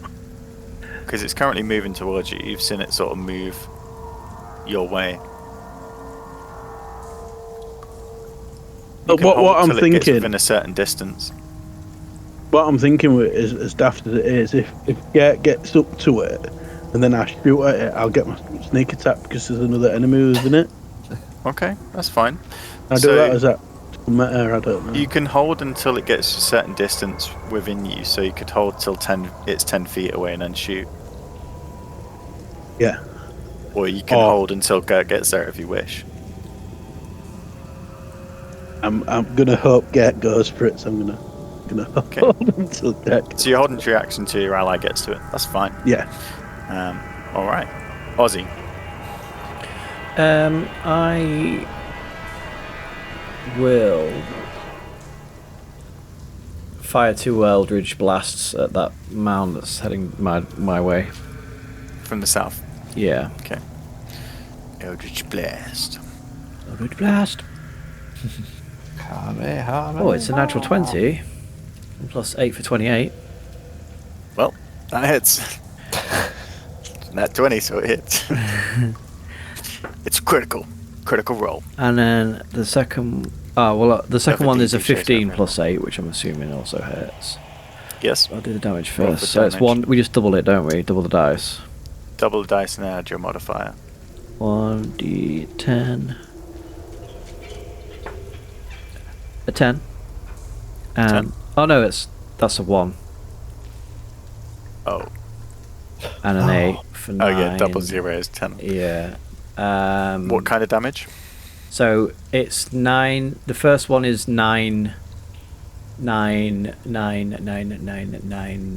Speaker 3: because it's currently moving towards you. You've seen it sort of move your way.
Speaker 5: But what I'm thinking,
Speaker 3: within a certain distance.
Speaker 5: what I'm thinking with is as daft as it is, if Gert gets up to it and then I shoot at it, I'll get my sneak attack because there's another enemy within it.
Speaker 3: Okay, that's fine.
Speaker 5: I do that as that meta. I don't know.
Speaker 3: You can hold until it gets a certain distance within you, so you could hold till it's 10 feet away and then shoot.
Speaker 5: Yeah.
Speaker 3: Or you can hold until Gert gets there if you wish.
Speaker 5: I'm gonna hope Gert goes for it, so I'm gonna hold until Gert.
Speaker 3: So you're holding your action till your ally gets to it. That's fine.
Speaker 5: Yeah.
Speaker 3: All right, Ozzy.
Speaker 1: I will fire 2 Eldritch blasts at that mound that's heading my way.
Speaker 3: From the south.
Speaker 1: Yeah.
Speaker 3: Okay. Eldritch Blast.
Speaker 1: Eldritch blast. Oh, it's a natural 20. Plus 8 for 28.
Speaker 3: Well, that hits. Nat 20, so it hits. It's critical roll.
Speaker 1: And then the second... the second one is a 15
Speaker 3: chase
Speaker 1: plus 8, which I'm assuming also hits.
Speaker 3: Yes.
Speaker 1: I'll do the damage
Speaker 3: Roll
Speaker 1: first.
Speaker 3: for
Speaker 1: So it's
Speaker 3: damage.
Speaker 1: 1... We just double it, don't we? Double the dice.
Speaker 3: Double the dice and add your modifier.
Speaker 1: 1d10. A 10.
Speaker 3: 10.
Speaker 1: Oh no, that's a 1.
Speaker 3: Oh.
Speaker 1: And an 8 for 9.
Speaker 3: Oh yeah, double 0 is 10.
Speaker 1: Yeah.
Speaker 3: What kind of damage?
Speaker 1: So it's 9. The first one is 9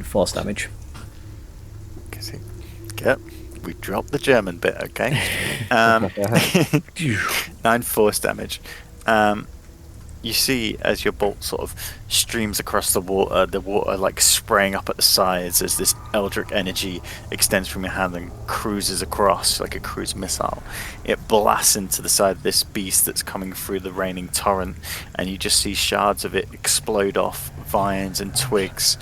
Speaker 1: force damage.
Speaker 3: Yep, we dropped the German bit, okay? 9 force damage. You see as your bolt sort of streams across the water like spraying up at the sides as this eldritch energy extends from your hand and cruises across like a cruise missile. It blasts into the side of this beast that's coming through the raining torrent, and you just see shards of it explode off vines and twigs,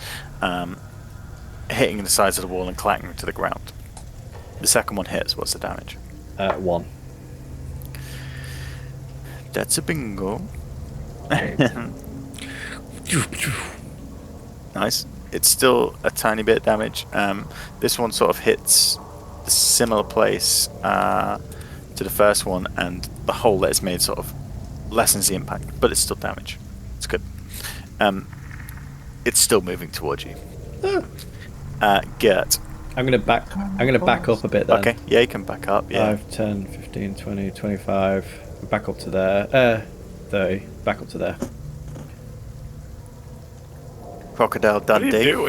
Speaker 3: hitting the sides of the wall and clattering to the ground. The second one hits. What's the damage?
Speaker 1: 1.
Speaker 3: That's a bingo. Nice. It's still a tiny bit of damage. This one sort of hits a similar place to the first one, and the hole that it's made sort of lessens the impact, but it's still damage. It's good. It's still moving towards you. Gert.
Speaker 1: I'm gonna back up a bit then.
Speaker 3: Okay, yeah, you can back up. Yeah.
Speaker 1: 5, 10, 15, 20, 25. Back up to there. 30. Back up to there.
Speaker 3: Crocodile
Speaker 4: What do you
Speaker 3: Dundee.
Speaker 4: do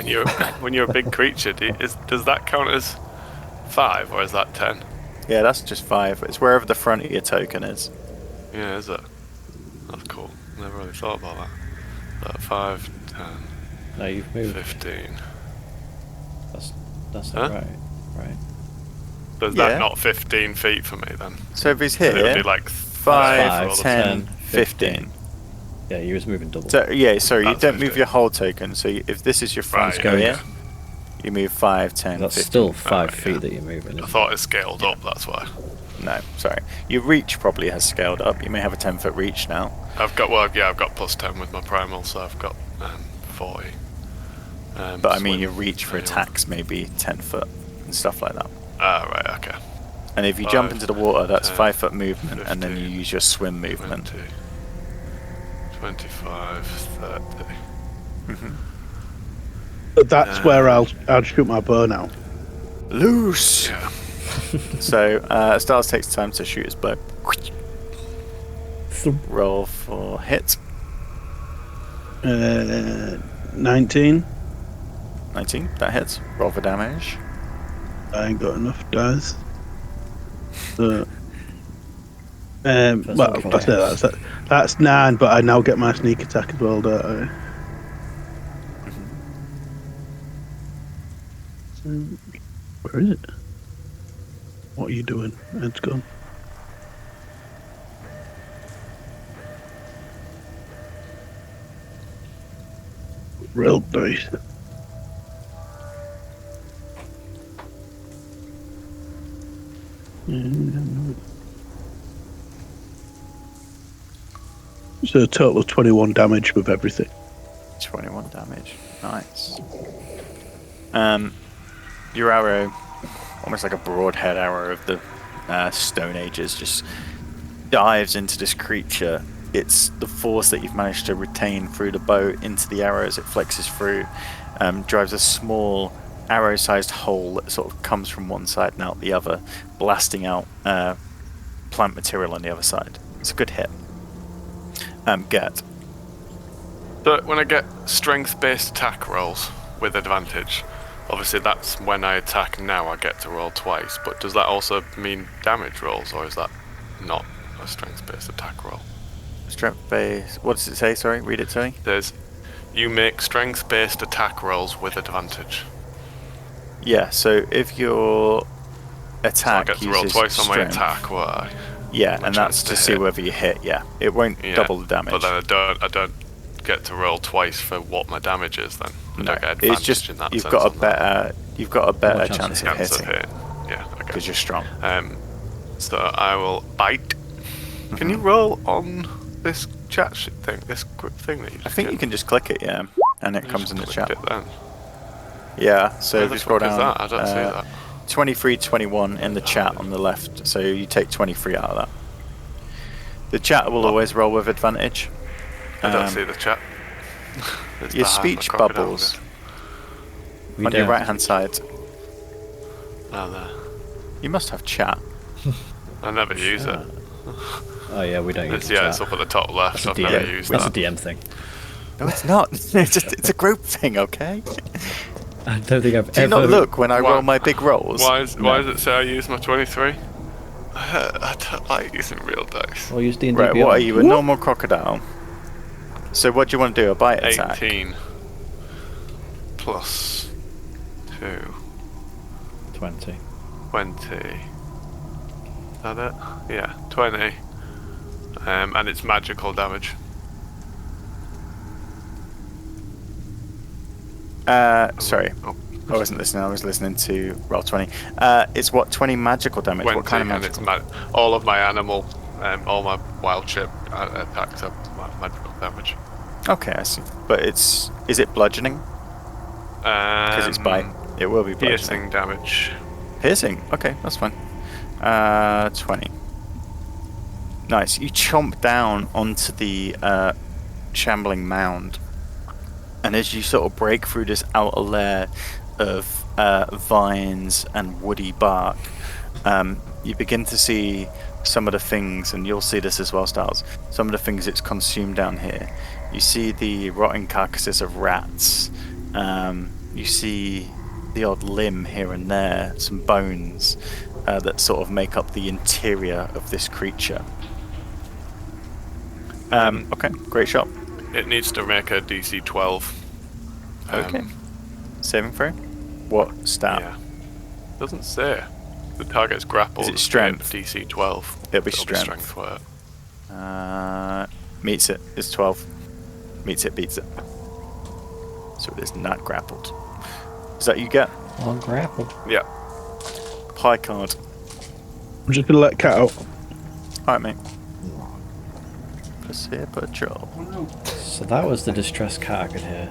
Speaker 4: when you're a big creature? Does that count as 5 or is that 10?
Speaker 3: Yeah, that's just 5. It's wherever the front of your token is.
Speaker 4: Yeah, is it? That's cool. Never really thought about that. 5, 10,
Speaker 1: No, you've moved.
Speaker 4: 15.
Speaker 1: That's
Speaker 4: Huh?
Speaker 1: not right.
Speaker 4: Does
Speaker 3: Yeah.
Speaker 4: that not 15 feet for me then?
Speaker 3: So if he's
Speaker 4: It would be
Speaker 3: here,
Speaker 4: like
Speaker 3: 5,
Speaker 4: 5,
Speaker 3: 10,
Speaker 1: 10,
Speaker 3: 15.
Speaker 1: Yeah, you was moving double.
Speaker 3: So yeah, sorry, you
Speaker 4: That's
Speaker 3: don't move
Speaker 4: 15.
Speaker 3: your whole token. So if this is your front
Speaker 4: Right,
Speaker 3: square,
Speaker 1: yeah.
Speaker 3: you move 5, 10,
Speaker 1: That's
Speaker 3: 15.
Speaker 1: still 5
Speaker 4: yeah.
Speaker 1: feet that you're moving.
Speaker 4: I
Speaker 1: Isn't
Speaker 4: thought it scaled up, that's why.
Speaker 3: No, sorry. Your reach probably has scaled up. You may have a 10-foot reach now.
Speaker 4: I've got plus 10 with my primal, so I've got 40.
Speaker 3: But I mean,
Speaker 4: swim,
Speaker 3: your reach for
Speaker 4: anyway.
Speaker 3: attacks may be 10 foot and stuff like that.
Speaker 4: Ah, right, okay.
Speaker 3: And if you jump
Speaker 4: 5,
Speaker 3: into the water, that's
Speaker 4: 10,
Speaker 3: 5-foot movement, and then you
Speaker 4: 15,
Speaker 3: use your swim movement.
Speaker 4: 20, 25, 30.
Speaker 5: But that's where I'll shoot my bow now.
Speaker 3: Loose!
Speaker 4: Yeah.
Speaker 3: So, Styles takes time to shoot his bow. Roll for hit.
Speaker 5: 19.
Speaker 3: 19, that hits. Roll for damage.
Speaker 5: I ain't got enough dice. So,
Speaker 1: That's
Speaker 5: well,
Speaker 1: okay.
Speaker 5: that's 9, but I now get my sneak attack as well, don't I? So, where is it? What are you doing? It's gone. Real dice. So a total of 21 damage with everything.
Speaker 3: 21 damage. Nice. Your arrow, almost like a broadhead arrow of the Stone Ages, just dives into this creature. It's the force that you've managed to retain through the bow into the arrow as it flexes through, drives a small arrow-sized hole that sort of comes from one side and out the other, blasting out plant material on the other side. It's a good hit. Gert.
Speaker 4: So when I get strength-based attack rolls with advantage, obviously that's when I attack now I get to roll twice, but does that also mean damage rolls, or is that not a strength-based attack roll?
Speaker 3: Strength base. What does it say? Sorry, read it to me.
Speaker 4: There's, you make strength-based attack rolls with advantage.
Speaker 3: Yeah, so if your attack
Speaker 4: So I get to roll
Speaker 3: uses
Speaker 4: twice on my
Speaker 3: strength,
Speaker 4: attack, why?
Speaker 3: yeah,
Speaker 4: my
Speaker 3: and that's
Speaker 4: chance
Speaker 3: to
Speaker 4: to
Speaker 3: see
Speaker 4: hit.
Speaker 3: whether you hit. Yeah, it won't
Speaker 4: Yeah,
Speaker 3: double the damage.
Speaker 4: But then I don't get to roll twice for what my damage is. Then I
Speaker 3: No,
Speaker 4: don't get advantage
Speaker 3: it's just
Speaker 4: in that
Speaker 3: you've
Speaker 4: sense
Speaker 3: got a
Speaker 4: on that.
Speaker 3: better
Speaker 1: chance
Speaker 3: chance
Speaker 1: of
Speaker 3: of
Speaker 4: Chance of
Speaker 3: hitting
Speaker 4: hitting. Yeah, okay.
Speaker 3: because you're strong.
Speaker 4: So I will bite. Can you roll on this chat thing? This quick thing that you just
Speaker 3: I think
Speaker 4: did?
Speaker 3: you can just click it, yeah, and it
Speaker 4: You
Speaker 3: comes
Speaker 4: just
Speaker 3: in the
Speaker 4: clicked
Speaker 3: chat.
Speaker 4: It then.
Speaker 3: Yeah, so
Speaker 4: Where
Speaker 3: if
Speaker 4: the
Speaker 3: you scroll
Speaker 4: fuck is
Speaker 3: down,
Speaker 4: that? I don't see that.
Speaker 3: 23, 21 in the chat on the left. So you take 23 out of that. The chat will
Speaker 4: What?
Speaker 3: always roll with advantage.
Speaker 4: I don't see the chat. It's
Speaker 3: Your
Speaker 4: behind
Speaker 3: speech
Speaker 4: the crocodile,
Speaker 3: bubbles
Speaker 1: We
Speaker 3: on your
Speaker 1: don't.
Speaker 3: right hand side.
Speaker 4: Oh, there.
Speaker 3: You must have chat.
Speaker 4: I never use it.
Speaker 1: Oh yeah, we don't use
Speaker 4: It's,
Speaker 1: the
Speaker 4: yeah,
Speaker 1: chat.
Speaker 4: it's up at the top left.
Speaker 1: That's
Speaker 4: I've
Speaker 1: a
Speaker 4: never
Speaker 1: DM.
Speaker 4: used
Speaker 1: That's
Speaker 4: that.
Speaker 1: a DM thing.
Speaker 3: No, it's not. It's a group thing, okay?
Speaker 1: I don't think I've
Speaker 3: Do you
Speaker 1: ever.
Speaker 3: not look when I
Speaker 4: Why-
Speaker 3: roll my big rolls?
Speaker 4: Why does it say I use my 23? I don't like using real dice.
Speaker 1: Well, use D&D
Speaker 3: Right,
Speaker 1: Beyond.
Speaker 3: what are you, a normal crocodile? So what do you want to do, a bite attack?
Speaker 4: 18 plus 2,
Speaker 1: 20.
Speaker 4: 20. Is that it? Yeah, 20. And it's magical damage.
Speaker 3: Sorry.
Speaker 4: Oh,
Speaker 3: I wasn't listening. I was listening to roll 20. It's what, 20 magical damage?
Speaker 6: 20,
Speaker 3: What kind of
Speaker 6: and it's
Speaker 3: magical?
Speaker 6: all of my animal, all my wild shape attacks are magical damage.
Speaker 3: Okay, I see. But is it bludgeoning? Because it's bite. It will be bludgeoning.
Speaker 6: Piercing damage.
Speaker 3: Piercing? Okay, that's fine. 20. Nice. You chomp down onto the shambling mound. And as you sort of break through this outer layer of vines and woody bark, you begin to see some of the things, and you'll see this as well, Styles, some of the things it's consumed down here. You see the rotting carcasses of rats. You see the odd limb here and there, some bones that sort of make up the interior of this creature. Okay, great shot.
Speaker 6: It needs to make a DC 12.
Speaker 3: Okay. Saving throw? What stat?
Speaker 6: Yeah. Doesn't say. The target's grappled.
Speaker 3: Is it strength?
Speaker 6: DC 12.
Speaker 3: It'll be
Speaker 6: It'll
Speaker 3: strength.
Speaker 6: for it.
Speaker 3: Meets it. It's 12. Meets it, beats it. So it is not grappled. Is that you get?
Speaker 1: On grapple.
Speaker 6: Yeah.
Speaker 3: Pie card.
Speaker 5: I'm just gonna let Cat out.
Speaker 3: Alright, mate. Pussy patrol.
Speaker 1: So that was the distressed cat I could hear.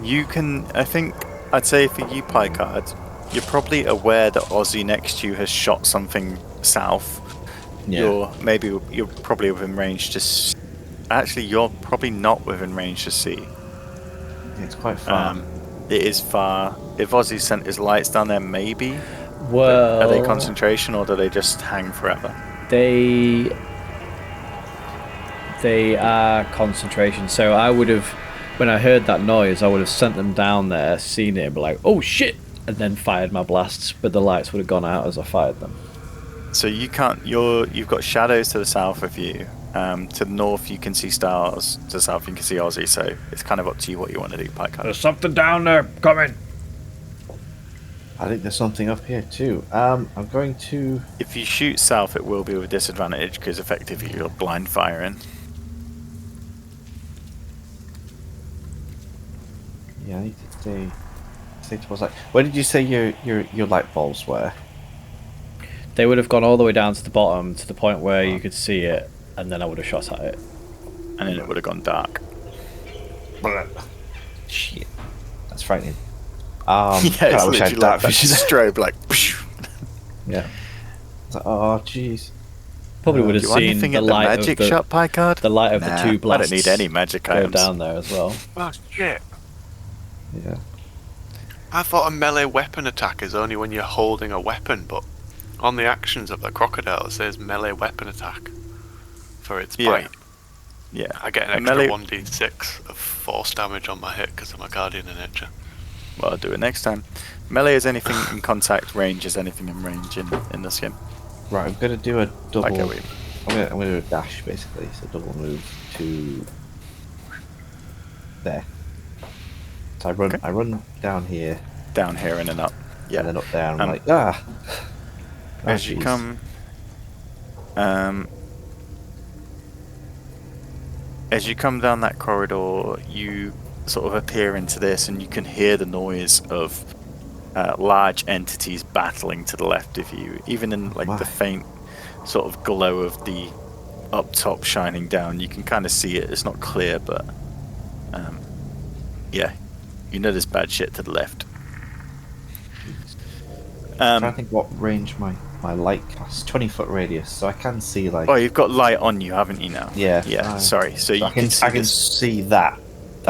Speaker 3: You can, I'd say for you, Pie Card, you're probably aware that Ozzy next to you has shot something south.
Speaker 2: Yeah.
Speaker 3: You're probably within range to actually, you're probably not within range to see.
Speaker 2: It's quite far.
Speaker 3: It is far. If Ozzy sent his lights down there, maybe.
Speaker 1: Well,
Speaker 3: Are they concentration or do they just hang forever?
Speaker 1: They are concentration. So I would have, when I heard that noise, I would have sent them down there, seen it, and be like, "Oh shit!" and then fired my blasts. But the lights would have gone out as I fired them.
Speaker 3: So you can't. You've got shadows to the south of you. To the north, you can see stars. To the south, you can see Ozzy. So it's kind of up to you what you want to do, Pike.
Speaker 1: There's something down there coming.
Speaker 2: I think there's something up here too. I'm going to.
Speaker 3: If you shoot south, it will be with a disadvantage because effectively you're blind firing.
Speaker 2: Yeah, I need to stay towards that. Where did you say your light bulbs were?
Speaker 1: They would have gone all the way down to the bottom to the point where you could see it, and then I would have shot at it.
Speaker 3: And then it would have gone dark.
Speaker 2: Shit, that's frightening.
Speaker 3: Yeah,
Speaker 2: God,
Speaker 3: it's
Speaker 2: I wish I had
Speaker 3: literally
Speaker 2: dark
Speaker 3: like that
Speaker 2: vision.
Speaker 3: strobe, like.
Speaker 1: Yeah.
Speaker 2: It's like, oh, jeez.
Speaker 1: Probably would have
Speaker 3: Do you want
Speaker 1: seen
Speaker 3: anything
Speaker 1: the
Speaker 3: at the
Speaker 1: light
Speaker 3: magic
Speaker 1: of the
Speaker 3: shop, Pie Card?
Speaker 1: the light of
Speaker 3: Nah,
Speaker 1: the two blasts.
Speaker 3: I don't need any magic
Speaker 1: go
Speaker 3: items.
Speaker 1: down there as well.
Speaker 6: Oh, shit.
Speaker 2: Yeah.
Speaker 6: I thought a melee weapon attack is only when you're holding a weapon, but on the actions of the crocodile it says melee weapon attack for its bite.
Speaker 3: Yeah.
Speaker 6: I get an
Speaker 3: A
Speaker 6: extra
Speaker 3: melee-
Speaker 6: 1d6 of force damage on my hit because I'm a guardian of nature.
Speaker 3: Well, I'll do it next time. Melee is anything in contact, range is anything in range in this game.
Speaker 2: Right, I'm gonna do a double.
Speaker 3: Okay, wait.
Speaker 2: I'm gonna do a dash basically, so double move to there. So I run down here
Speaker 3: Down here and then up. Yeah.
Speaker 2: and then up there. And I'm
Speaker 3: Um,
Speaker 2: like, ah. Oh,
Speaker 3: As you
Speaker 2: jeez.
Speaker 3: come, down that corridor, you sort of appear into this, and you can hear the noise of large entities battling to the left of you. Even in like
Speaker 2: My.
Speaker 3: the faint sort of glow of the up top shining down, you can kind of see it. It's not clear, but yeah, you know there's bad shit to the left.
Speaker 2: I'm trying to think what range my light casts. 20-foot radius, so I can see like.
Speaker 3: Oh, you've got light on you, haven't you now?
Speaker 2: Yeah.
Speaker 3: Yeah. Sorry. So you
Speaker 2: I can
Speaker 3: see
Speaker 2: I can
Speaker 3: this.
Speaker 2: see that's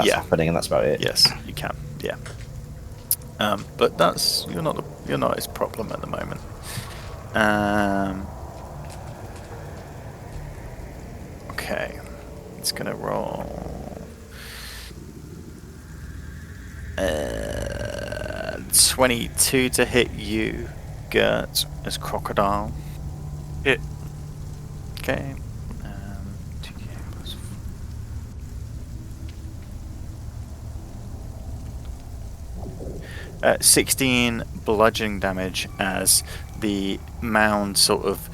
Speaker 3: Yeah.
Speaker 2: happening, and that's about it.
Speaker 3: Yes, you can. Yeah. But that's you're not his problem at the moment. Okay. It's gonna roll. 22 to hit you, Gert, as crocodile.
Speaker 6: Hit.
Speaker 3: Okay. 2k plus 16 bludgeoning damage as the mound sort of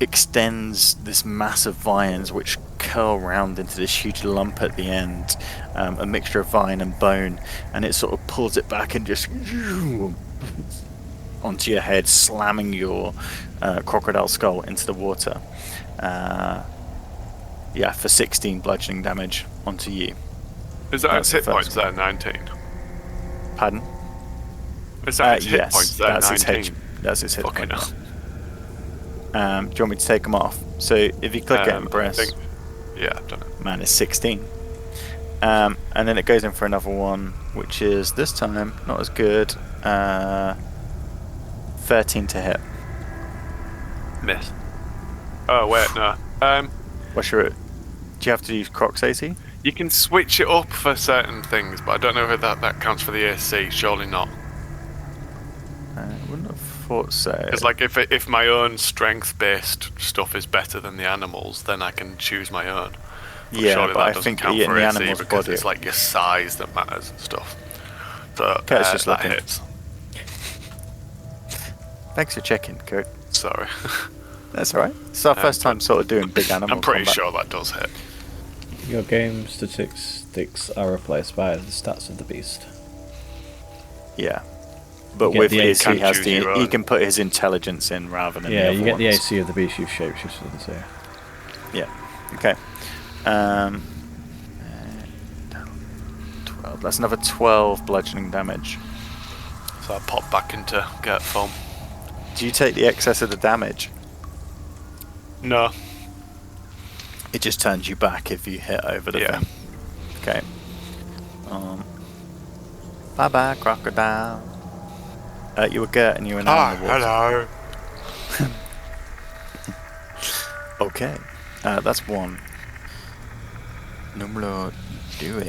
Speaker 3: extends this mass of vines which curl round into this huge lump at the end, a mixture of vine and bone, and it sort of pulls it back and just onto your head, slamming your crocodile skull into the water. For 16 bludgeoning damage onto you.
Speaker 6: Is that its hit points there, 19?
Speaker 3: Pardon?
Speaker 6: Is that its hit
Speaker 3: yes,
Speaker 6: points there,
Speaker 3: that's
Speaker 6: 19?
Speaker 3: That's its hit
Speaker 6: Fucking
Speaker 3: point.
Speaker 6: hell.
Speaker 3: Do you want me to take them off? So if you click it and press...
Speaker 6: Yeah, I've done it.
Speaker 3: Man, it's 16. And then it goes in for another one, which is, this time, not as good. 13 to hit.
Speaker 6: Miss. Oh, wait, no.
Speaker 3: What's your... Do you have to use Croc's AC?
Speaker 6: You can switch it up for certain things, but I don't know if that counts for the AC. Surely not.
Speaker 3: I wouldn't have thought so.
Speaker 6: Because like if my own strength-based stuff is better than the animals, then I can choose my own. But surely that doesn't count for
Speaker 3: the
Speaker 6: AC
Speaker 3: animal's
Speaker 6: because
Speaker 3: body.
Speaker 6: it's like your size that matters and stuff. So
Speaker 3: Kurt's just
Speaker 6: that
Speaker 3: looking.
Speaker 6: hits.
Speaker 3: Thanks for checking, Kurt.
Speaker 6: Sorry.
Speaker 3: That's alright. It's our first time sort of doing big animal
Speaker 6: I'm pretty
Speaker 3: combat.
Speaker 6: sure that does hit.
Speaker 1: Your game statistics are replaced by the stats of the beast.
Speaker 3: Yeah. But
Speaker 1: You
Speaker 3: with
Speaker 1: get the
Speaker 3: his,
Speaker 6: AC.
Speaker 3: he has
Speaker 6: Choose your
Speaker 3: he
Speaker 6: own.
Speaker 3: can put his intelligence in rather than
Speaker 1: Yeah,
Speaker 3: the other
Speaker 1: you get the
Speaker 3: ones.
Speaker 1: AC of the beast you've shapeshifted to.
Speaker 3: Yeah. Okay. 12. That's another 12 bludgeoning damage.
Speaker 6: So I pop back into Gert form.
Speaker 3: Do you take the excess of the damage?
Speaker 6: No.
Speaker 3: It just turns you back if you hit over the
Speaker 6: Yeah.
Speaker 3: thing. Okay. Bye bye, crocodile. You were Gert and you were now in the water.
Speaker 6: Hello.
Speaker 3: Okay. That's one. Numero due.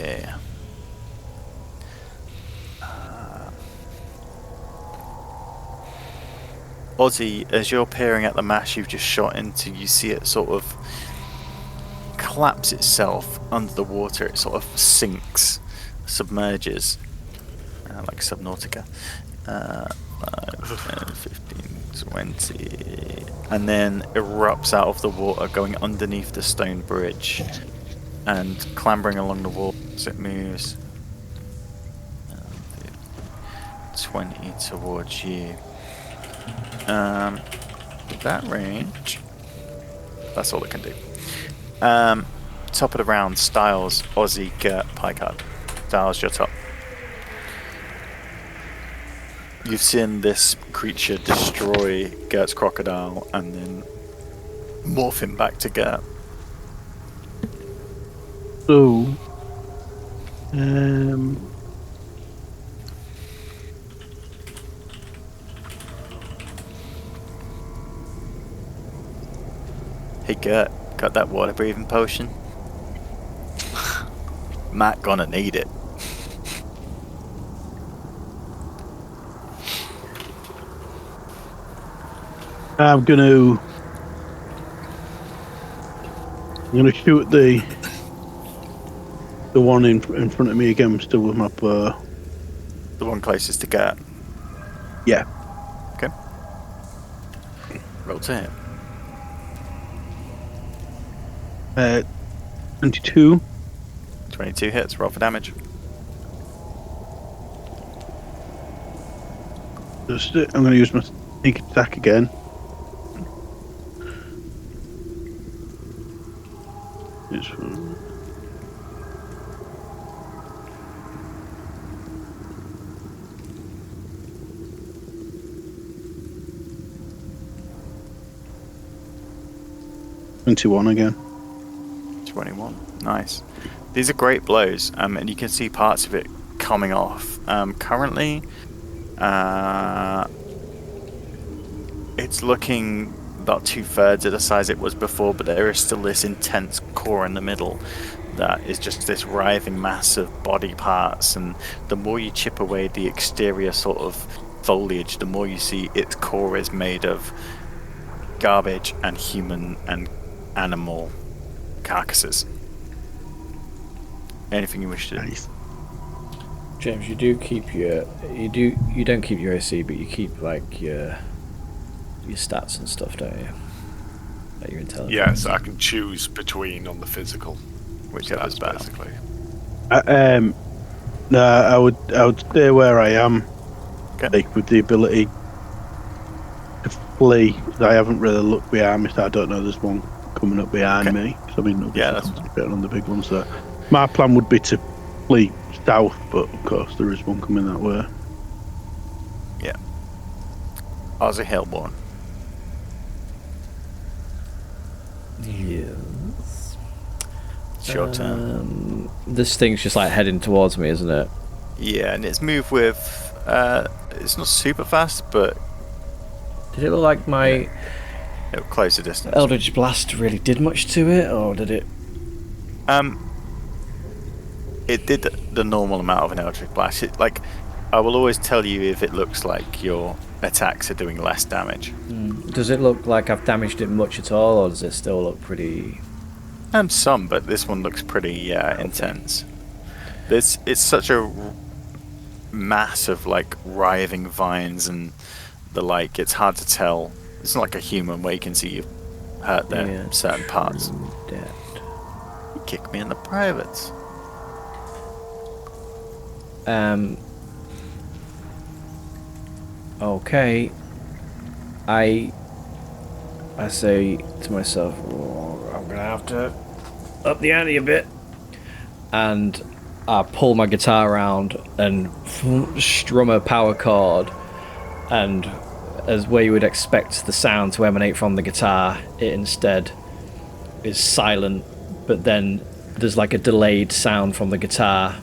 Speaker 3: Ozzy, as you're peering at the mash you've just shot into, you see it sort of collapse itself under the water. It sort of sinks, submerges, like Subnautica. 5, 10, 15, 20, and then erupts out of the water, going underneath the stone bridge and clambering along the wall as it moves. 20 towards you. That range, that's all it can do. Top of the round, Styles, Aussie, Gert, Picard. Styles, your top. You've seen this creature destroy Gert's crocodile and then morph him back to Gert.
Speaker 5: So,
Speaker 3: Hey Gert, got that water breathing potion? Matt gonna need it.
Speaker 5: I'm gonna shoot the one in front of me again, still with my bow.
Speaker 3: The one closest to Gert.
Speaker 5: Yeah.
Speaker 3: Okay. Roll to hit.
Speaker 5: 22.
Speaker 3: 22 hits, roll for damage.
Speaker 5: I'm going to use my sneak attack again. It's 21 again.
Speaker 3: 21. Nice. These are great blows, and you can see parts of it coming off. Currently, it's looking about 2/3 of the size it was before, but there is still this intense core in the middle that is just this writhing mass of body parts, and the more you chip away the exterior sort of foliage, the more you see its core is made of garbage and human and animal carcasses. Anything you wish to do?
Speaker 5: Nice.
Speaker 1: James, you don't keep your AC, but you keep like your stats and stuff, don't you? At your intelligence.
Speaker 6: Yeah, so I can choose between on the physical.
Speaker 3: Whichever's better.
Speaker 6: Basically.
Speaker 5: No, I would stay where I am.
Speaker 3: Okay.
Speaker 5: Like, with the ability to flee. 'Cause I haven't really looked behind me, so I don't know there's one coming up behind me. So, I mean, obviously
Speaker 3: Yeah, that's
Speaker 5: concentrating on the big ones there. My plan would be to flee south, but of course there is one coming that way.
Speaker 3: Aussie Hellborn.
Speaker 1: Yes.
Speaker 3: It's your turn.
Speaker 1: This thing's just like heading towards me, isn't it?
Speaker 3: Yeah, and it's moved with. It's not super fast, but
Speaker 1: Did it look like my
Speaker 3: closer distance.
Speaker 1: Eldritch Blast really did much to it, or did it?
Speaker 3: It did the normal amount of an Eldritch Blast. I will always tell you if it looks like your attacks are doing less damage.
Speaker 1: Does it look like I've damaged it much at all, or does it still look pretty?
Speaker 3: Some, but this one looks pretty intense. It's such a mass of like writhing vines and the like. It's hard to tell. It's not like a human where you can see you've hurt their certain parts.
Speaker 1: Dead.
Speaker 3: You kick me in the privates.
Speaker 1: Okay. I say to myself, I'm gonna have to up the ante a bit, and I pull my guitar around and strum a power chord, and as where you would expect the sound to emanate from the guitar, it instead is silent, but then there's like a delayed sound from the guitar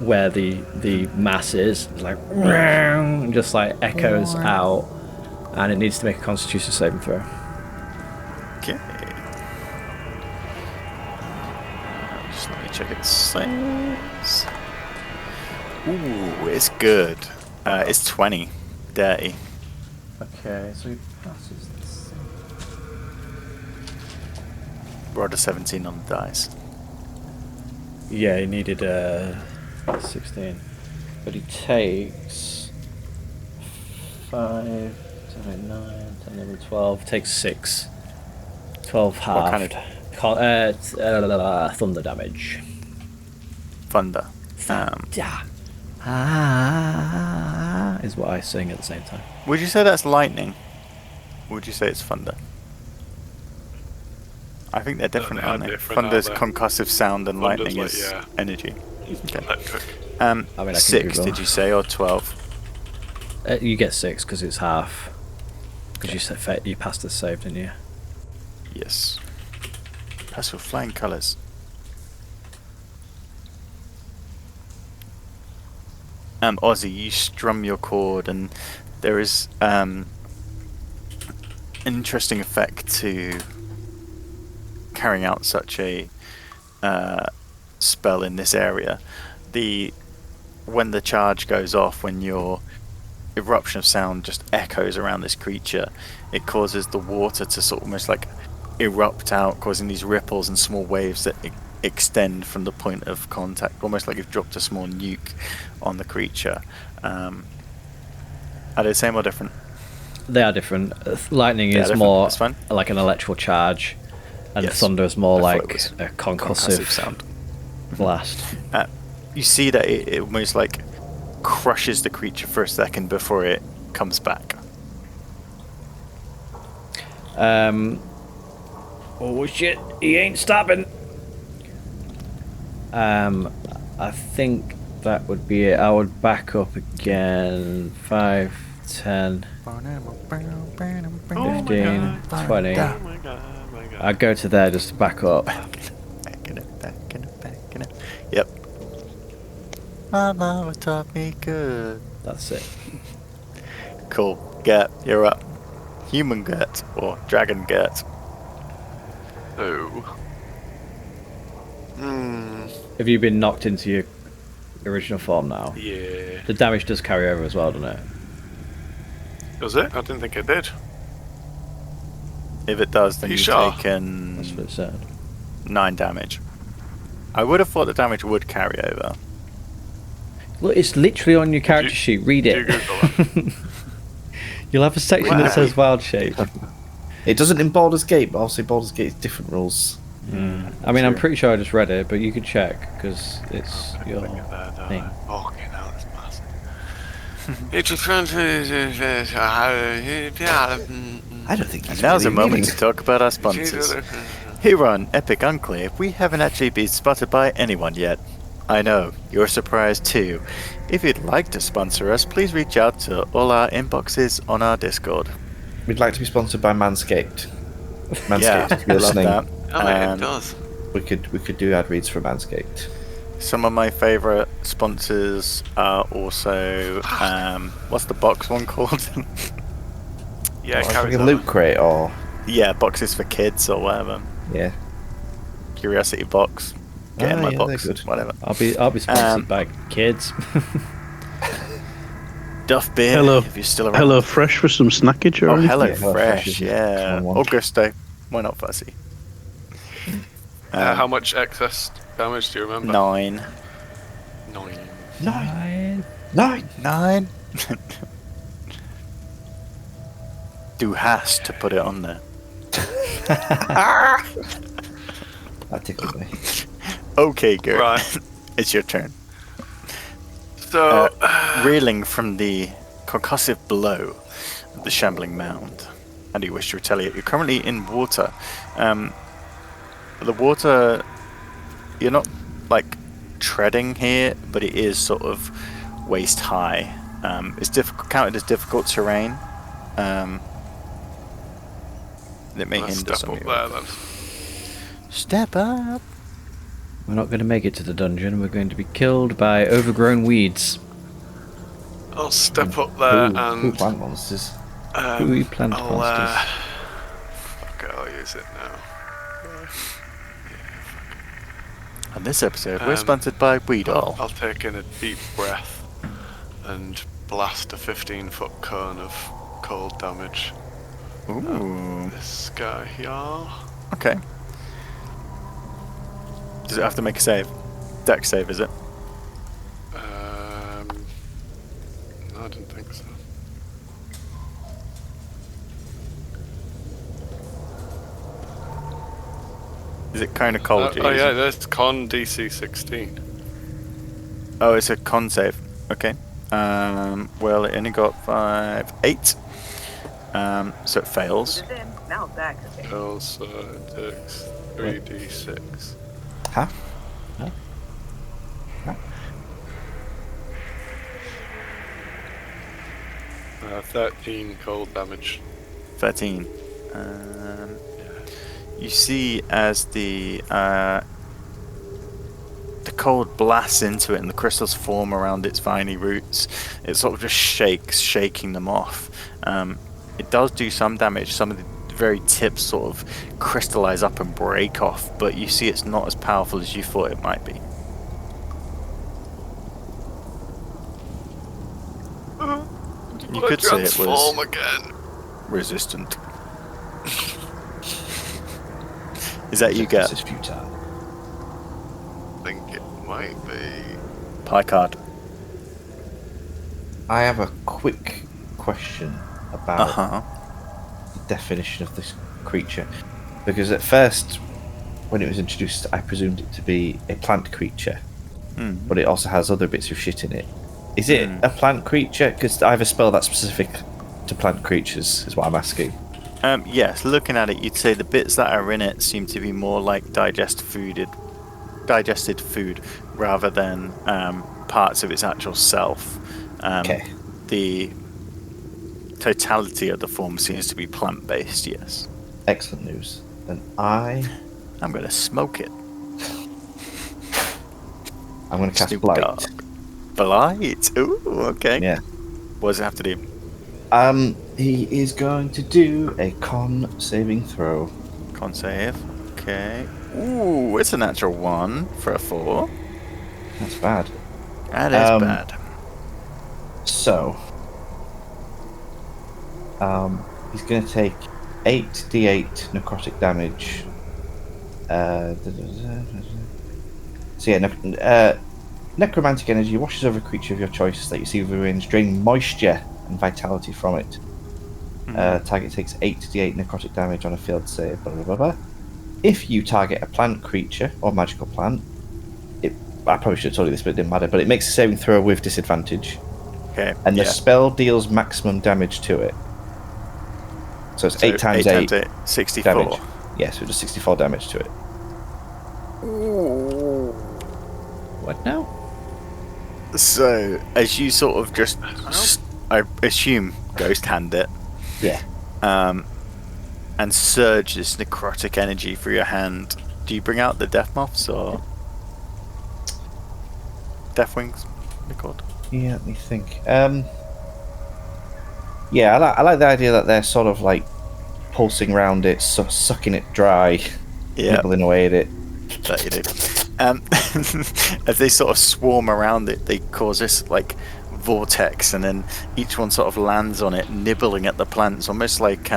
Speaker 1: where the mass is like and just like echoes out, and it needs to make a Constitution saving throw.
Speaker 3: Okay. Just let me check its saves. Ooh, it's good. It's 20. Dirty.
Speaker 1: Okay, so he passes this.
Speaker 3: Rolled a 17 on the dice.
Speaker 1: Yeah, he needed 16, but he takes 5, 10, 9, 10, 11, 12. Takes 6. 12 half.
Speaker 3: What kind
Speaker 1: thunder damage.
Speaker 3: Thunder.
Speaker 1: Is what I sing at the same time.
Speaker 3: Would you say that's lightning? Or would you say it's thunder? I think they're different,
Speaker 6: they are
Speaker 3: aren't they?
Speaker 6: different,
Speaker 3: Thunder's
Speaker 6: aren't they?
Speaker 3: concussive sound and
Speaker 6: Thunder's
Speaker 3: lightning
Speaker 6: like,
Speaker 3: is
Speaker 6: yeah.
Speaker 3: energy. Okay.
Speaker 6: Electric.
Speaker 1: I mean, I can
Speaker 3: 6,
Speaker 1: Google.
Speaker 3: did you say, or 12?
Speaker 1: You get 6 because it's half. Because you said you passed the save, didn't you?
Speaker 3: Yes. That's with flying colours. Ozzy, you strum your chord, and there is an interesting effect to carrying out such a spell in this area. When the charge goes off, when your eruption of sound just echoes around this creature, it causes the water to sort of almost like erupt out, causing these ripples and small waves that extend from the point of contact, almost like you've dropped a small nuke on the creature. Are they the same or different?
Speaker 1: They are different. Lightning
Speaker 3: They are
Speaker 1: is
Speaker 3: different,
Speaker 1: more
Speaker 3: that's fine.
Speaker 1: like an electrical charge, and
Speaker 3: Yes.
Speaker 1: thunder is more
Speaker 3: I thought it
Speaker 1: like
Speaker 3: was
Speaker 1: a concussive
Speaker 3: sound.
Speaker 1: blast.
Speaker 3: You see that it almost like crushes the creature for a second before it comes back.
Speaker 1: Oh shit, he ain't stopping. I think that would be it. I would back up again. 5, 10, 15, 20.
Speaker 6: Oh my god.
Speaker 1: I'd go to there just to back up.
Speaker 3: Backing it. Yep. My mama taught me good.
Speaker 1: That's it.
Speaker 3: Cool. Get, you're up. Human get, or dragon get.
Speaker 6: Oh.
Speaker 1: Have you been knocked into your original form now?
Speaker 6: Yeah.
Speaker 1: The damage does carry over as well, doesn't it?
Speaker 6: Does it? I didn't think it did.
Speaker 3: If it does, then
Speaker 6: You
Speaker 3: you've
Speaker 6: sure?
Speaker 1: That's
Speaker 3: taken
Speaker 1: what it said.
Speaker 3: 9 damage. I would have thought the damage would carry over.
Speaker 1: Look, it's literally on your character sheet. Read
Speaker 6: Do you
Speaker 1: it.
Speaker 6: Google it?
Speaker 1: You'll have a section
Speaker 6: Wow.
Speaker 1: that says wild shape.
Speaker 2: It doesn't in Baldur's Gate, but obviously Baldur's Gate is different rules.
Speaker 1: I mean, I'm pretty sure I just read it, but you could check because it's your thing.
Speaker 6: Fucking hell, it's massive. It's a friend.
Speaker 2: I don't think he's
Speaker 3: Now's
Speaker 2: really
Speaker 3: a moment
Speaker 2: reading.
Speaker 3: to talk about our sponsors. Here on Epic Enclave, we haven't actually been spotted by anyone yet. I know, you're surprised too. If you'd like to sponsor us, please reach out to all our inboxes on our Discord.
Speaker 2: We'd like to be sponsored by Manscaped. Manscaped,
Speaker 3: Yeah,
Speaker 2: if you're
Speaker 3: I love
Speaker 2: listening,
Speaker 3: that.
Speaker 6: I mean, it does.
Speaker 2: we could do ad reads for Manscaped.
Speaker 3: Some of my favourite sponsors are also what's the box one called?
Speaker 6: Yeah,
Speaker 2: Like
Speaker 6: carries
Speaker 2: a
Speaker 6: on.
Speaker 2: loot crate or
Speaker 3: Yeah, boxes for kids or whatever.
Speaker 2: yeah.
Speaker 3: Curiosity box. Get in my
Speaker 2: Yeah,
Speaker 3: box.
Speaker 2: they're good.
Speaker 3: Whatever.
Speaker 1: I'll be sponsored by kids.
Speaker 3: Duff beer.
Speaker 5: Hello.
Speaker 3: If you're still around.
Speaker 5: Hello Fresh for some snackage or
Speaker 3: Oh,
Speaker 5: anything?
Speaker 3: hello
Speaker 2: Yeah, Hello
Speaker 3: fresh.
Speaker 2: Fresh is a
Speaker 3: Yeah.
Speaker 2: common one.
Speaker 3: Augusto. Why not fussy?
Speaker 6: How much excess damage do you remember?
Speaker 3: 9.
Speaker 6: 9.
Speaker 2: Nine.
Speaker 3: 9. Do has to put it on there.
Speaker 2: That tickled me.
Speaker 3: Okay, good.
Speaker 6: Right.
Speaker 3: It's your turn.
Speaker 6: So,
Speaker 3: Reeling from the concussive blow of the shambling mound, how do you wish to retaliate? You're currently in water. The water, you're not like treading here, but it is sort of waist high. It's counted as difficult terrain. That may
Speaker 6: let's
Speaker 3: hinder
Speaker 6: step
Speaker 3: some
Speaker 6: up
Speaker 3: of
Speaker 6: there
Speaker 3: your
Speaker 6: then.
Speaker 3: Step up.
Speaker 1: We're not going to make it to the dungeon. We're going to be killed by overgrown weeds.
Speaker 6: I'll step up there
Speaker 2: Cool
Speaker 6: and
Speaker 2: plant monsters.
Speaker 1: Ooh, plant
Speaker 6: I'll,
Speaker 1: monsters.
Speaker 6: fuck it, I'll use it now.
Speaker 3: On this episode, we're
Speaker 6: Um,
Speaker 3: sponsored by Weedall.
Speaker 6: I'll take in a deep breath and blast a 15-foot cone of cold damage.
Speaker 3: Ooh.
Speaker 6: This guy here.
Speaker 3: Okay. Does it have to make a save? Dex save, is it?
Speaker 6: No, I didn't think so.
Speaker 3: Is it kind of cold?
Speaker 6: Oh yeah, there's con DC 16.
Speaker 3: Oh, it's a con save. Okay. Well, it only got 5, 8. So it fails.
Speaker 6: Fails, it takes 3d6.
Speaker 2: Huh?
Speaker 6: 13 cold damage.
Speaker 3: 13. You see as the cold blasts into it and the crystals form around its viney roots, it sort of just shakes, shaking them off. It does do some damage. Some of the very tips sort of crystallize up and break off, but you see it's not as powerful as you thought it might be. You could say it
Speaker 6: Transform
Speaker 3: was
Speaker 6: again.
Speaker 3: resistant. Is that you get?
Speaker 2: This is futile.
Speaker 6: I think it might be.
Speaker 3: Pie card.
Speaker 2: I have a quick question about
Speaker 3: Uh-huh.
Speaker 2: the definition of this creature, because at first, when it was introduced, I presumed it to be a plant creature, but it also has other bits of shit in it. Is it a plant creature? Because I have a spell that's specific to plant creatures, is what I'm asking.
Speaker 3: Yes, looking at it, you'd say the bits that are in it seem to be more like digested food rather than parts of its actual self.
Speaker 2: Okay.
Speaker 3: The totality of the form seems to be plant-based, yes.
Speaker 2: Excellent news. Then I'm
Speaker 3: going to smoke it.
Speaker 2: going to cast
Speaker 3: Snoop
Speaker 2: Blight.
Speaker 3: Dogg. Blight? Ooh, okay.
Speaker 2: Yeah.
Speaker 3: What does it have to do?
Speaker 2: He is going to do a con saving throw.
Speaker 3: Con save. Okay. Ooh, it's a natural 1 for a 4.
Speaker 2: That's bad.
Speaker 3: That is bad.
Speaker 2: So, he's going to take 8d8 necrotic damage. So yeah, necromantic energy washes over a creature of your choice that you see within range, draining moisture and vitality from it. Target takes 8d8 necrotic damage on a failed save. Blah, blah, blah, blah. If you target a plant creature or magical plant, I probably should have told you this, but it didn't matter. But it makes a saving throw with disadvantage.
Speaker 3: Okay.
Speaker 2: And the spell deals maximum damage to it. So it's 8 times 8.
Speaker 3: 64.
Speaker 2: Damage. Yeah, so it does 64 damage to it.
Speaker 3: Ooh.
Speaker 1: What now?
Speaker 3: So, as you sort of just, I assume, ghost hand it.
Speaker 2: Yeah.
Speaker 3: And surge this necrotic energy through your hand. Do you bring out the death moths or death wings? They're called.
Speaker 2: Yeah, let me think. Yeah, I like the idea that they're sort of like pulsing around it, sucking it dry, nibbling away at it.
Speaker 3: That you do. As they sort of swarm around it, they cause this like vortex, and then each one sort of lands on it, nibbling at the plants, almost like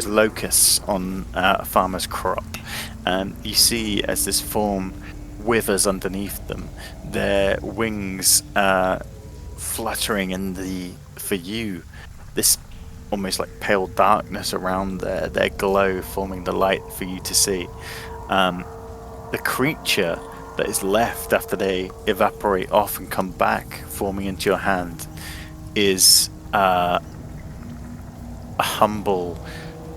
Speaker 3: locusts on a farmer's crop. And you see as this form withers underneath them, their wings fluttering in for you, this almost like pale darkness around their glow forming the light for you to see. The creature that is left after they evaporate off and come back, forming into your hand, is a humble,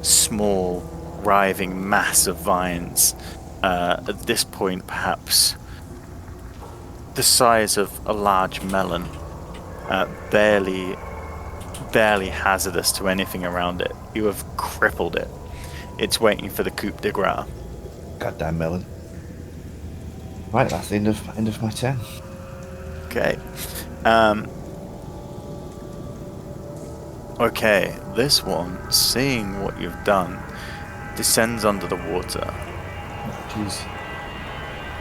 Speaker 3: small, writhing mass of vines. At this point, perhaps the size of a large melon, barely hazardous to anything around it. You have crippled it. It's waiting for the coup de grace.
Speaker 2: Goddamn melon. Right, that's the end of my turn.
Speaker 3: Okay. Okay, this one, seeing what you've done, descends under the water.
Speaker 2: Jeez.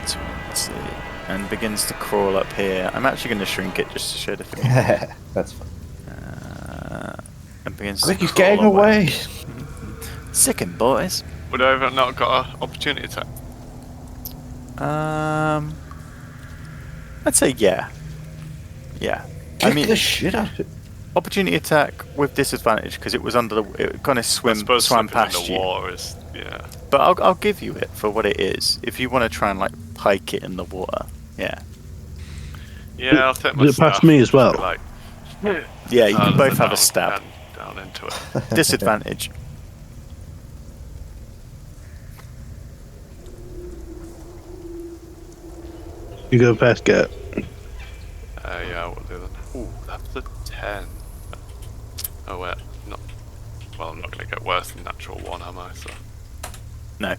Speaker 3: Let's see. And begins to crawl up here. I'm actually going to shrink it just to show the thing.
Speaker 2: That's fine.
Speaker 3: And begins
Speaker 2: Quick,
Speaker 3: to
Speaker 2: he's
Speaker 3: crawl
Speaker 2: getting away.
Speaker 3: Sickened, boys.
Speaker 6: Would I have not got an opportunity attack?
Speaker 3: I'd say yeah. Yeah.
Speaker 2: Kick the shit out of it.
Speaker 3: Opportunity attack with disadvantage because it was under it kind of swam past you.
Speaker 6: Water is, yeah.
Speaker 3: But I'll give you it for what it is. If you want to try and like pike it in the water, yeah.
Speaker 6: Yeah, I'll take my
Speaker 5: Does it pass me as well?
Speaker 6: Like,
Speaker 3: yeah, you can both have a stab.
Speaker 6: Down into it.
Speaker 3: Disadvantage.
Speaker 5: You go first, get.
Speaker 6: Yeah, we'll do that. Ooh, that's a 10. Oh wait, not. Well, I'm not going to get worse than natural 1, am I? So.
Speaker 3: No.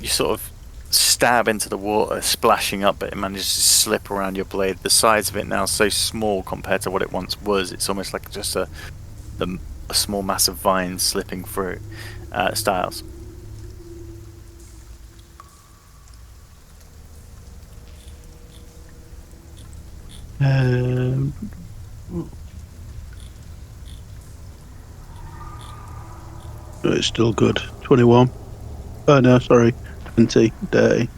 Speaker 3: You sort of stab into the water, splashing up, but it manages to slip around your blade. The size of it now is so small compared to what it once was. It's almost like just a small mass of vines slipping through. Styles.
Speaker 5: It's still good. 21. Oh no, sorry. 20. Day.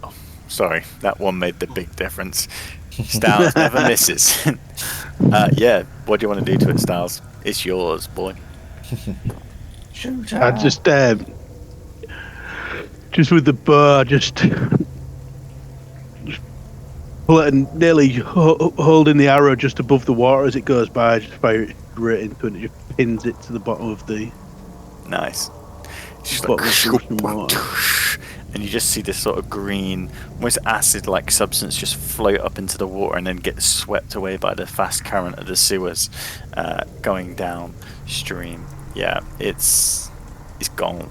Speaker 3: Oh, sorry, that one made the big difference. Styles never misses. Yeah, what do you want to do to it, Styles? It's yours, boy.
Speaker 2: Shoot
Speaker 5: I just with the bow, just pull it and nearly holding the arrow just above the water as it goes by. I just fire it straight into it and it just pins it to the bottom of the.
Speaker 3: Nice. Just
Speaker 5: bottom
Speaker 3: like,
Speaker 5: of the water.
Speaker 3: and you just see this sort of green, almost acid-like substance just float up into the water and then get swept away by the fast current of the sewers going downstream. Yeah, it's gone.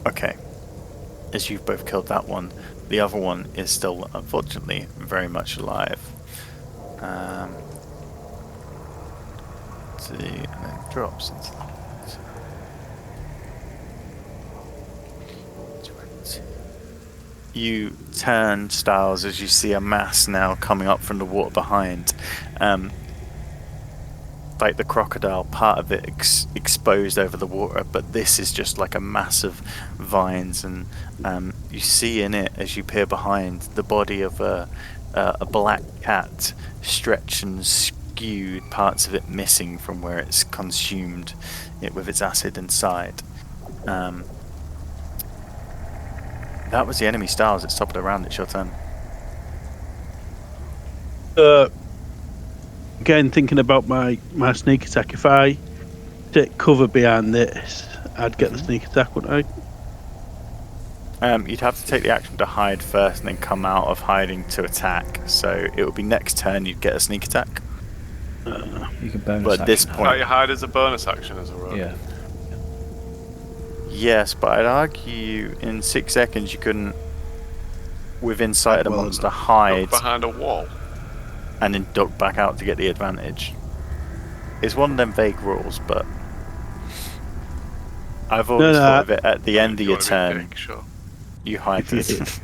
Speaker 3: Okay. As you've both killed that one, the other one is still, unfortunately, very much alive. Let's see, and then drops into the... You turn, Styles, as you see a mass now coming up from the water behind. Like the crocodile, part of it exposed over the water, but this is just like a mass of vines, and you see in it, as you peer behind, the body of a black cat stretched and skewed, parts of it missing from where it's consumed it with its acid inside. That was the enemy stars. It's top of the round. It's your turn.
Speaker 5: Again, thinking about my sneak attack, if I take cover behind this, I'd get the sneak attack, wouldn't I?
Speaker 3: You'd have to take the action to hide first and then come out of hiding to attack. So it would be next turn you'd get a sneak attack.
Speaker 1: You can bonus
Speaker 3: But at this
Speaker 1: action.
Speaker 3: point-
Speaker 6: Can't you hide as a bonus action as a rogue?
Speaker 1: Yeah.
Speaker 3: Yes, but I'd argue in 6 seconds you couldn't, within sight of the
Speaker 5: Well,
Speaker 3: monster, hide
Speaker 6: Duck behind a wall.
Speaker 3: and then duck back out to get the advantage. It's one of them vague rules, but I've always thought of it at the end of
Speaker 6: You
Speaker 3: your
Speaker 6: wanna be
Speaker 3: turn.
Speaker 6: big, sure.
Speaker 3: You hide this.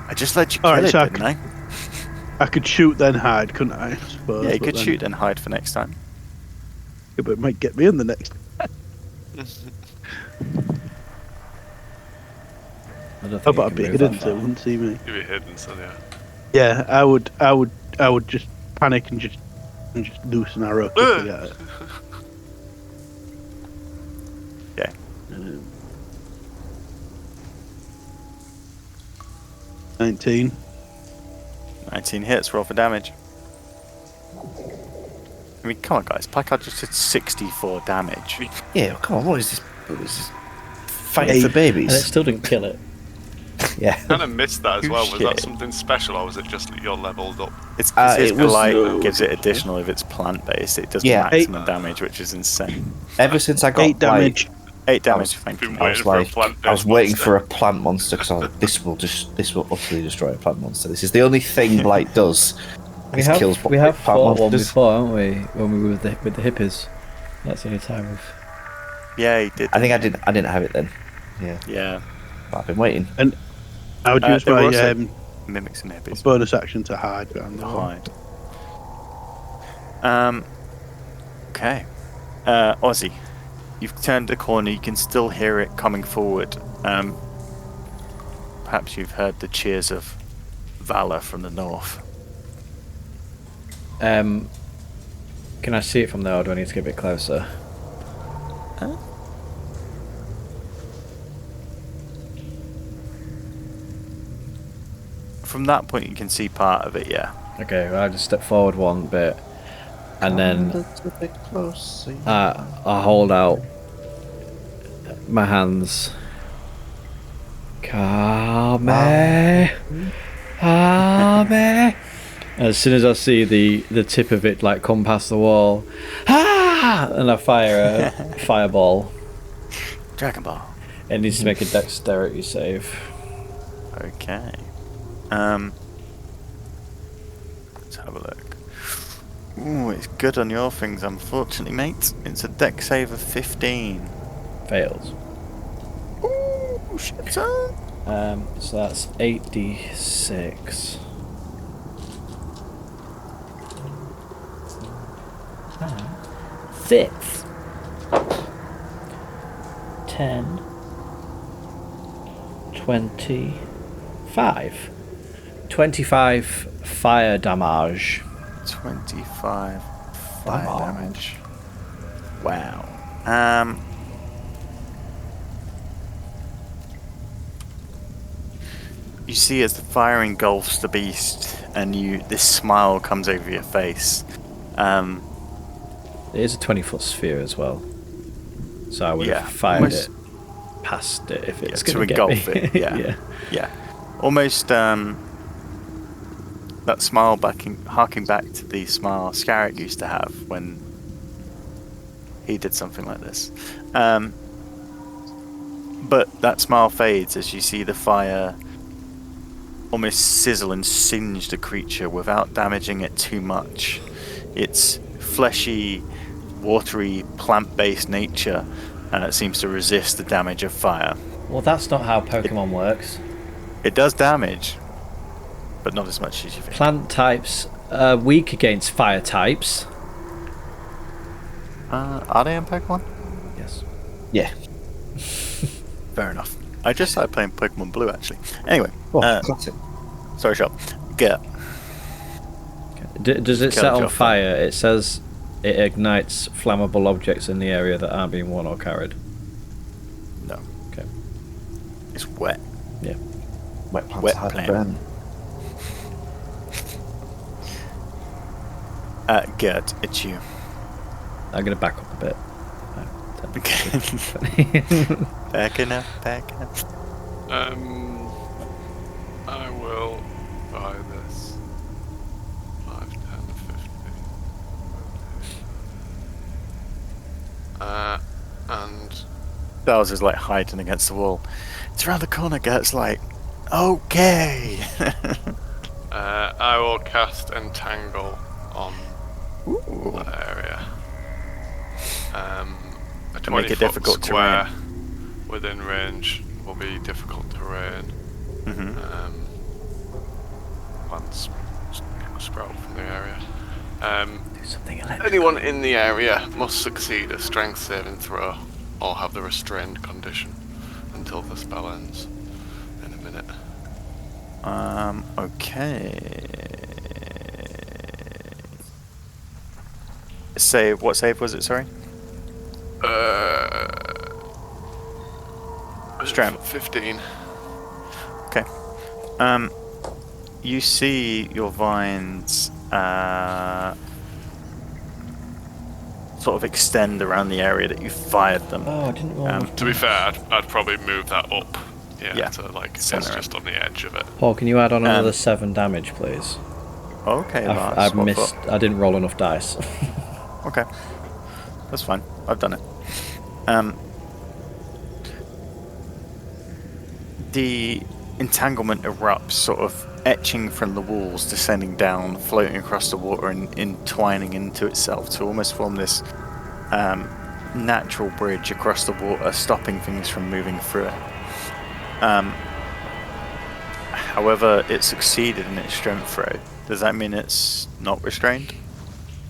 Speaker 3: I just let you kill
Speaker 5: Alright,
Speaker 3: it,
Speaker 5: so
Speaker 3: didn't I?
Speaker 5: I could shoot then hide, couldn't I suppose?
Speaker 3: Yeah, you
Speaker 5: but
Speaker 3: could
Speaker 5: then-
Speaker 3: shoot and hide for next time.
Speaker 5: Yeah, but it might get me in the next.
Speaker 1: I don't think
Speaker 5: How
Speaker 1: you
Speaker 5: about a
Speaker 1: can
Speaker 5: bit
Speaker 1: move
Speaker 5: hidden
Speaker 1: that
Speaker 5: so it
Speaker 1: far.
Speaker 5: wouldn't see me?
Speaker 6: You'd be hidden, so yeah.
Speaker 5: Yeah, I would just panic and just loose an arrow quickly at it.
Speaker 3: Yeah.
Speaker 5: 19.
Speaker 3: 19 hits, roll for damage. I mean, come on, guys. Placard just did 64 damage.
Speaker 2: Yeah, well, come on, what is this? Fighting
Speaker 5: Eight.
Speaker 2: for
Speaker 1: And it
Speaker 2: babies?
Speaker 1: still didn't kill it.
Speaker 2: Yeah.
Speaker 6: Kind of missed that as
Speaker 3: Oh,
Speaker 6: well. Was that
Speaker 3: shit.
Speaker 6: something special, or was it just that you're leveled up?
Speaker 3: It's because his
Speaker 2: it was-
Speaker 3: blight gives it additional if it's plant-based. It does
Speaker 2: Yeah.
Speaker 3: maximum damage, which is insane.
Speaker 2: Ever since I got
Speaker 5: 8 damage.
Speaker 3: 8 damage,
Speaker 2: was-
Speaker 3: thank
Speaker 6: Been
Speaker 3: you.
Speaker 2: I was
Speaker 6: waiting for a
Speaker 2: like,
Speaker 6: plant-based
Speaker 2: I was waiting
Speaker 6: monster.
Speaker 2: for a plant monster because this will utterly destroy a plant monster. This is the only thing Blight does.
Speaker 1: We
Speaker 2: is
Speaker 1: have
Speaker 2: kills
Speaker 1: we have
Speaker 2: plant
Speaker 1: fought one
Speaker 2: monsters.
Speaker 1: before, haven't we? When we were with the hippies. That's the only time we've.
Speaker 3: Yeah, he did.
Speaker 2: I think I didn't have it then. Yeah,
Speaker 3: Yeah,
Speaker 2: but I've been waiting.
Speaker 5: I would use
Speaker 3: there
Speaker 5: my
Speaker 3: was mimics and hippies.
Speaker 5: bonus action to hide behind the wall.
Speaker 3: Hide. Okay. Ozzy, you've turned the corner. You can still hear it coming forward. Perhaps you've heard the cheers of valor from the north.
Speaker 1: Can I see it from there, or do I need to get a bit closer?
Speaker 3: From that point, you can see part of it. Yeah.
Speaker 1: Okay, well, I'll just step forward one bit, and then
Speaker 2: little bit closer.
Speaker 1: I hold out my hands. Kame, Kame. As soon as I see the tip of it like come past the wall, and I fire a fireball.
Speaker 3: Dragon Ball.
Speaker 1: It needs to make a dexterity save.
Speaker 3: Okay. Let's have a look. Ooh, it's good on your things, unfortunately, mate. It's a dex save of 15.
Speaker 1: Fails.
Speaker 3: Ooh, shit, son.
Speaker 1: So that's 8d6. Six. 10. 25. 25 fire damage.
Speaker 3: 25 fire damage. Wow. You see as the fire engulfs the beast, and this smile comes over your face.
Speaker 1: It is a 20-foot sphere as well. So I would
Speaker 3: Yeah,
Speaker 1: have fired
Speaker 3: almost-
Speaker 1: it past it if it's
Speaker 3: to
Speaker 1: going to get
Speaker 3: engulf
Speaker 1: me.
Speaker 3: it. Yeah.
Speaker 1: Yeah.
Speaker 3: Almost that smile harking back to the smile Scarrick used to have when he did something like this. But that smile fades as you see the fire almost sizzle and singe the creature without damaging it too much. Its fleshy, watery, plant-based nature seems to resist the damage of fire.
Speaker 1: Well, that's not how Pokemon works.
Speaker 3: It does damage, but not as much as you think.
Speaker 1: Plant types are weak against fire types.
Speaker 3: Are they in Pokemon?
Speaker 1: Yes.
Speaker 2: Yeah.
Speaker 3: Fair enough. I just started playing Pokemon Blue, actually. Anyway,
Speaker 2: Oh, classic.
Speaker 3: sorry, Shop. Get.
Speaker 1: Okay. Does it set
Speaker 3: Killed
Speaker 1: on
Speaker 3: your
Speaker 1: fire? It says it ignites flammable objects in the area that aren't being worn or carried.
Speaker 3: No.
Speaker 1: Okay.
Speaker 3: It's wet.
Speaker 1: Yeah.
Speaker 2: Wet plants
Speaker 3: Wet
Speaker 2: are hard to
Speaker 3: plant.
Speaker 2: burn.
Speaker 3: Gert, it's you.
Speaker 1: I'm gonna back up a bit.
Speaker 3: Backing up.
Speaker 6: I will buy this. 5, 10, 15. And
Speaker 3: Giles is like hiding against the wall. It's around the corner. Gert's like, okay.
Speaker 6: I will cast Entangle on
Speaker 3: Ooh.
Speaker 6: that area. A
Speaker 3: To make it
Speaker 6: 20-foot
Speaker 3: difficult
Speaker 6: square
Speaker 3: terrain.
Speaker 6: within range will be difficult terrain.
Speaker 3: Mm-hmm.
Speaker 6: Plants sprout from the area.
Speaker 1: Do something electrical.
Speaker 6: Anyone in the area must succeed a strength saving throw or have the restrained condition until the spell ends in a minute.
Speaker 3: Okay. Save. What save was it? Sorry. Strength.
Speaker 6: 15.
Speaker 3: Okay. You see your vines sort of extend around the area that you fired them.
Speaker 1: Oh, I didn't roll.
Speaker 6: To be fair, I'd probably move that up.
Speaker 3: Yeah.
Speaker 6: To like it's
Speaker 3: Center.
Speaker 6: just on the edge of it.
Speaker 1: Paul, can you add on another 7 damage, please?
Speaker 3: Okay, Lars,
Speaker 1: I've
Speaker 3: what
Speaker 1: missed.
Speaker 3: for?
Speaker 1: I didn't roll enough dice.
Speaker 3: Okay, that's fine. I've done it. The entanglement erupts, sort of etching from the walls, descending down, floating across the water, and entwining into itself to almost form this natural bridge across the water, stopping things from moving through it. However, it succeeded in its strength throw. Does that mean it's not restrained?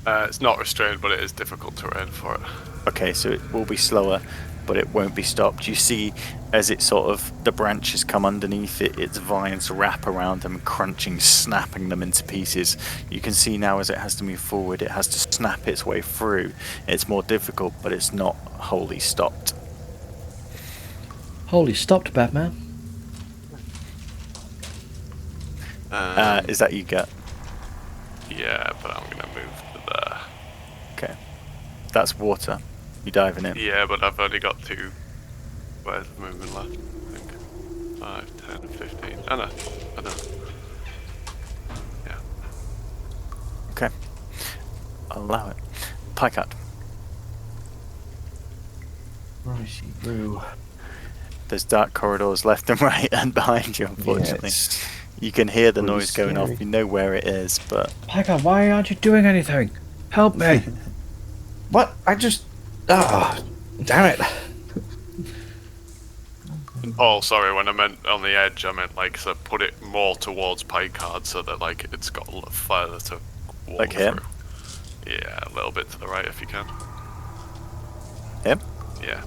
Speaker 6: It's not restrained, but it is difficult terrain for it.
Speaker 3: Okay, so it will be slower, but it won't be stopped. You see, as it sort of, the branches come underneath it, its vines wrap around them, crunching, snapping them into pieces. You can see now as it has to move forward, it has to snap its way through. It's more difficult, but it's not wholly stopped.
Speaker 1: Holy stopped, Batman.
Speaker 3: Is that you, Get?
Speaker 6: Yeah, but I'm gonna move to there.
Speaker 3: Okay. That's water. You diving in?
Speaker 6: Yeah, but I've only got 2 squares of movement left. I think 5, 10, 15. Oh no, I don't. Yeah.
Speaker 3: Okay. I'll allow it. Pycat.
Speaker 2: Righty, brew.
Speaker 3: There's dark corridors left and right and behind you, unfortunately.
Speaker 2: Yes.
Speaker 3: You can hear the
Speaker 2: Pretty
Speaker 3: noise going
Speaker 2: scary.
Speaker 3: off. You know where it is, but...
Speaker 1: Pyka, why aren't you doing anything? Help me.
Speaker 2: What? I just. Ah, damn it.
Speaker 6: Oh, sorry. When I meant on the edge, I meant like so put it more towards Picard so that like it's got a little further to walk
Speaker 3: Like here?
Speaker 6: through. Yeah, a little bit to the right if you can.
Speaker 3: Him?
Speaker 6: Yeah.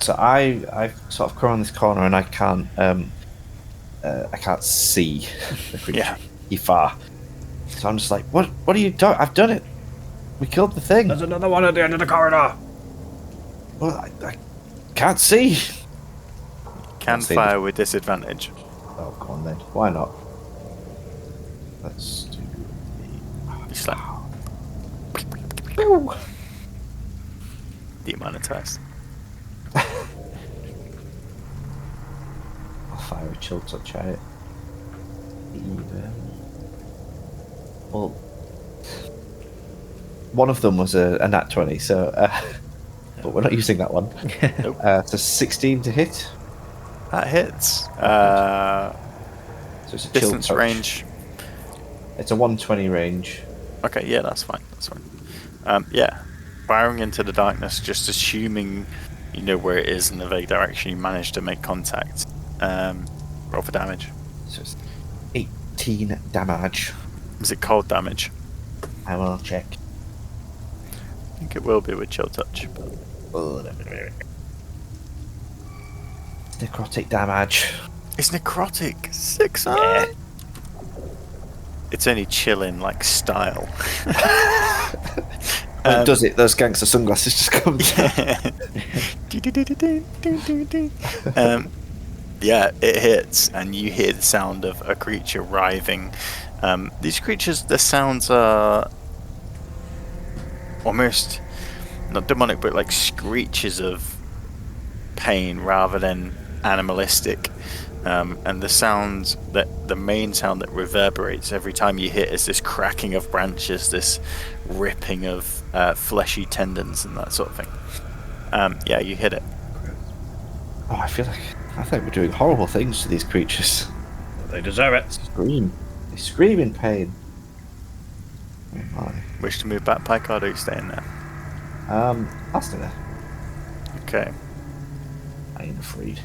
Speaker 2: So I've sort of come around this corner and I can't see the creature.
Speaker 3: Yeah.
Speaker 2: You're far. So I'm just like, what are you doing? I've done it. We killed the thing.
Speaker 1: There's another one at the end of the corridor.
Speaker 2: Well, I can't see.
Speaker 3: Can
Speaker 2: see
Speaker 3: fire with disadvantage.
Speaker 2: Oh, come on then. Why not? Let's do
Speaker 3: You slap.
Speaker 2: the.
Speaker 3: Demonetized.
Speaker 2: I'll fire a chill touch at it. Even. Well, one of them was a nat 20, so but we're not using that one.
Speaker 3: Nope.
Speaker 2: So 16 to hit.
Speaker 3: That hits.
Speaker 2: So it's a chill
Speaker 3: Distance
Speaker 2: touch.
Speaker 3: range.
Speaker 2: It's a 120 range.
Speaker 3: Okay, yeah, that's fine. That's fine. Yeah. Firing into the darkness, just assuming you know where it is in the vague direction, you manage to make contact. Roll for damage.
Speaker 2: So it's 18 damage.
Speaker 3: Is it cold damage?
Speaker 2: I will check.
Speaker 3: I think it will be with chill touch. But
Speaker 2: Necrotic damage.
Speaker 3: It's necrotic. 6 on.
Speaker 2: Yeah.
Speaker 3: It's only chilling like style.
Speaker 2: When it does it, those gangster sunglasses just come down.
Speaker 3: Yeah, it hits, and you hear the sound of a creature writhing. These creatures, the sounds are almost not demonic, but like screeches of pain rather than animalistic. And the main sound that reverberates every time you hit is this cracking of branches, this ripping of fleshy tendons and that sort of thing. Yeah, you hit it.
Speaker 2: Oh, I think we're doing horrible things to these creatures.
Speaker 1: They deserve it.
Speaker 2: They scream in pain. Oh my.
Speaker 3: Wish to move back, Picard, or you staying there?
Speaker 2: I'll stay there.
Speaker 3: Okay.
Speaker 2: I ain't afraid.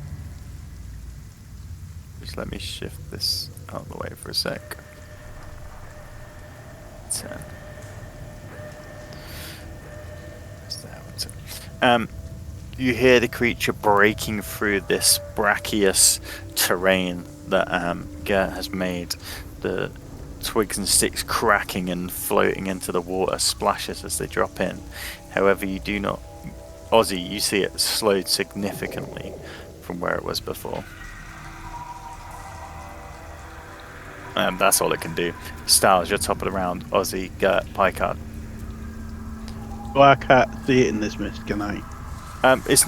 Speaker 3: Just let me shift this out of the way for a sec. 10. You hear the creature breaking through this brachious terrain that Gert has made. The twigs and sticks cracking and floating into the water, splashes as they drop in. However, you do not... Ozzy, you see it slowed significantly from where it was before. That's all it can do. Styles, you're top of the round. Ozzy, Gert, Picard.
Speaker 5: Well, I can't see it in this mist, can I?
Speaker 3: It's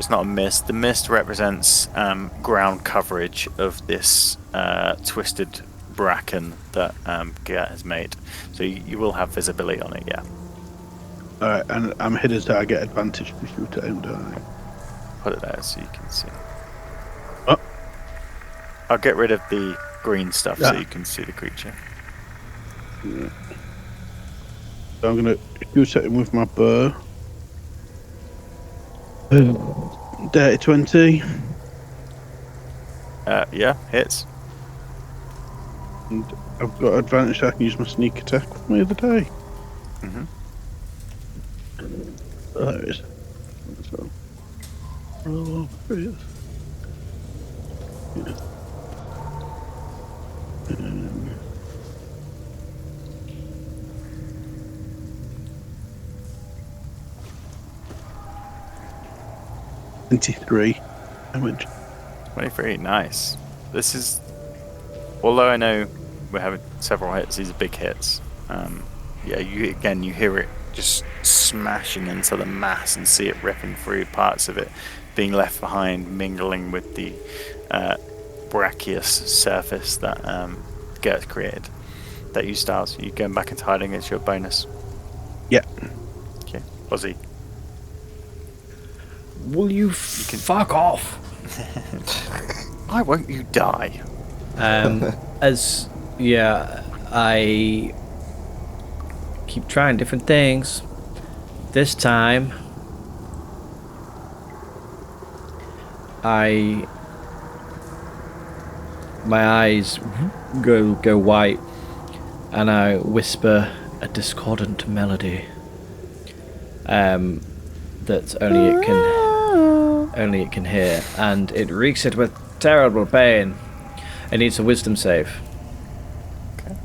Speaker 3: not a mist. The mist represents ground coverage of this twisted bracken that Gert has made. So you will have visibility on it, yeah.
Speaker 5: Alright, and I'm hidden, so I get advantage to shoot at him, don't I?
Speaker 3: Put it there so you can see.
Speaker 5: Oh.
Speaker 3: I'll get rid of the green stuff so you can see the creature.
Speaker 5: Yeah. So I'm going to shoot at him with my bow. Dirty 20.
Speaker 3: Yeah, hits.
Speaker 5: And I've got advantage, so I can use my sneak attack from the other day.
Speaker 3: Mm-hmm.
Speaker 5: Oh, there it is. So, roll over it. Yeah. 23 damage.
Speaker 3: 23, nice. This is... Although I know we're having several hits, these are big hits. Yeah, you hear it just smashing into the mass and see it ripping through parts of it, being left behind, mingling with the brachious surface that Gert created. That you Styles, you going back into hiding, it's your bonus.
Speaker 5: Yeah.
Speaker 3: Okay, Ozzy.
Speaker 1: Will you fuck off?
Speaker 3: Why won't you die?
Speaker 1: I keep trying different things. This time, my eyes go white, and I whisper a discordant melody that only it can hear, and it reeks it with terrible pain. It needs a wisdom save.
Speaker 3: Okay.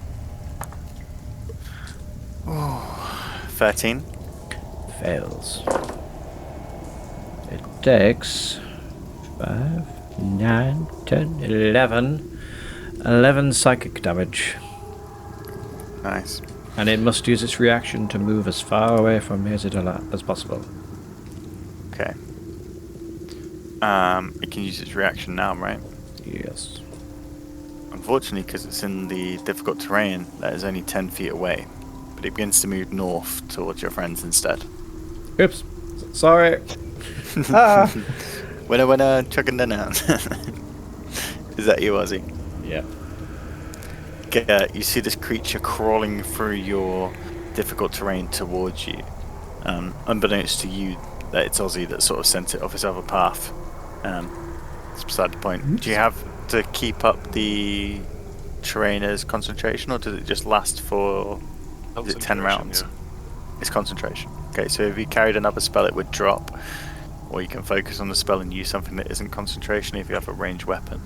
Speaker 3: Oh, 13.
Speaker 1: Fails. It takes 5, 9, 10, 11. 11 psychic damage.
Speaker 3: Nice.
Speaker 1: And it must use its reaction to move as far away from Mirzadilla as possible.
Speaker 3: Okay. It can use its reaction now, right?
Speaker 1: Yes.
Speaker 3: Unfortunately, because it's in the difficult terrain, that is only 10 feet away. But it begins to move north towards your friends instead.
Speaker 1: Oops. Sorry.
Speaker 3: Winner, chugging down. Is that you, Ozzy?
Speaker 1: Yeah.
Speaker 3: You see this creature crawling through your difficult terrain towards you. Unbeknownst to you, that it's Ozzy that sort of sent it off its other path. It's beside the point. Do you have to keep up the trainer's concentration, or does it just last for 10 rounds?
Speaker 6: Yeah.
Speaker 3: It's concentration. Okay, so if you carried another spell, it would drop. Or you can focus on the spell and use something that isn't concentration if you have a ranged weapon.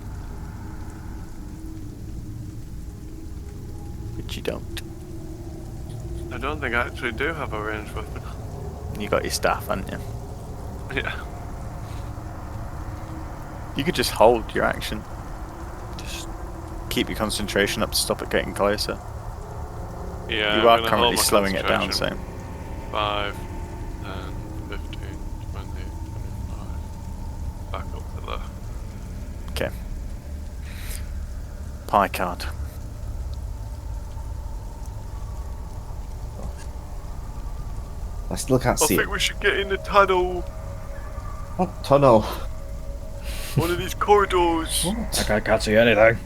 Speaker 3: Which you don't.
Speaker 6: I don't think I actually do have a ranged weapon.
Speaker 3: You got your staff, haven't you?
Speaker 6: Yeah.
Speaker 3: You could just hold your action. Just keep your concentration up to stop it getting closer.
Speaker 6: Yeah.
Speaker 3: You
Speaker 6: I'm
Speaker 3: are
Speaker 6: gonna
Speaker 3: currently
Speaker 6: hold my
Speaker 3: slowing it down, so...
Speaker 6: concentration. 5, 10, 15, 20, 25. Back up to there.
Speaker 3: Okay. Pie card.
Speaker 2: I still can't
Speaker 4: I
Speaker 2: see it.
Speaker 4: think we should get in the tunnel.
Speaker 2: What tunnel?
Speaker 4: One of these corridors.
Speaker 1: I can't see anything.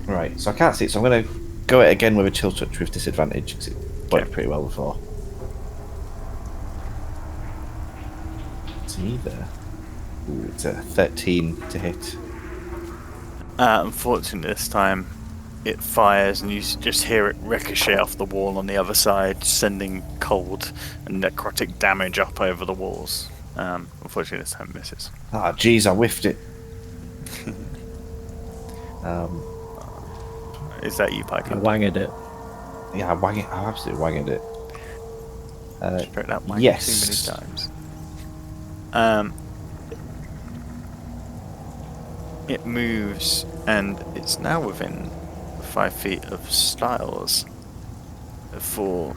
Speaker 2: Right, so I can't see it, so I'm going to go it again with a chill touch with disadvantage, because it worked pretty well before. It's either. Ooh, it's a 13 to hit.
Speaker 3: Unfortunately, this time it fires and you just hear it ricochet off the wall on the other side, sending cold and necrotic damage up over the walls. Unfortunately, this time it misses.
Speaker 2: Ah, jeez, I whiffed it.
Speaker 3: Is that you, Pike?
Speaker 1: I wanged it.
Speaker 2: Yeah, I absolutely wanged it.
Speaker 3: Straight out wanged
Speaker 2: yes.
Speaker 3: too many times. It moves and it's now within 5 feet of Styles. For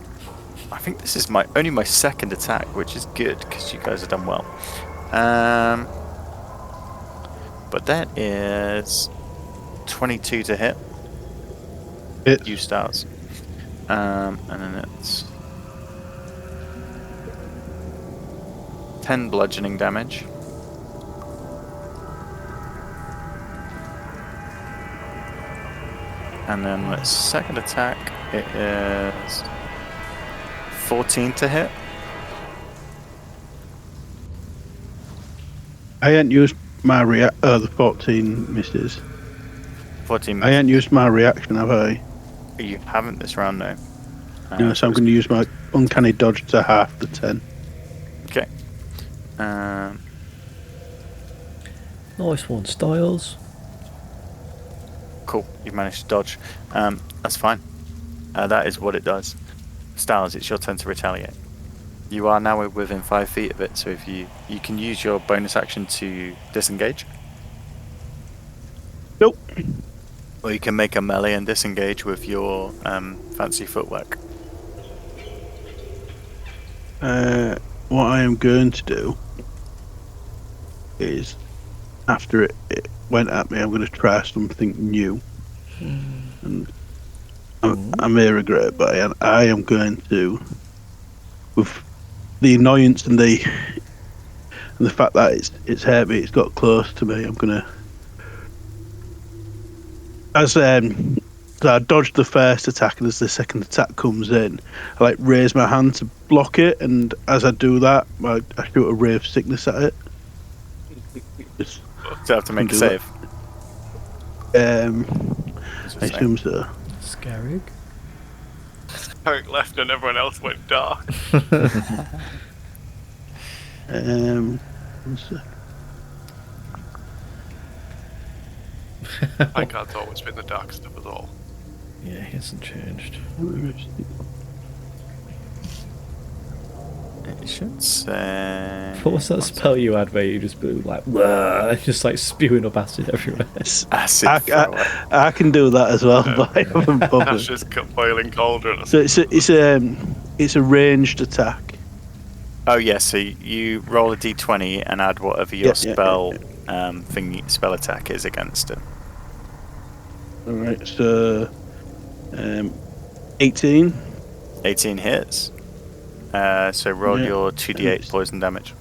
Speaker 3: I think this is only my second attack, which is good because you guys have done well. But that is 22 to hit. You Styles. And then it's 10 bludgeoning damage. And then the second attack, it is 14 to hit.
Speaker 5: I hadn't used my the 14 misses.
Speaker 3: 14
Speaker 5: I hadn't used my reaction, have I?
Speaker 3: You haven't this round, no.
Speaker 5: No, so I'm going to use my uncanny dodge to half the 10.
Speaker 3: Okay.
Speaker 1: Nice one, Styles.
Speaker 3: Cool, you've managed to dodge. That's fine. That is what it does. Styles, it's your turn to retaliate. You are now within 5 feet of it, so if you can use your bonus action to disengage.
Speaker 5: Nope.
Speaker 3: Or you can make a melee and disengage with your fancy footwork.
Speaker 5: What I am going to do is, after it went at me, I'm going to try something new. And I may regret it, but I am going to, with the annoyance and the fact that it's hurt me, it's got close to me, I'm going to, as I dodged the first attack, and as the second attack comes in, I raise my hand to block it, and as I do that, I shoot a ray of sickness at it. Just
Speaker 3: So you have to make a save.
Speaker 5: I assume so.
Speaker 1: Scarrig.
Speaker 6: Eric left and everyone else went dark.
Speaker 5: One sec.
Speaker 6: My card's always been the dark stuff as all.
Speaker 1: Yeah, he hasn't changed.
Speaker 3: It should say...
Speaker 1: What was that spell you had where you just blew just spewing up acid everywhere?
Speaker 3: Acid
Speaker 5: I can do that as well, but I haven't
Speaker 6: That's
Speaker 5: bothered.
Speaker 6: just boiling cauldron.
Speaker 5: So it's a ranged attack.
Speaker 3: Oh yeah, so you roll a d20 and add whatever your spell spell attack is against it.
Speaker 5: Alright, so 18.
Speaker 3: 18 hits. So roll your 2d8 poison damage.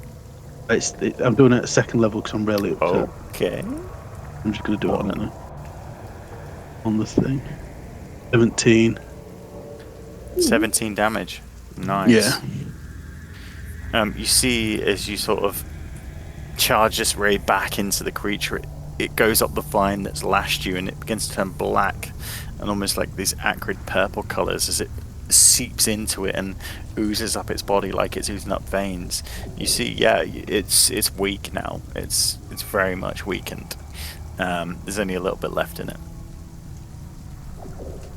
Speaker 5: I'm doing it at second level because I'm really upset.
Speaker 3: Okay.
Speaker 5: I'm just going to do it on the thing. 17.
Speaker 3: 17 damage. Nice.
Speaker 5: Yeah.
Speaker 3: You see as you sort of charge this ray back into the creature, it goes up the vine that's lashed you and it begins to turn black and almost like these acrid purple colours as it seeps into it and oozes up its body like it's oozing up veins. You see, yeah, it's weak now. It's very much weakened. There's only a little bit left in it.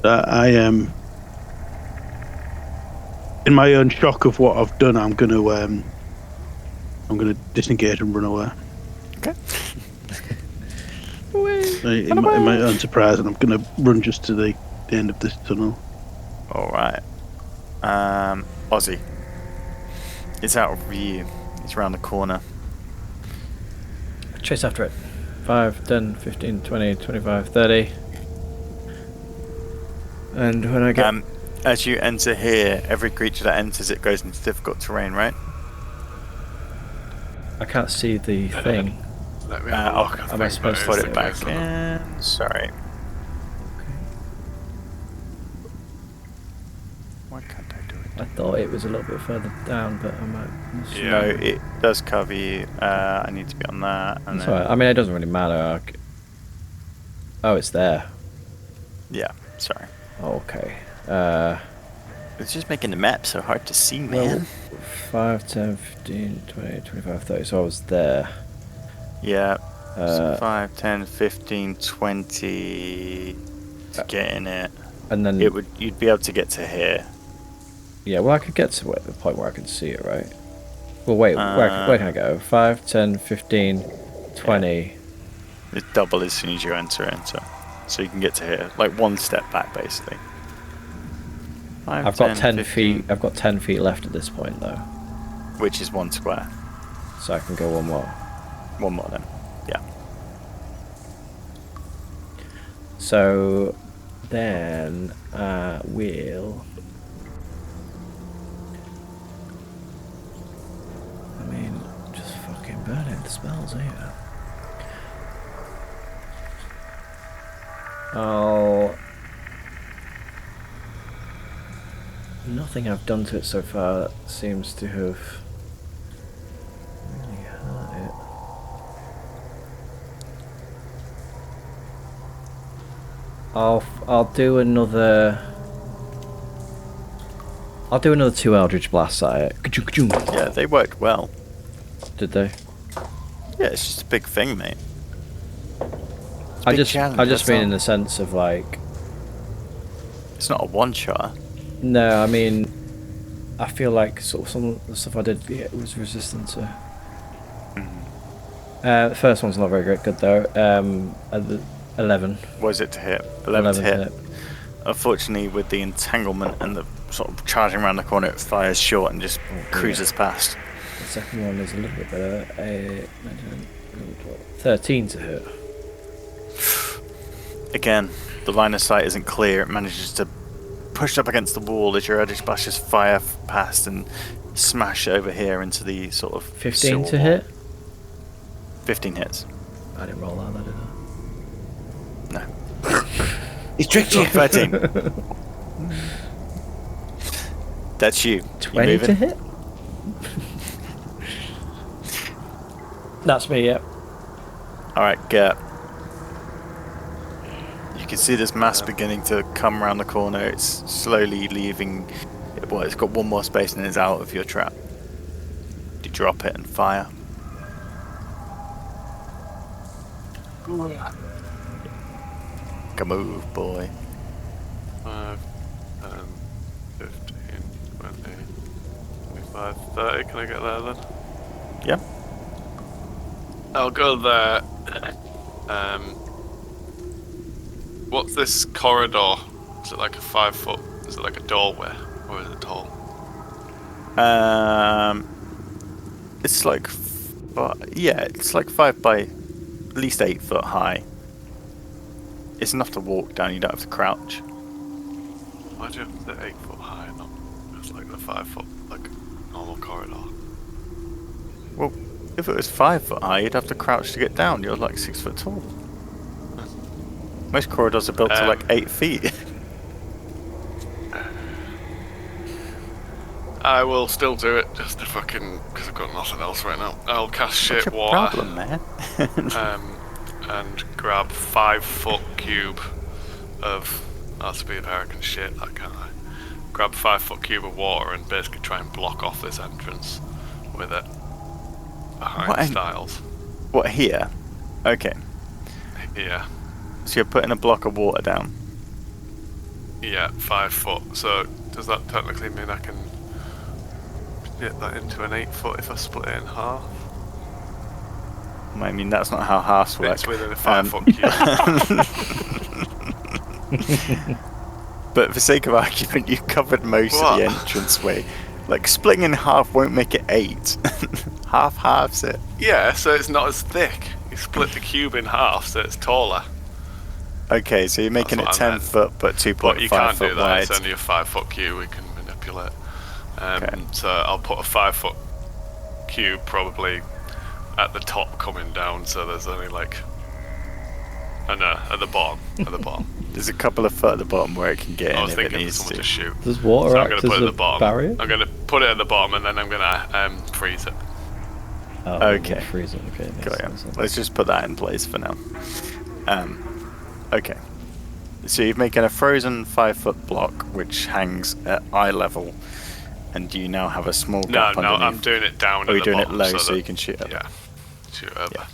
Speaker 5: I am in my own shock of what I've done. I'm gonna disengage and run away.
Speaker 3: Okay.
Speaker 5: In my own surprise, and I'm gonna run just to the end of this tunnel.
Speaker 3: All right. Ozzy. It's out of view. It's around the corner.
Speaker 1: Chase after it. 5, 10, 15, 20, 25, 30. And when I get...
Speaker 3: As you enter here, every creature that enters it goes into difficult terrain, right?
Speaker 1: I can't see the thing.
Speaker 6: Let me have a look.
Speaker 1: Am I supposed to
Speaker 3: Put it back in. Sorry. Why can't I do it?
Speaker 1: I thought it was a little bit further down, but I might...
Speaker 6: Yeah.
Speaker 3: No, it does cover you. I need to be on that. And
Speaker 1: That's alright. I mean, it doesn't really matter. Oh, it's there.
Speaker 3: Yeah, sorry.
Speaker 1: Okay.
Speaker 3: It's just making the map so hard to see, man.
Speaker 1: 5, 10, 15, 20, 25, 30. So I was there.
Speaker 3: Yeah. So 5, 10, 15, 20 to get in it.
Speaker 1: And then...
Speaker 3: You'd be able to get to here.
Speaker 1: Yeah, well, I could get to the point where I can see it, right? Well, wait, where can I go? 5, 10, 15, 20.
Speaker 3: Yeah. It's double as soon as you enter. So you can get to here. Like one step back, basically. 5,
Speaker 1: I've got 10
Speaker 3: 15,
Speaker 1: feet. I've got 10 feet left at this point, though.
Speaker 3: Which is 1 square.
Speaker 1: So I can go one more.
Speaker 3: One more then. Yeah.
Speaker 1: So then we'll... I mean, just fucking burning the spells here. Nothing I've done to it so far seems to have really hurt it. I'll do another 2 Eldritch Blasts at it. Ka-choo.
Speaker 3: Yeah, they worked well.
Speaker 1: Did they?
Speaker 3: Yeah, it's just a big thing, mate.
Speaker 1: I
Speaker 3: Big
Speaker 1: just
Speaker 3: challenge,
Speaker 1: mean
Speaker 3: that's
Speaker 1: in
Speaker 3: all.
Speaker 1: the sense of like,
Speaker 3: It's not a one-shot.
Speaker 1: no, I mean, I feel like sort of some of the stuff I did was resistant to. The first one's not very good though. 11.
Speaker 3: Was it to hit? 11 to
Speaker 1: 11
Speaker 3: hit. Unfortunately, with the entanglement and the sort of charging around the corner, it fires short and just cruises past.
Speaker 1: The second one is a little bit better. 13 to hit.
Speaker 3: Again, the line of sight isn't clear. It manages to push up against the wall as your Eldritch Blast just fire past and smash over here into the sort of
Speaker 1: 15 to
Speaker 3: silver
Speaker 1: hit?
Speaker 3: wall. 15 hits.
Speaker 1: I didn't roll that, did I?
Speaker 3: No.
Speaker 2: He's tricked you.
Speaker 3: 13. That's you.
Speaker 1: 20
Speaker 3: You
Speaker 1: to
Speaker 3: moving?
Speaker 1: hit? That's me, yep.
Speaker 3: Alright, get. You can see this mass beginning to come around the corner. It's slowly leaving. Well, it's got one more space and it's out of your trap. You drop it and fire. Come move, boy.
Speaker 6: 5, 10, 15, 20, 25, 30. Can I get there then?
Speaker 3: Yeah.
Speaker 6: I'll go there. What's this corridor? Is it like a 5 foot? Is it like a doorway? Or is it tall?
Speaker 3: It's like, it's like 5 by at least 8 foot high. It's enough to walk down. You don't have to crouch.
Speaker 6: Why do you have the 8 foot high, not just like the 5 foot, like normal corridor?
Speaker 3: Well, if it was 5 foot high, you'd have to crouch to get down. You're like 6 foot tall. Most corridors are built to like 8 feet.
Speaker 6: I will still do it just to fucking because I've got nothing else right now. I'll cast shit
Speaker 3: What's your
Speaker 6: water.
Speaker 3: problem, man?
Speaker 6: And grab 5 foot cube of speed hurricane shit, that can't I? grab 5 foot cube of water and basically try and block off this entrance with it behind Styles.
Speaker 3: What, here? Okay.
Speaker 6: Yeah.
Speaker 3: So you're putting a block of water down?
Speaker 6: Yeah, 5 foot. So does that technically mean I can get that into an 8 foot if I split it in half?
Speaker 3: I mean, that's not how halves work.
Speaker 6: It's within a 5 foot cube.
Speaker 3: But for sake of argument, you covered most of the entranceway. Like, splitting in half won't make it 8. Half halves it.
Speaker 6: Yeah, so it's not as thick. You split the cube in half, so it's taller.
Speaker 3: Okay, so you're making it 10 foot, but 2.5 foot wide.
Speaker 6: But you can't do that. It's only a 5 foot cube we can manipulate.
Speaker 3: Okay.
Speaker 6: So I'll put a 5 foot cube probably at the top coming down, so there's only like... no, at the bottom.
Speaker 3: There's a couple of foot at the bottom where it can get
Speaker 6: I
Speaker 3: in
Speaker 6: was
Speaker 3: if it
Speaker 6: thinking for
Speaker 3: needs
Speaker 6: someone
Speaker 3: to.
Speaker 6: to shoot.
Speaker 1: There's water
Speaker 6: So I'm
Speaker 1: act
Speaker 6: going to put
Speaker 1: as
Speaker 6: it at
Speaker 1: a
Speaker 6: the bottom.
Speaker 1: barrier?
Speaker 6: I'm going to put it at the bottom and then I'm going to freeze it.
Speaker 1: Oh,
Speaker 3: Okay.
Speaker 1: Freeze it. Okay. makes
Speaker 3: Got ya.
Speaker 1: sense.
Speaker 3: Let's just put that in place for now. Okay. So you're making a frozen 5 foot block which hangs at eye level, and you now have a small
Speaker 6: No,
Speaker 3: gap underneath.
Speaker 6: I'm doing it down
Speaker 3: Oh,
Speaker 6: at
Speaker 3: you're
Speaker 6: the
Speaker 3: doing it
Speaker 6: bottom.
Speaker 3: low so
Speaker 6: that,
Speaker 3: you can shoot it.
Speaker 6: Yeah, shoot over.
Speaker 3: Yeah.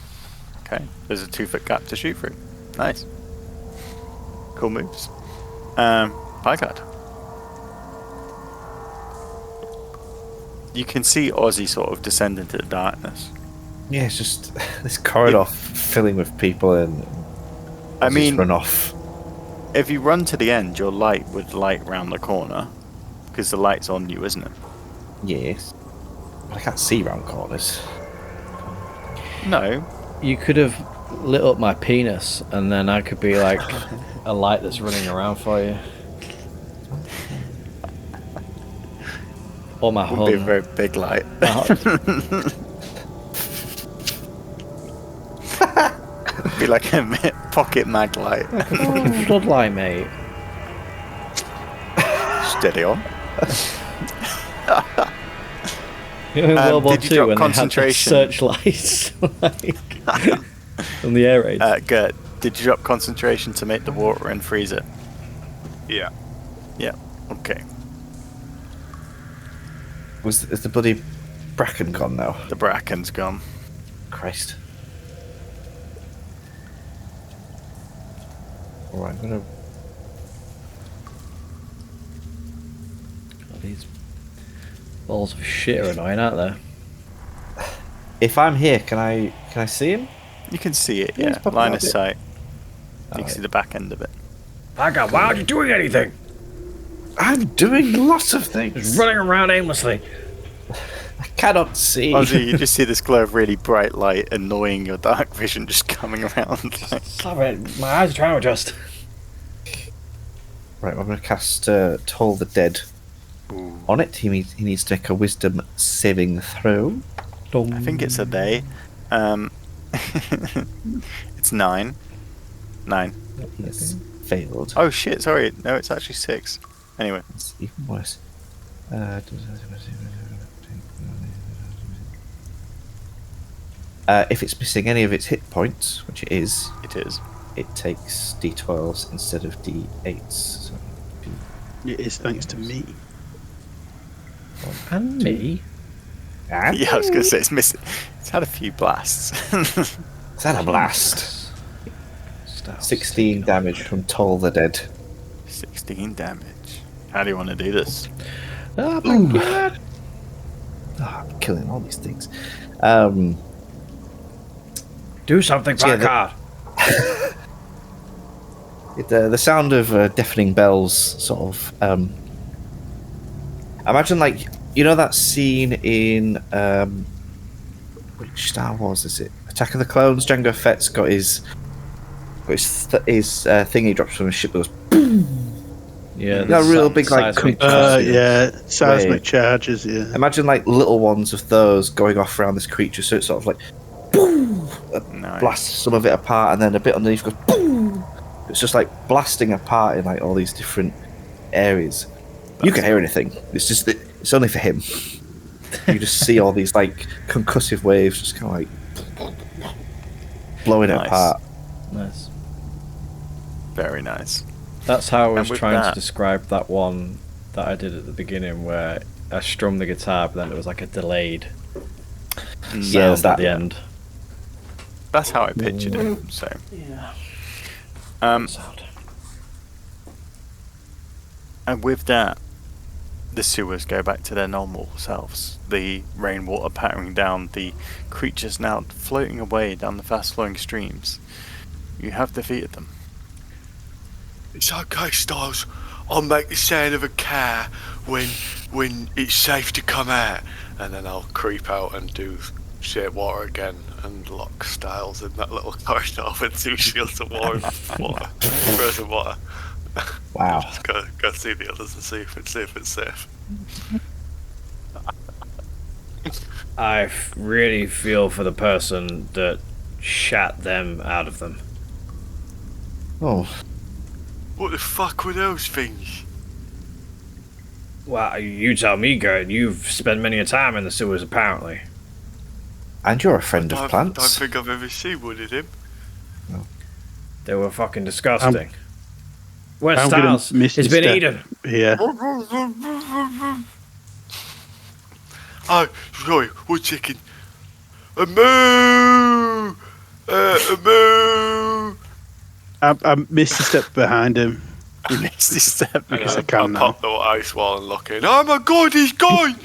Speaker 3: Okay. There's a 2 foot gap to shoot through. Nice. Cool moves. Picard. You can see Ozzy sort of descend into the darkness.
Speaker 2: Yeah, it's just this corridor filling with people and
Speaker 3: I mean,
Speaker 2: run off.
Speaker 3: if you run to the end, your light would light round the corner because the light's on you, isn't it?
Speaker 2: Yes. But I can't see round corners.
Speaker 3: No.
Speaker 1: You could have lit up my penis, and then I could be like a light that's running around for you. Or my
Speaker 3: Would be a
Speaker 1: home.
Speaker 3: very big light. Be like a pocket mag light.
Speaker 1: Floodlight, mate.
Speaker 3: Steady on.
Speaker 1: You know, in World War
Speaker 3: did you
Speaker 1: II
Speaker 3: drop
Speaker 1: when
Speaker 3: concentration?
Speaker 1: they had the searchlights on the air raids.
Speaker 3: Good. Did you drop concentration to make the water and freeze it?
Speaker 6: Yeah.
Speaker 3: Yeah. Okay.
Speaker 2: Is the bloody bracken gone now?
Speaker 3: The bracken's gone.
Speaker 2: Christ. Alright, I'm gonna...
Speaker 1: God, these balls of shit are annoying, aren't they?
Speaker 2: If I'm here, can I see him?
Speaker 3: You can see it,
Speaker 2: Yeah,
Speaker 3: yeah.
Speaker 2: it's popping
Speaker 3: Line
Speaker 2: out
Speaker 3: of
Speaker 2: a bit.
Speaker 3: sight. You can
Speaker 2: Alright.
Speaker 3: see the back end of it.
Speaker 1: Picard, why aren't you doing anything?
Speaker 2: I'm doing lots of things.
Speaker 1: Just running around aimlessly.
Speaker 2: I cannot see.
Speaker 3: Ozzy, you just see this glow of really bright light annoying your dark vision just coming around. Like,
Speaker 1: Stop it. My eyes are trying to adjust.
Speaker 2: Right, I'm going to cast Toll the Dead on it. He needs to make a wisdom saving throw.
Speaker 3: I think it's a day. It's 9. 9.
Speaker 2: He has failed.
Speaker 3: Oh shit, sorry. No, it's actually 6. Anyway.
Speaker 2: It's even worse. If it's missing any of its hit points, which it is, it takes d12s instead of d8s. So
Speaker 5: It is thanks to me.
Speaker 1: And me.
Speaker 2: and
Speaker 3: Yeah, I was gonna say it's missing. It's had a few blasts.
Speaker 2: is that a blast? 16 damage from Toll the Dead.
Speaker 3: 16 damage. How do you want to do this?
Speaker 1: Oh, my God.
Speaker 2: I'm killing all these things.
Speaker 1: Do something,
Speaker 2: Yeah,
Speaker 1: Picard.
Speaker 2: The sound of deafening bells sort of. Imagine, like, you know that scene in which Star Wars is it? Attack of the Clones. Jango Fett's got his thing he drops from his ship that goes.
Speaker 1: Yeah,
Speaker 2: That real big, like,
Speaker 5: Yeah, seismic
Speaker 2: Wait.
Speaker 5: charges, yeah.
Speaker 2: Imagine like little ones of those going off around this creature, so it's sort of like boom,
Speaker 3: Nice.
Speaker 2: blasts some of it apart, and then a bit underneath goes boom. It's just like blasting apart in like all these different areas. You can hear anything. It's just it's only for him. You just see all these like concussive waves, just kind of like blowing it
Speaker 3: Nice.
Speaker 2: apart.
Speaker 1: Nice.
Speaker 3: Very nice.
Speaker 1: That's how I was
Speaker 3: with
Speaker 1: trying
Speaker 3: that-
Speaker 1: to describe that one that I did at the beginning where I strummed the guitar, but then it was like a delayed sound at the end.
Speaker 3: That's how I pictured it. So
Speaker 1: Yeah.
Speaker 3: and with that, the sewers go back to their normal selves. The rainwater pattering down, the creatures now floating away down the fast-flowing streams. You have defeated them.
Speaker 4: It's okay, Styles. I'll make the sound of a car when it's safe to come out, and then I'll creep out and do shit water again and lock Styles in that little corridor with 2 shields of water, frozen water.
Speaker 2: Wow.
Speaker 4: Just go see the others and see if it's safe.
Speaker 1: I really feel for the person that shat them out of them.
Speaker 2: Oh.
Speaker 4: What the fuck were those things?
Speaker 1: Well, you tell me, Gert. You've spent many a time in the sewers, apparently.
Speaker 2: And you're a friend of
Speaker 4: I
Speaker 2: plants.
Speaker 4: don't think I've ever seen one of them.
Speaker 1: They were fucking disgusting. Where's
Speaker 5: I'm gonna
Speaker 1: Styles?
Speaker 5: miss
Speaker 1: It's
Speaker 5: this
Speaker 1: been
Speaker 5: step.
Speaker 1: eaten.
Speaker 5: Yeah.
Speaker 4: Oh, sorry, 1 second. A moo! A moo!
Speaker 5: I missed a step behind him.
Speaker 3: Misty step.
Speaker 5: Because I
Speaker 4: I
Speaker 5: can now.
Speaker 4: pop the ice wall and look in. Oh my god, he's gone!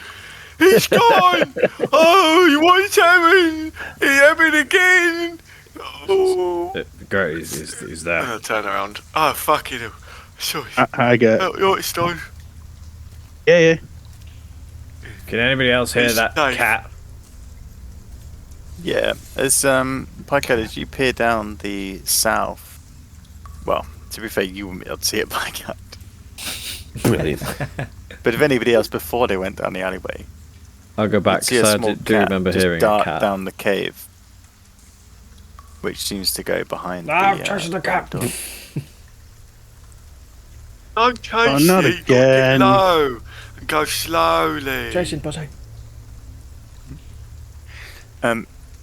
Speaker 4: He's gone! Oh, what's happening? He happened again! Oh.
Speaker 1: Gert is there.
Speaker 4: I'll turn around. Oh, fucking hell. Sorry.
Speaker 5: I get.
Speaker 4: Oh, you're Stone.
Speaker 5: Yeah.
Speaker 1: Can anybody else hear
Speaker 4: It's
Speaker 1: that
Speaker 4: safe.
Speaker 1: cat?
Speaker 3: Yeah, as Pycat, as you peer down the south, well, to be fair, you wouldn't be able to see it, Pycat.
Speaker 2: Brilliant.
Speaker 3: But if anybody else before they went down the alleyway,
Speaker 1: I'll go back
Speaker 3: you'd see a
Speaker 1: because I
Speaker 3: small
Speaker 1: do
Speaker 3: cat
Speaker 1: remember
Speaker 3: just
Speaker 1: hearing a
Speaker 3: dart
Speaker 1: cat.
Speaker 3: down the cave, which seems to go behind
Speaker 1: Ah,
Speaker 3: the
Speaker 1: chasing the cat.
Speaker 3: door.
Speaker 4: Don't chase
Speaker 5: not
Speaker 4: it. You gotta get
Speaker 5: again.
Speaker 4: low and go slowly.
Speaker 1: Jason, buddy.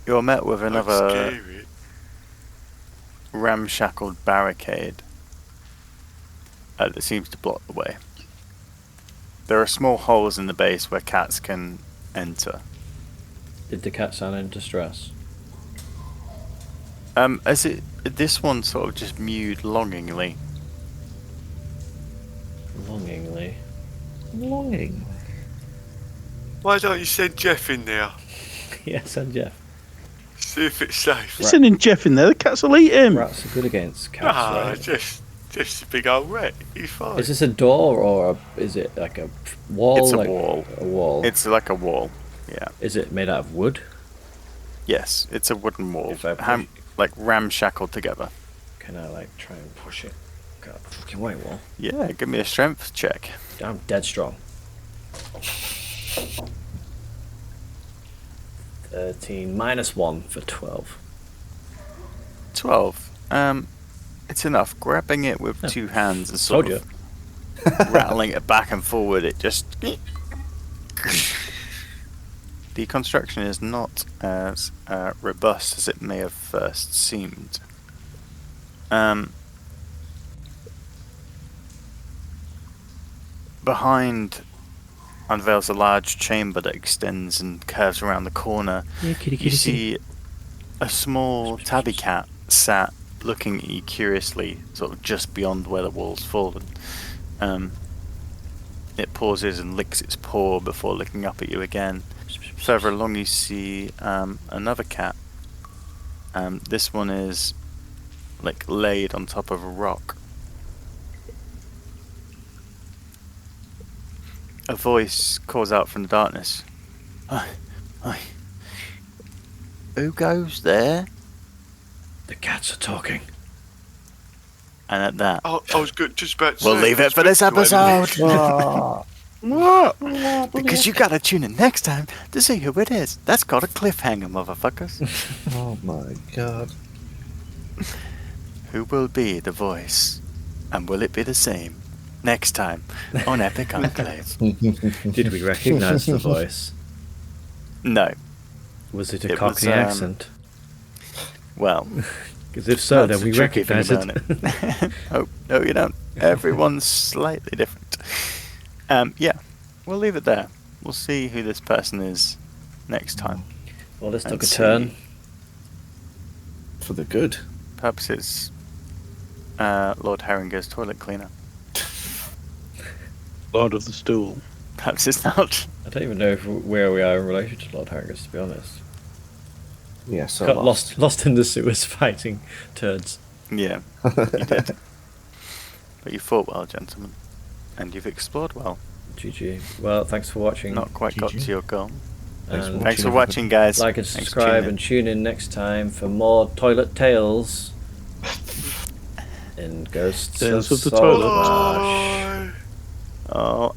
Speaker 3: You're met with
Speaker 4: Don't
Speaker 3: another
Speaker 4: scare it.
Speaker 3: ramshackled barricade that seems to block the way. There are small holes in the base where cats can enter.
Speaker 1: Did the cat sound in distress?
Speaker 3: This one sort of just mewed longingly.
Speaker 1: Longingly.
Speaker 2: Longing.
Speaker 4: Why don't you send Jeff in there?
Speaker 1: Yes, and Jeff.
Speaker 4: See if it's safe.
Speaker 5: You're sending Jeff in there. The cats will eat him.
Speaker 1: Rats are good against cats,
Speaker 4: Ah,
Speaker 1: right?
Speaker 4: just a big old rat. He's fine.
Speaker 1: Is this a door or is it like a wall?
Speaker 3: It's a
Speaker 1: like
Speaker 3: wall.
Speaker 1: A wall.
Speaker 3: It's like a wall. Yeah.
Speaker 1: Is it made out of wood?
Speaker 3: Yes, it's a wooden wall,
Speaker 1: If I push-
Speaker 3: like ramshackled together.
Speaker 1: Can I like try and push it? God, fucking white wall.
Speaker 3: Yeah, give me a strength check.
Speaker 1: I'm dead strong. 13 minus 1 for 12.
Speaker 3: 12. It's enough. Grabbing it with two hands and
Speaker 1: Told
Speaker 3: sort
Speaker 1: you.
Speaker 3: of rattling it back and forward, it just. The construction is not as robust as it may have first seemed. Behind unveils a large chamber that extends and curves around the corner.
Speaker 1: Yeah, kitty,
Speaker 3: You see a small tabby cat sat looking at you curiously, sort of just beyond where the wall's fallen. It pauses and licks its paw before looking up at you again. Further along you see another cat. This one is like laid on top of a rock. A voice calls out from the darkness. Hi. Who goes there?
Speaker 1: The cats are talking.
Speaker 3: And at that,
Speaker 4: I was good, just about to
Speaker 3: we'll
Speaker 4: say,
Speaker 3: leave it for this
Speaker 4: speak to
Speaker 3: episode.
Speaker 5: What?
Speaker 3: Because you gotta tune in next time to see who it is. That's called a cliffhanger, motherfuckers.
Speaker 2: Oh my god.
Speaker 3: Who will be the voice? And will it be the same? Next time on Epic Enclave.
Speaker 1: Did we recognise the voice?
Speaker 3: No.
Speaker 1: Was it a
Speaker 3: It was,
Speaker 1: Cockney accent?
Speaker 3: Well,
Speaker 1: Because if so,
Speaker 3: that's
Speaker 1: then we
Speaker 3: the tricky thing
Speaker 1: recognise
Speaker 3: about
Speaker 1: it.
Speaker 3: Oh, no, you don't. Everyone's slightly different. Yeah, we'll leave it there. We'll see who this person is next time.
Speaker 1: Well, this took
Speaker 3: And
Speaker 1: a turn.
Speaker 3: see.
Speaker 2: For the good.
Speaker 3: Perhaps it's Lord Haringer's toilet cleaner.
Speaker 5: Lord of the Stool.
Speaker 3: Perhaps it's not.
Speaker 1: I don't even know where we are in relation to Lord Haringers, to be honest.
Speaker 2: Yeah, so
Speaker 1: Got lost in the sewers fighting turds.
Speaker 3: Yeah, you did. But you fought well, gentlemen. And you've explored well.
Speaker 1: GG. Well, thanks for watching.
Speaker 3: Not quite got to your goal.
Speaker 1: And
Speaker 3: Thanks for watching, guys.
Speaker 1: like and
Speaker 3: Thanks for
Speaker 1: subscribe
Speaker 3: tuning in.
Speaker 1: and tune in next time for more toilet tales in Ghosts
Speaker 5: Tales of the
Speaker 1: Saltmarsh.
Speaker 5: Toilet.
Speaker 3: Oh,